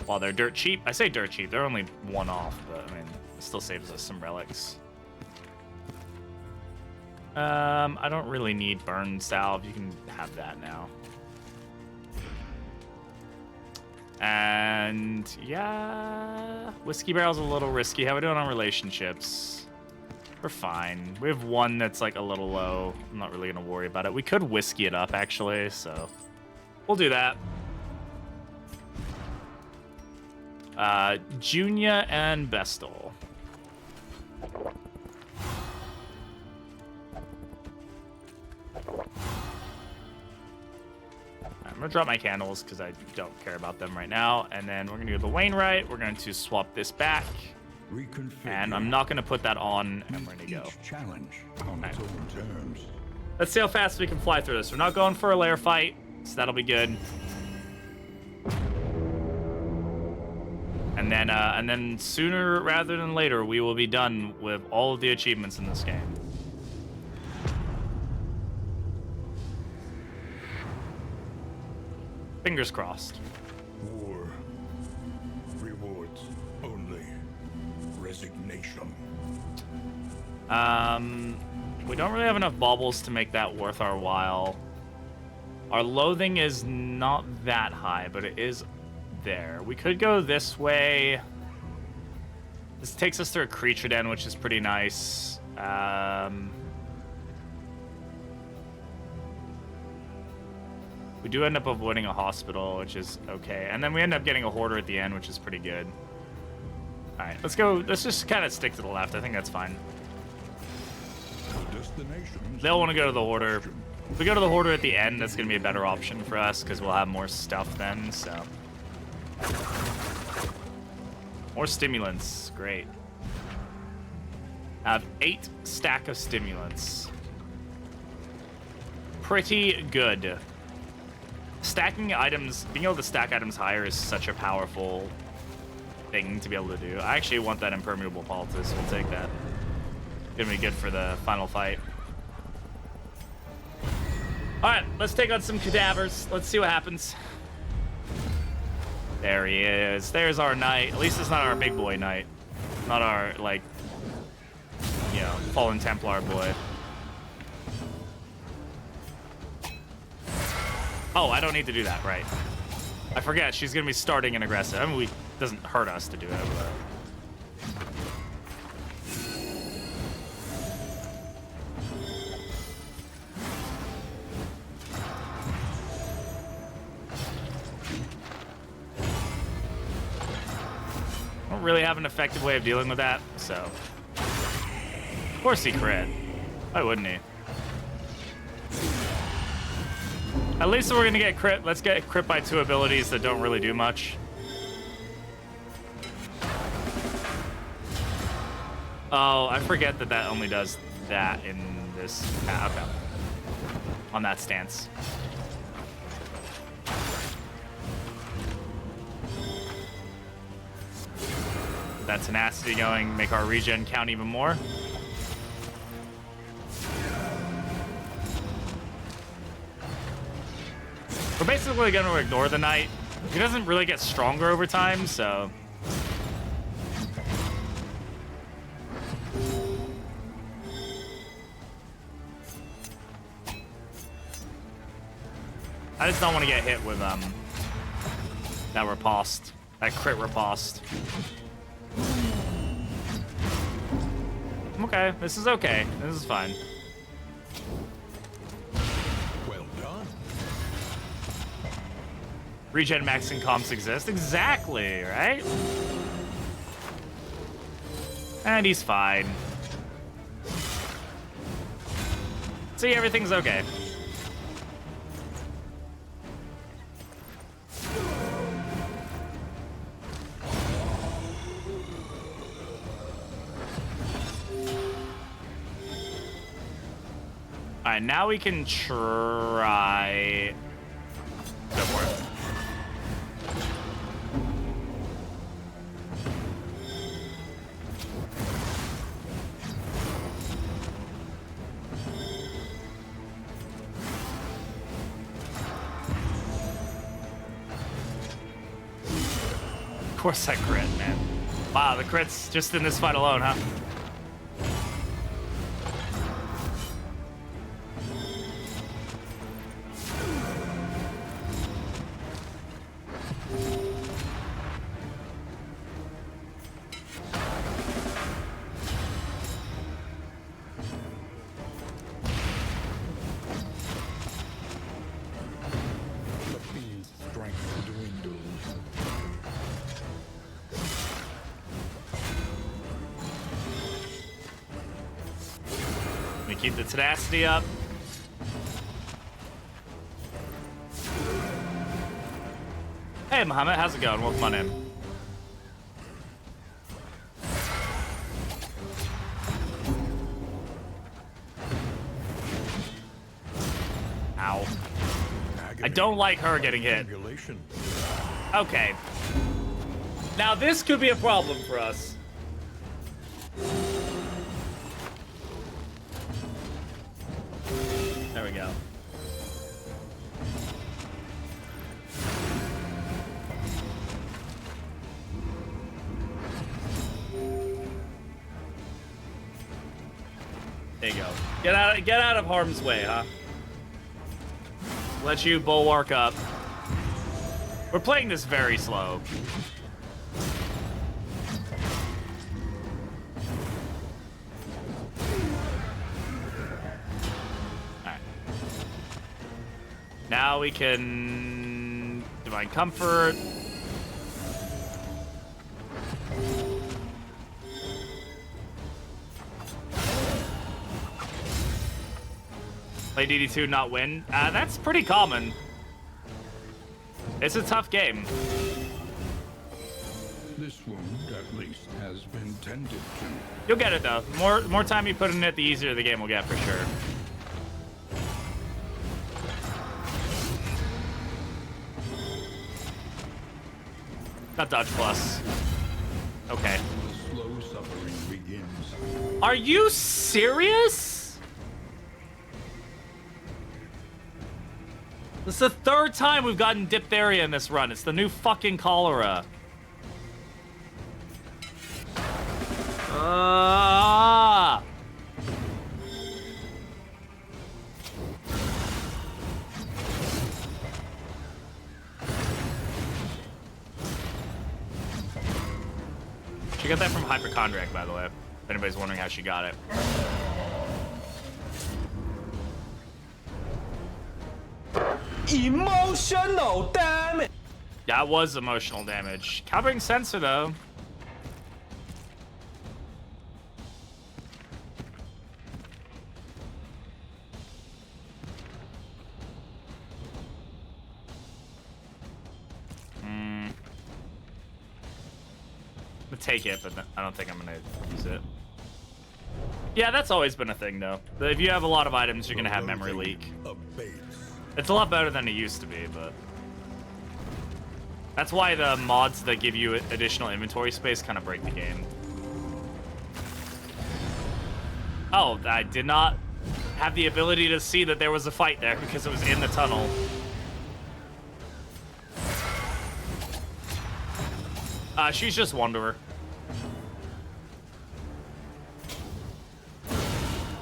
While they're dirt cheap, I say dirt cheap. They're only 1 off, but I mean, it still saves us some relics. I don't really need burn salve. You can have that now. And yeah, whiskey barrel's a little risky. How are we doing on relationships? We're fine. We have 1 that's like a little low. I'm not really gonna worry about it. We could whiskey it up actually, so we'll do that. Junia and Bestel. I'm gonna drop my candles because I don't care about them right now. And then we're gonna do the Wainwright. We're going to swap this back. Reconfigure. And I'm not gonna put that on, and Meet we're gonna go. each challenge on its own terms. Let's see how fast we can fly through this. We're not going for a Lair fight, so that'll be good. And then sooner rather than later, we will be done with all of the achievements in this game. Fingers crossed. War. Rewards only. Resignation. We don't really have enough baubles to make that worth our while. Our loathing is not that high, but it is there. We could go this way. This takes us through a creature den, which is pretty nice. We do end up avoiding a hospital, which is okay. And then we end up getting a hoarder at the end, which is pretty good. All right, let's go. Let's just kind of stick to the left. I think that's fine. They'll want to go to the hoarder. If we go to the hoarder at the end, that's going to be a better option for us because we'll have more stuff then, so. More stimulants. Great. I have 8 stack of stimulants. Pretty good. Stacking items, being able to stack items higher is such a powerful thing to be able to do. I actually want that impermeable poultice. We'll take that. Gonna be good for the final fight. All right, let's take on some cadavers. Let's see what happens. There he is. There's our knight. At least it's not our big boy knight. Not our, like, you know, fallen Templar boy. Oh, I don't need to do that, right? I forget, she's gonna be starting an aggressive. I mean, it doesn't hurt us to do it, but... I don't really have an effective way of dealing with that, so... Of course he crit. Why wouldn't he? At least we're gonna get crit. Let's get crit by 2 abilities that don't really do much. Oh, I forget that that only does that in this. Ah, okay. On that stance. That tenacity going, make our regen count even more. We're basically going to ignore the knight. He doesn't really get stronger over time, so... I just don't want to get hit with that riposte. That crit riposte. Okay, this is okay. This is fine. Well done. Regen max and comps exist. Exactly, right? And he's fine. See, everything's okay. Alright, now we can try... Go for it. Of course I crit, man. Wow, the crits just in this fight alone, huh? The fiend's strength dwindles. Let me keep the tenacity up. Hey, Muhammad, how's it going? Welcome on in. Ow. I don't like her getting hit. Strangulation. Okay. Now this could be a problem for us. There we go. There you go. Get out of harm's way, huh? Let you bulwark up. We're playing this very slow. Alright. Now we can Divine Comfort. Play DD2, not win. That's pretty common. It's a tough game. This wound, at least, has been tended to. You'll get it though. More time you put in it, the easier the game will get for sure. Not dodge plus. Okay. The slow suffering begins. Are you serious? This is the third time we've gotten diphtheria in this run. It's the new fucking cholera. Ah! She got that from Hypochondriac, by the way. If anybody's wondering how she got it. Emotional damage. That was emotional damage. Covering sensor, though. Take it, but I don't think I'm gonna use it. Yeah, that's always been a thing, though. If you have a lot of items, you're gonna have memory leak. It's a lot better than it used to be, but that's why the mods that give you additional inventory space kind of break the game. Oh, I did not have the ability to see that there was a fight there because it was in the tunnel. She's just Wanderer.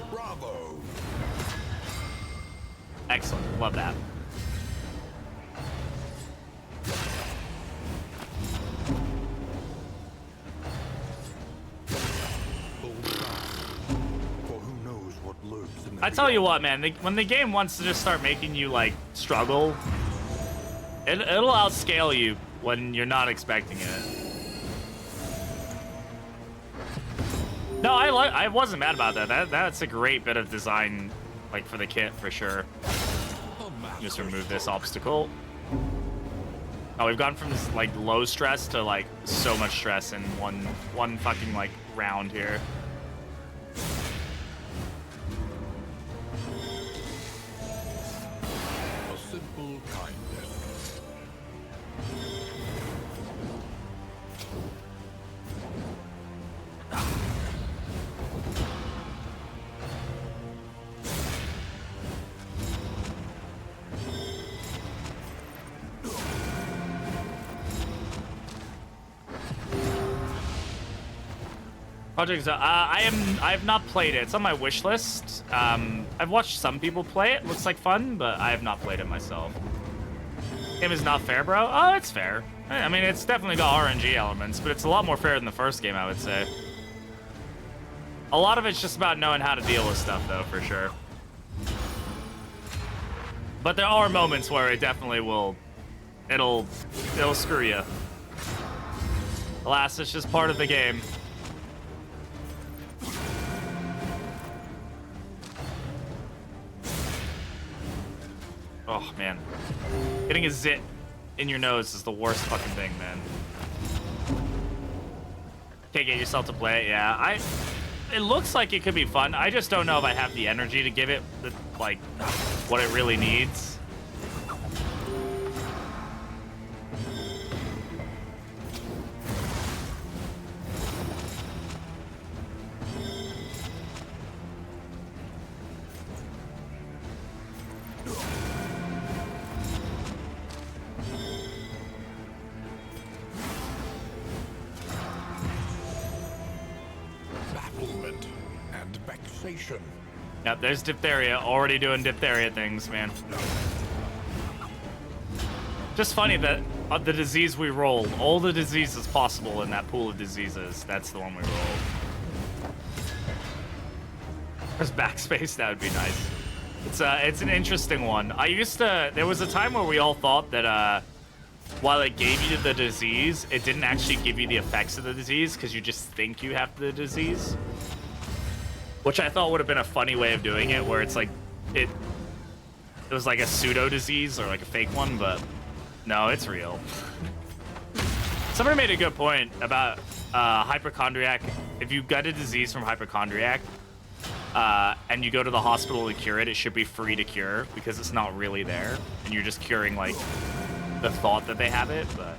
Bravo. Excellent. Love that. I tell you what, man, when the game wants to just start making you, like, struggle, it'll outscale you when you're not expecting it. No, I wasn't mad about that. That's a great bit of design, like, for the kit, for sure. Just remove this obstacle. Oh, we've gone from this, like, low stress to, like, so much stress in one fucking, like, round here. A simple kindness. Project, I have not played it. It's on my wish list. I've watched some people play it. Looks like fun, but I have not played it myself. Game is not fair, bro. Oh, it's fair. I mean, it's definitely got RNG elements, but it's a lot more fair than the first game, I would say. A lot of it's just about knowing how to deal with stuff, though, for sure. But there are moments where it definitely will. It'll screw you. Alas, it's just part of the game. Oh, man. Getting a zit in your nose is the worst fucking thing, man. Can't get yourself to play it, yeah. It looks like it could be fun. I just don't know if I have the energy to give it, like, what it really needs. Yep, there's diphtheria. Already doing diphtheria things, man. Just funny that the disease we rolled, all the diseases possible in that pool of diseases, that's the one we rolled. There's backspace, that would be nice. It's an interesting one. There was a time where we all thought that while it gave you the disease, it didn't actually give you the effects of the disease because you just think you have the disease. Which I thought would have been a funny way of doing it, where it's like, it was like a pseudo disease or like a fake one, but no, it's real. Somebody made a good point about hypochondriac. If you got a disease from hypochondriac and you go to the hospital to cure it, it should be free to cure because it's not really there, and you're just curing like the thought that they have it, but.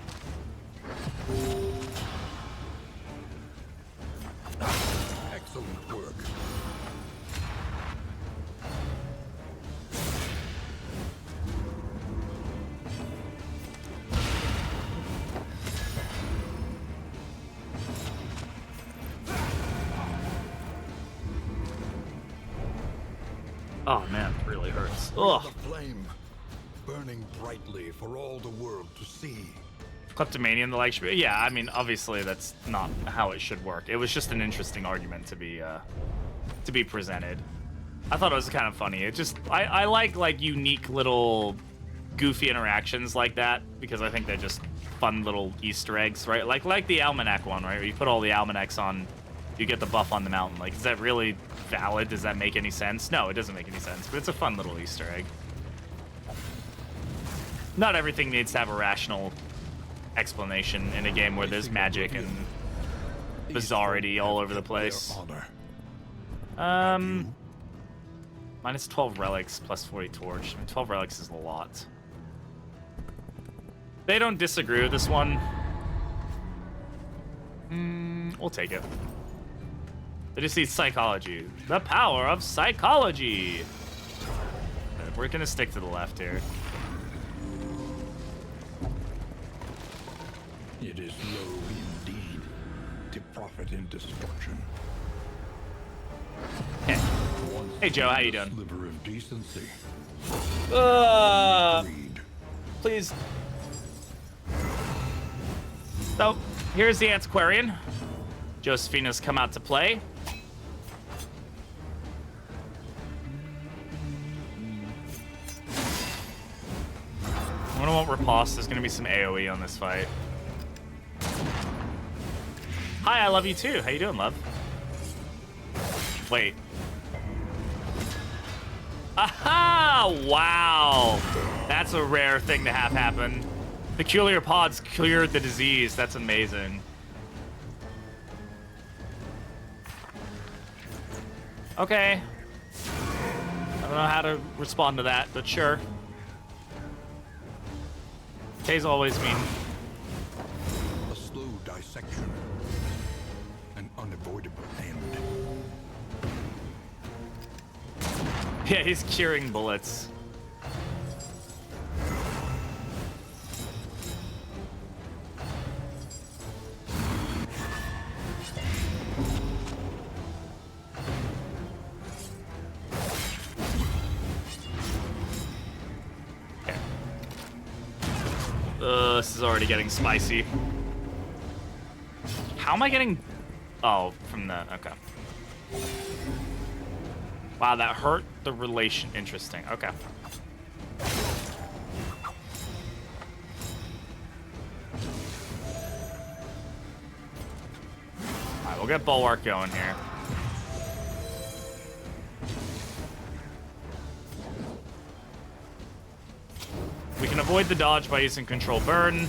Excellent work. Oh man, it really hurts. The Ugh. flame, burning brightly for all the world to see. Kleptomania in the like. Yeah, I mean, obviously that's not how it should work. It was just an interesting argument to be presented. I thought it was kind of funny. It just, I like unique little goofy interactions like that because I think they're just fun little Easter eggs, right? Like the almanac one, right? Where you put all the almanacs on, you get the buff on the mountain. Like, is that really valid? Does that make any sense? No, it doesn't make any sense, but it's a fun little Easter egg. Not everything needs to have a rational explanation in a game where there's magic and bizarrity all over the place. Minus 12 relics, plus 40 torch. I mean, 12 relics is a lot. They don't disagree with this one. We'll take it. They just need psychology. The power of psychology. We're gonna stick to the left here. It is low indeed to profit in destruction. Hey, hey Joe, how you doing? Sliver of decency. Greed. Please. So, here's the Antiquarian. Josephina's come out to play. I wonder what riposte. There's gonna be some AoE on this fight. Hi, I love you too. How you doing, love? Wait. Aha! Wow! That's a rare thing to have happen. Peculiar pods cured the disease. That's amazing. Okay. I don't know how to respond to that, but sure. K's always mean. A slow dissection. An unavoidable end. Yeah, he's curing bullets. Okay. This is already getting spicy. How am I getting... Oh, from the... Okay. Wow, that hurt the relation. Interesting. Okay. Alright, we'll get Bulwark going here. We can avoid the dodge by using Control Burn.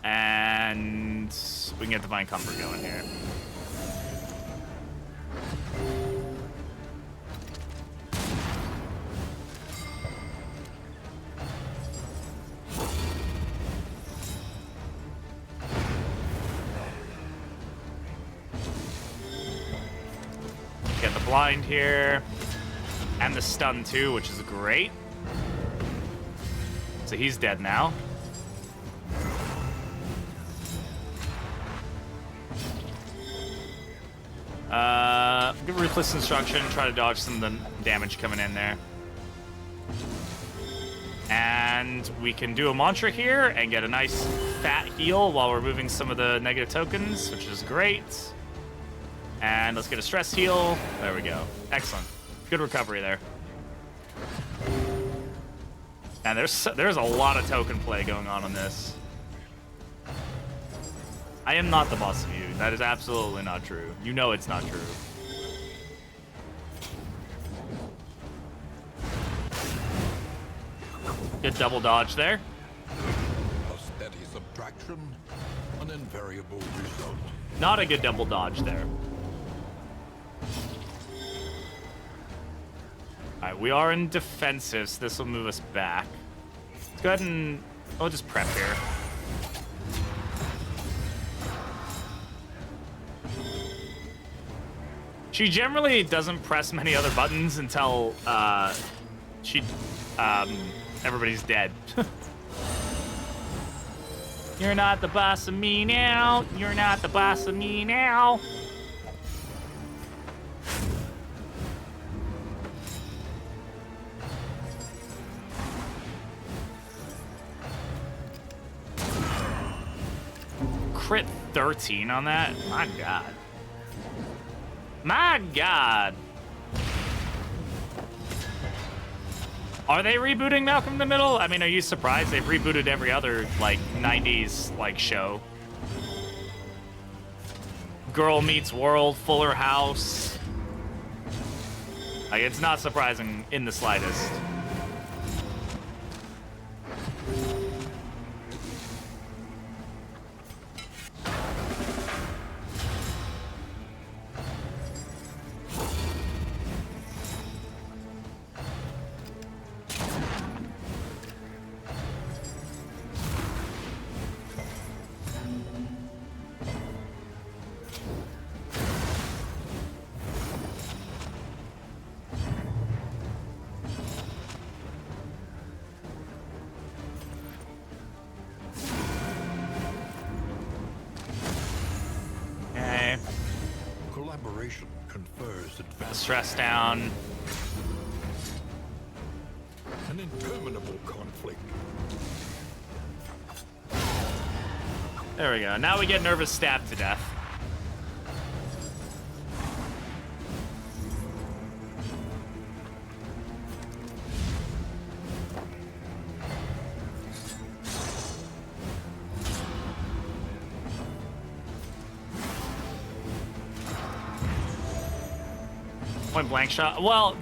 And we can get Divine Comfort going here. Get the blind here. And the stun too, which is great. So he's dead now. Give Ruthless Instruction, try to dodge some of the damage coming in there. And we can do a mantra here and get a nice fat heal while we're moving some of the negative tokens, which is great. And let's get a stress heal. There we go. Excellent. Good recovery there. And there's a lot of token play going on this. I am not the boss of you. That is absolutely not true. You know it's not true. Good double dodge there. A steady subtraction. An invariable result. Not a good double dodge there. Alright, we are in defensive, so this will move us back. Let's go ahead and... I'll just prep here. She generally doesn't press many other buttons until everybody's dead. You're not the boss of me now. You're not the boss of me now. crit 13 on that? My God. My God. Are they rebooting Malcolm in the Middle? I mean, are you surprised? They've rebooted every other, like, 90s, like, show. Girl Meets World, Fuller House. Like, it's not surprising in the slightest. Collaboration confers advantage. Stress down. An interminable conflict. There we go. Now we get nervous stabbed to death. Point blank shot. Well,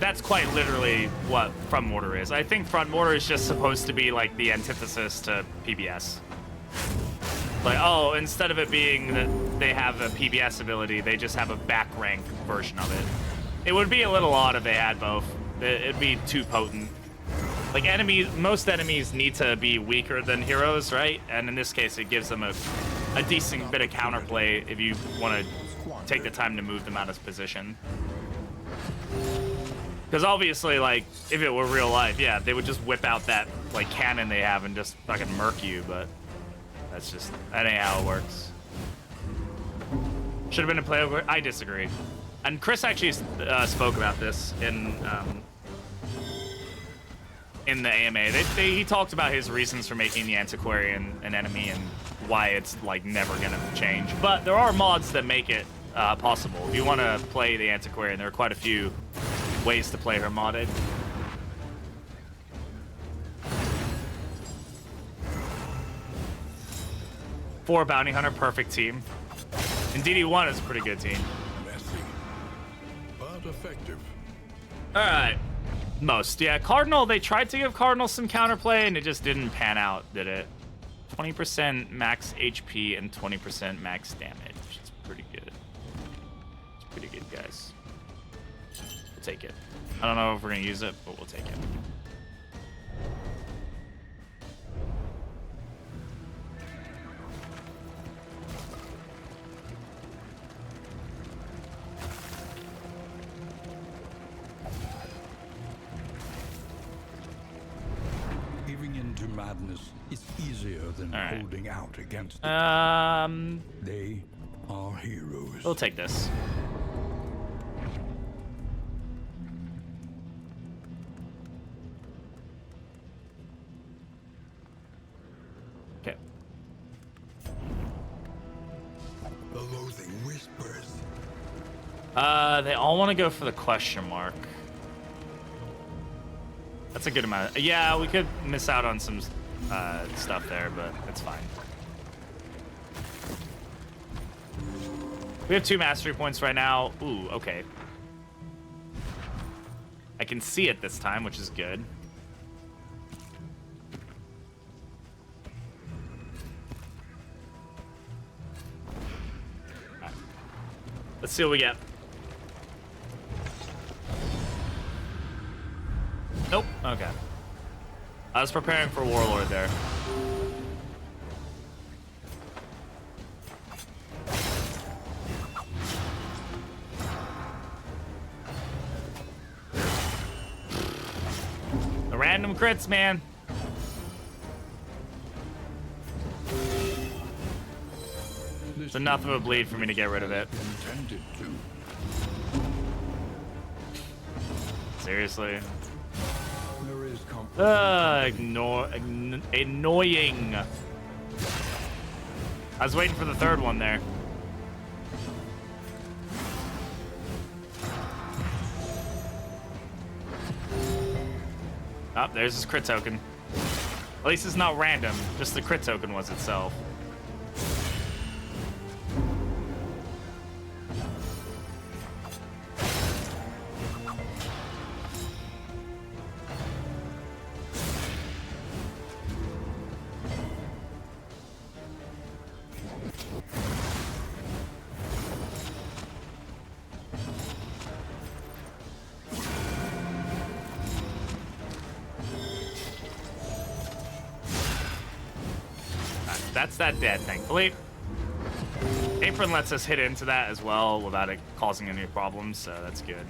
that's quite literally what front mortar is. I think front mortar is just supposed to be like the antithesis to PBS. Like, oh, instead of it being that they have a PBS ability, they just have a back rank version of it. It would be a little odd if they had both. It'd be too potent. Like, most enemies need to be weaker than heroes, right? And in this case, it gives them a decent bit of counterplay if you want to take the time to move them out of position. Because obviously, like, if it were real life, yeah, they would just whip out that, like, cannon they have and just fucking murk you, but that ain't how it works. Should have been a play over. I disagree. And Chris actually spoke about this in the AMA. He talked about his reasons for making the Antiquarian an enemy and why it's, like, never gonna change. But there are mods that make it possible. If you want to play the Antiquarian, there are quite a few ways to play her modded. For Bounty Hunter, perfect team. And ddII is a pretty good team. Messy, but effective. All right. Most, yeah. Cardinal, they tried to give Cardinal some counterplay, and it just didn't pan out, did it? 20% max HP and 20% max damage. It's pretty good. It's pretty good, guys. We'll take it. I don't know if we're going to use it, but we'll take it. Giving in to madness is easier than holding out against it. They are heroes. We'll take this. Okay. The loathing whispers. They all want to go for the question mark. That's a good amount. Yeah, we could miss out on some stuff there, but it's fine. We have 2 mastery points right now. Ooh, okay. I can see it this time, which is good. All right. Let's see what we get. Nope. Okay. I was preparing for Warlord there. The random crits, man. It's enough of a bleed for me to get rid of it. Intended to. Seriously. There is annoying. I was waiting for the third one there. Oh, there's his crit token. At least it's not random, just the crit token was itself. That's that dead, thankfully. Apron lets us hit into that as well without it causing any problems, so that's good.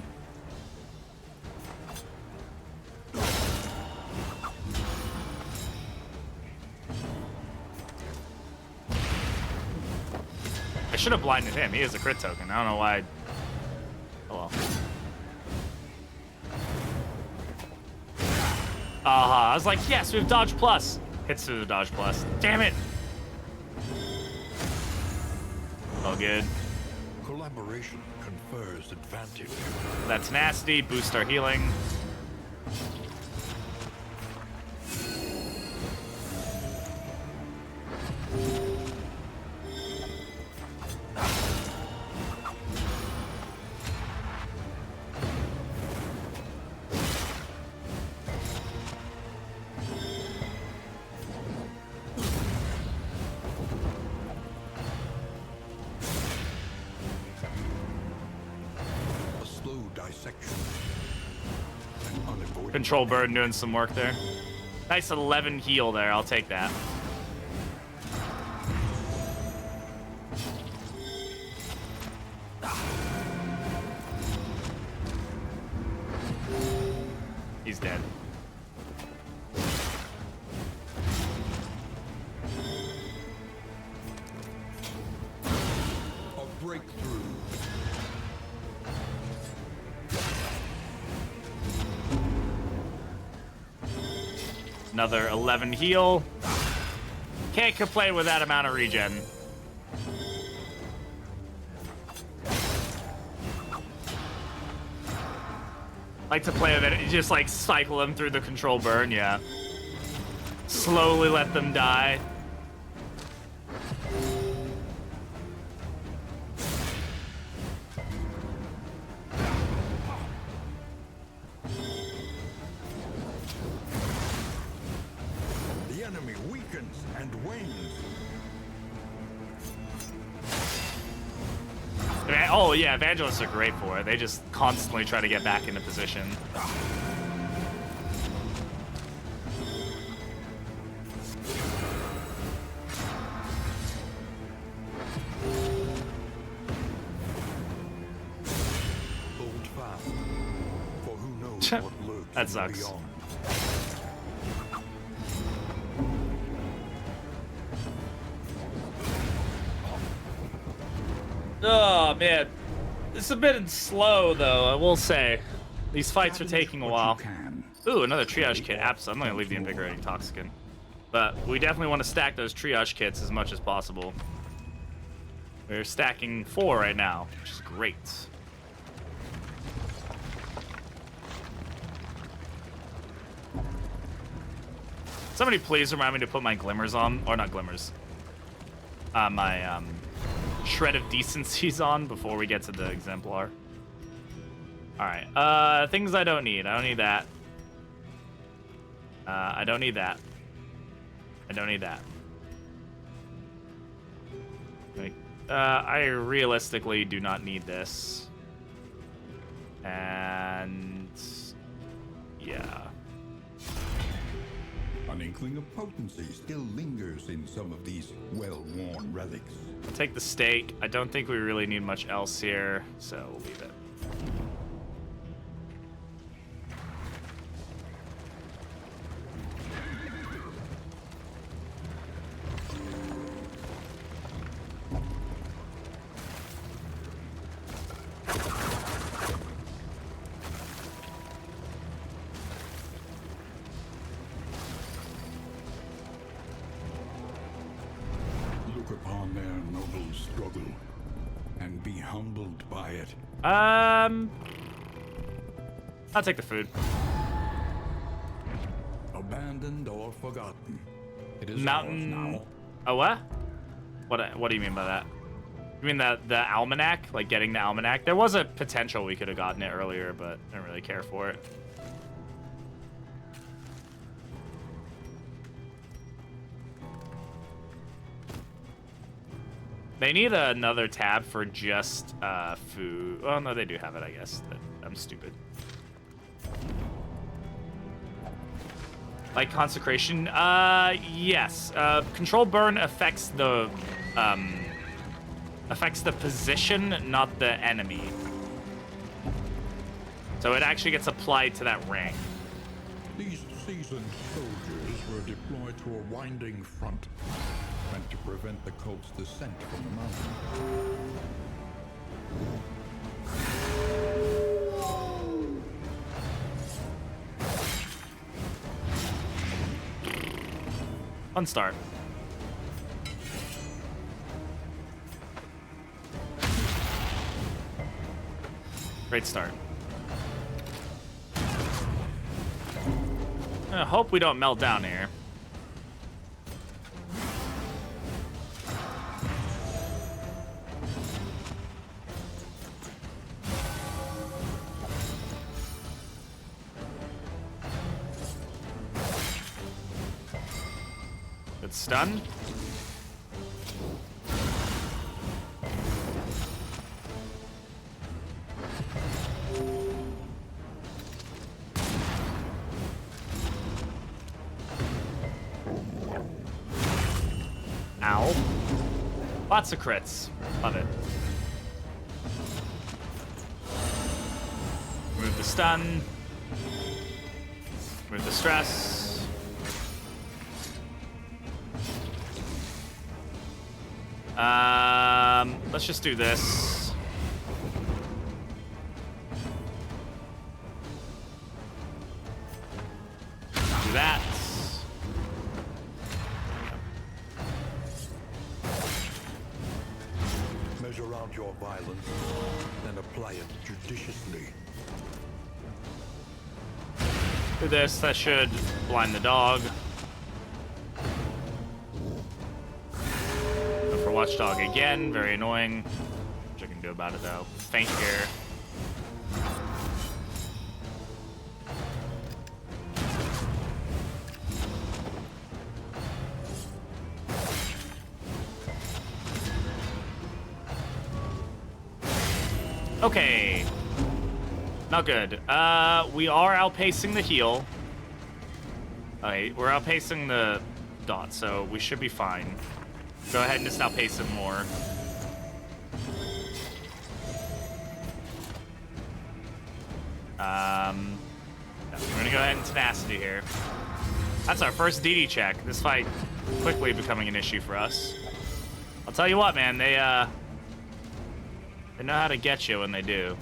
I should have blinded him. He has a crit token. I don't know why. Oh well. I was like, yes, we have dodge plus. Hits through the dodge plus. Damn it. All good. Collaboration confers advantage. That's nasty. Boost our healing. Control burn doing some work there. Nice 11 heal there. I'll take that. He's dead. A breakthrough. Another 11 heal. Can't complain with that amount of regen. Like to play with it, you just like cycle them through the control burn, yeah. Slowly let them die. Oh yeah, evangelists are great for it. They just constantly try to get back into position. Hold fast, for who knows what lurks That sucks. beyond. Oh man, it's a bit slow though. I will say, these fights are taking a while. Ooh, another triage kit. Absolutely, I'm gonna leave the invigorating toxicant, but we definitely want to stack those triage kits as much as possible. We're stacking 4 right now, which is great. Somebody please remind me to put my glimmers on, or not glimmers. My shred of decencies on before we get to the exemplar. All right, things I don't need. I don't need that. I don't need that. I don't need that. I realistically do not need this. And yeah. An inkling of potency still lingers in some of these well-worn relics. I'll take the stake. I don't think we really need much else here, so we'll leave it. can't buy it. I'll take the food. Abandoned or forgotten. It is Mountain. ours now. Oh, what? What do you mean by that? You mean the almanac? Like getting the almanac? There was a potential we could have gotten it earlier, but I don't really care for it. They need another tab for just food. Oh, no, they do have it, I guess. I'm stupid. Like consecration? Yes. Control burn affects the position, not the enemy. So it actually gets applied to that rank. These seasoned soldiers were deployed to a winding front, meant to prevent the cult's descent from the mountain. Fun start. Great start. I hope we don't melt down here. Good stun. Ow. Lots of crits. Love it. Remove the stun. Remove the stress. Let's just do this. Do that. Measure out your violence and apply it judiciously. Do this. That should blind the dog. Go for Watchdog again. Very annoying. Which I can do about it though. Faint here. Okay. Not good. We are outpacing the heal. Alright, we're outpacing the dot, so we should be fine. Go ahead and just outpace it more. We're gonna go ahead and tenacity here. That's our first ddII check. This fight quickly becoming an issue for us. I'll tell you what, man, they know how to get you when they do.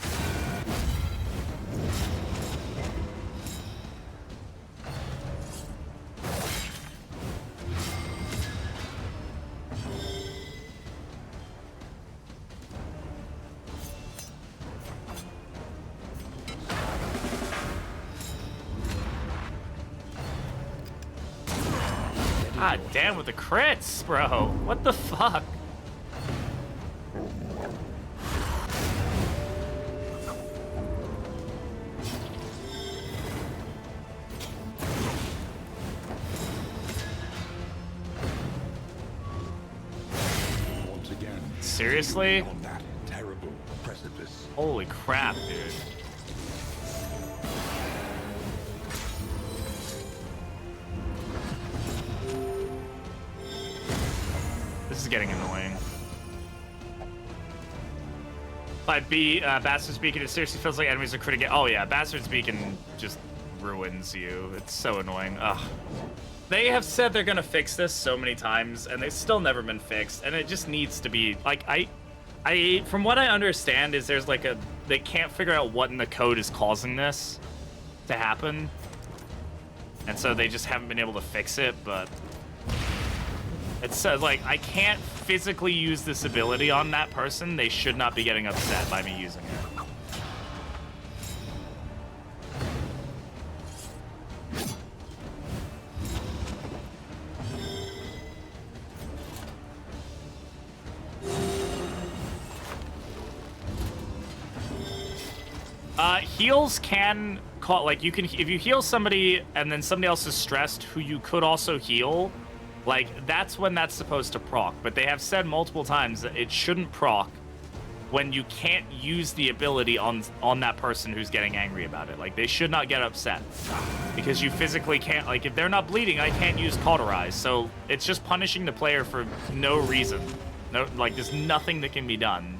God damn with the crits, bro. What the fuck? Once again, Seriously? on that terrible precipice. Holy crap, dude. This is getting annoying. By B, Bastard's Beacon, it seriously feels like enemies are critting it. Oh yeah, Bastard's Beacon just ruins you. It's so annoying. Ugh. They have said they're gonna fix this so many times, and they've still never been fixed, and it just needs to be, like, from what I understand is there's like they can't figure out what in the code is causing this to happen. And so they just haven't been able to fix it, but It says, like, I can't physically use this ability on that person. They should not be getting upset by me using it. Heals can call, like, you can, if you heal somebody and then somebody else is stressed who you could also heal, like, that's when that's supposed to proc. But they have said multiple times that it shouldn't proc when you can't use the ability on that person who's getting angry about it. Like, they should not get upset because you physically can't, like, if they're not bleeding, I can't use cauterize. So it's just punishing the player for no reason. No, like, there's nothing that can be done.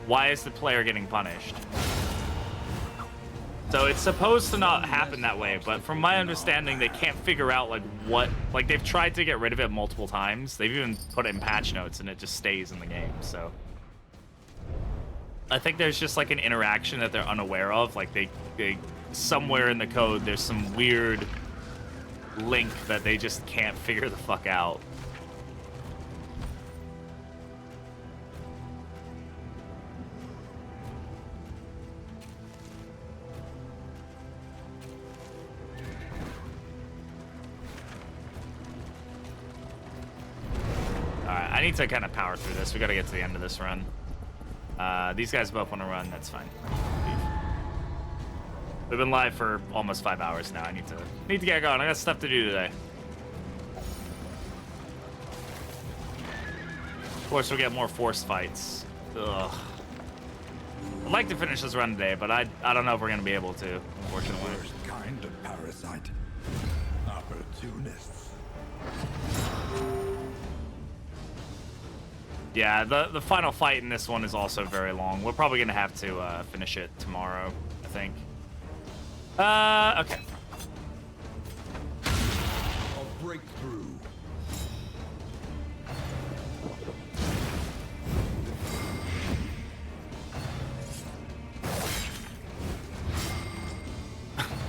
Why is the player getting punished? So it's supposed to not happen that way, but from my understanding, they can't figure out, like, what... Like, they've tried to get rid of it multiple times. They've even put it in patch notes, and it just stays in the game, so... I think there's just, like, an interaction that they're unaware of. Like, they somewhere in the code, there's some weird link that they just can't figure the fuck out. Alright, I need to kind of power through this. We gotta get to the end of this run. These guys both want to run, that's fine. We've been live for almost 5 hours now. I need to get going. I got stuff to do today. Of course, we'll get more forced fights. Ugh. I'd like to finish this run today, but I don't know if we're gonna be able to, unfortunately. Worst kind of parasite. Opportunists. Yeah, the final fight in this one is also very long. We're probably gonna have to finish it tomorrow, I think. Okay. A breakthrough.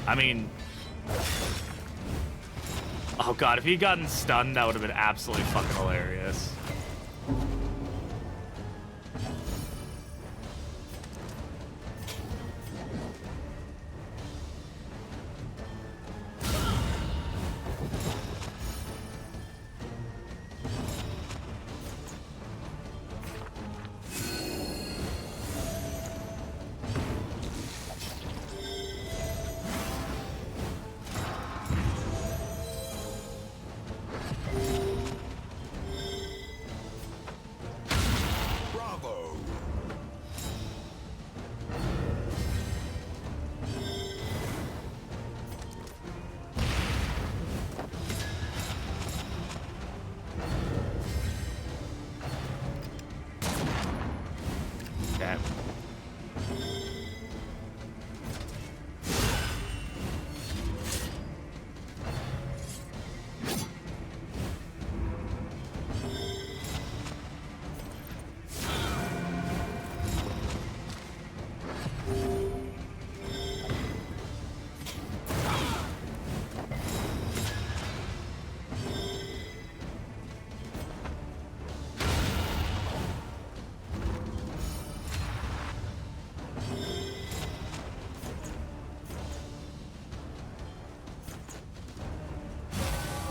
I mean... Oh god, if he'd gotten stunned, that would have been absolutely fucking hilarious.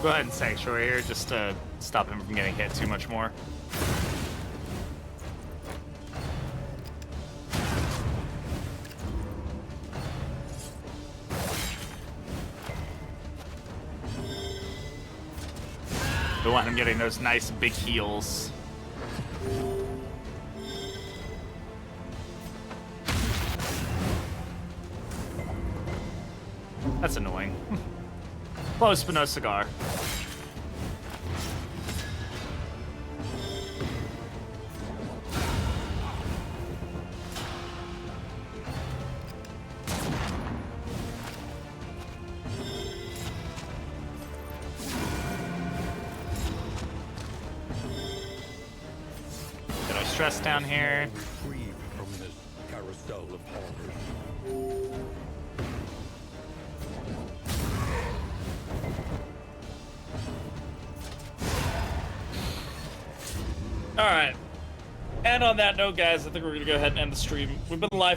Go ahead and Sanctuary here, just to stop him from getting hit too much more. We want him getting those nice big heals. That's annoying. Close, but no cigar. Get our stress down here. Reprieve from this carousel of horrors. All right. And on that note, guys, I think we're gonna go ahead and end the stream. We've been live for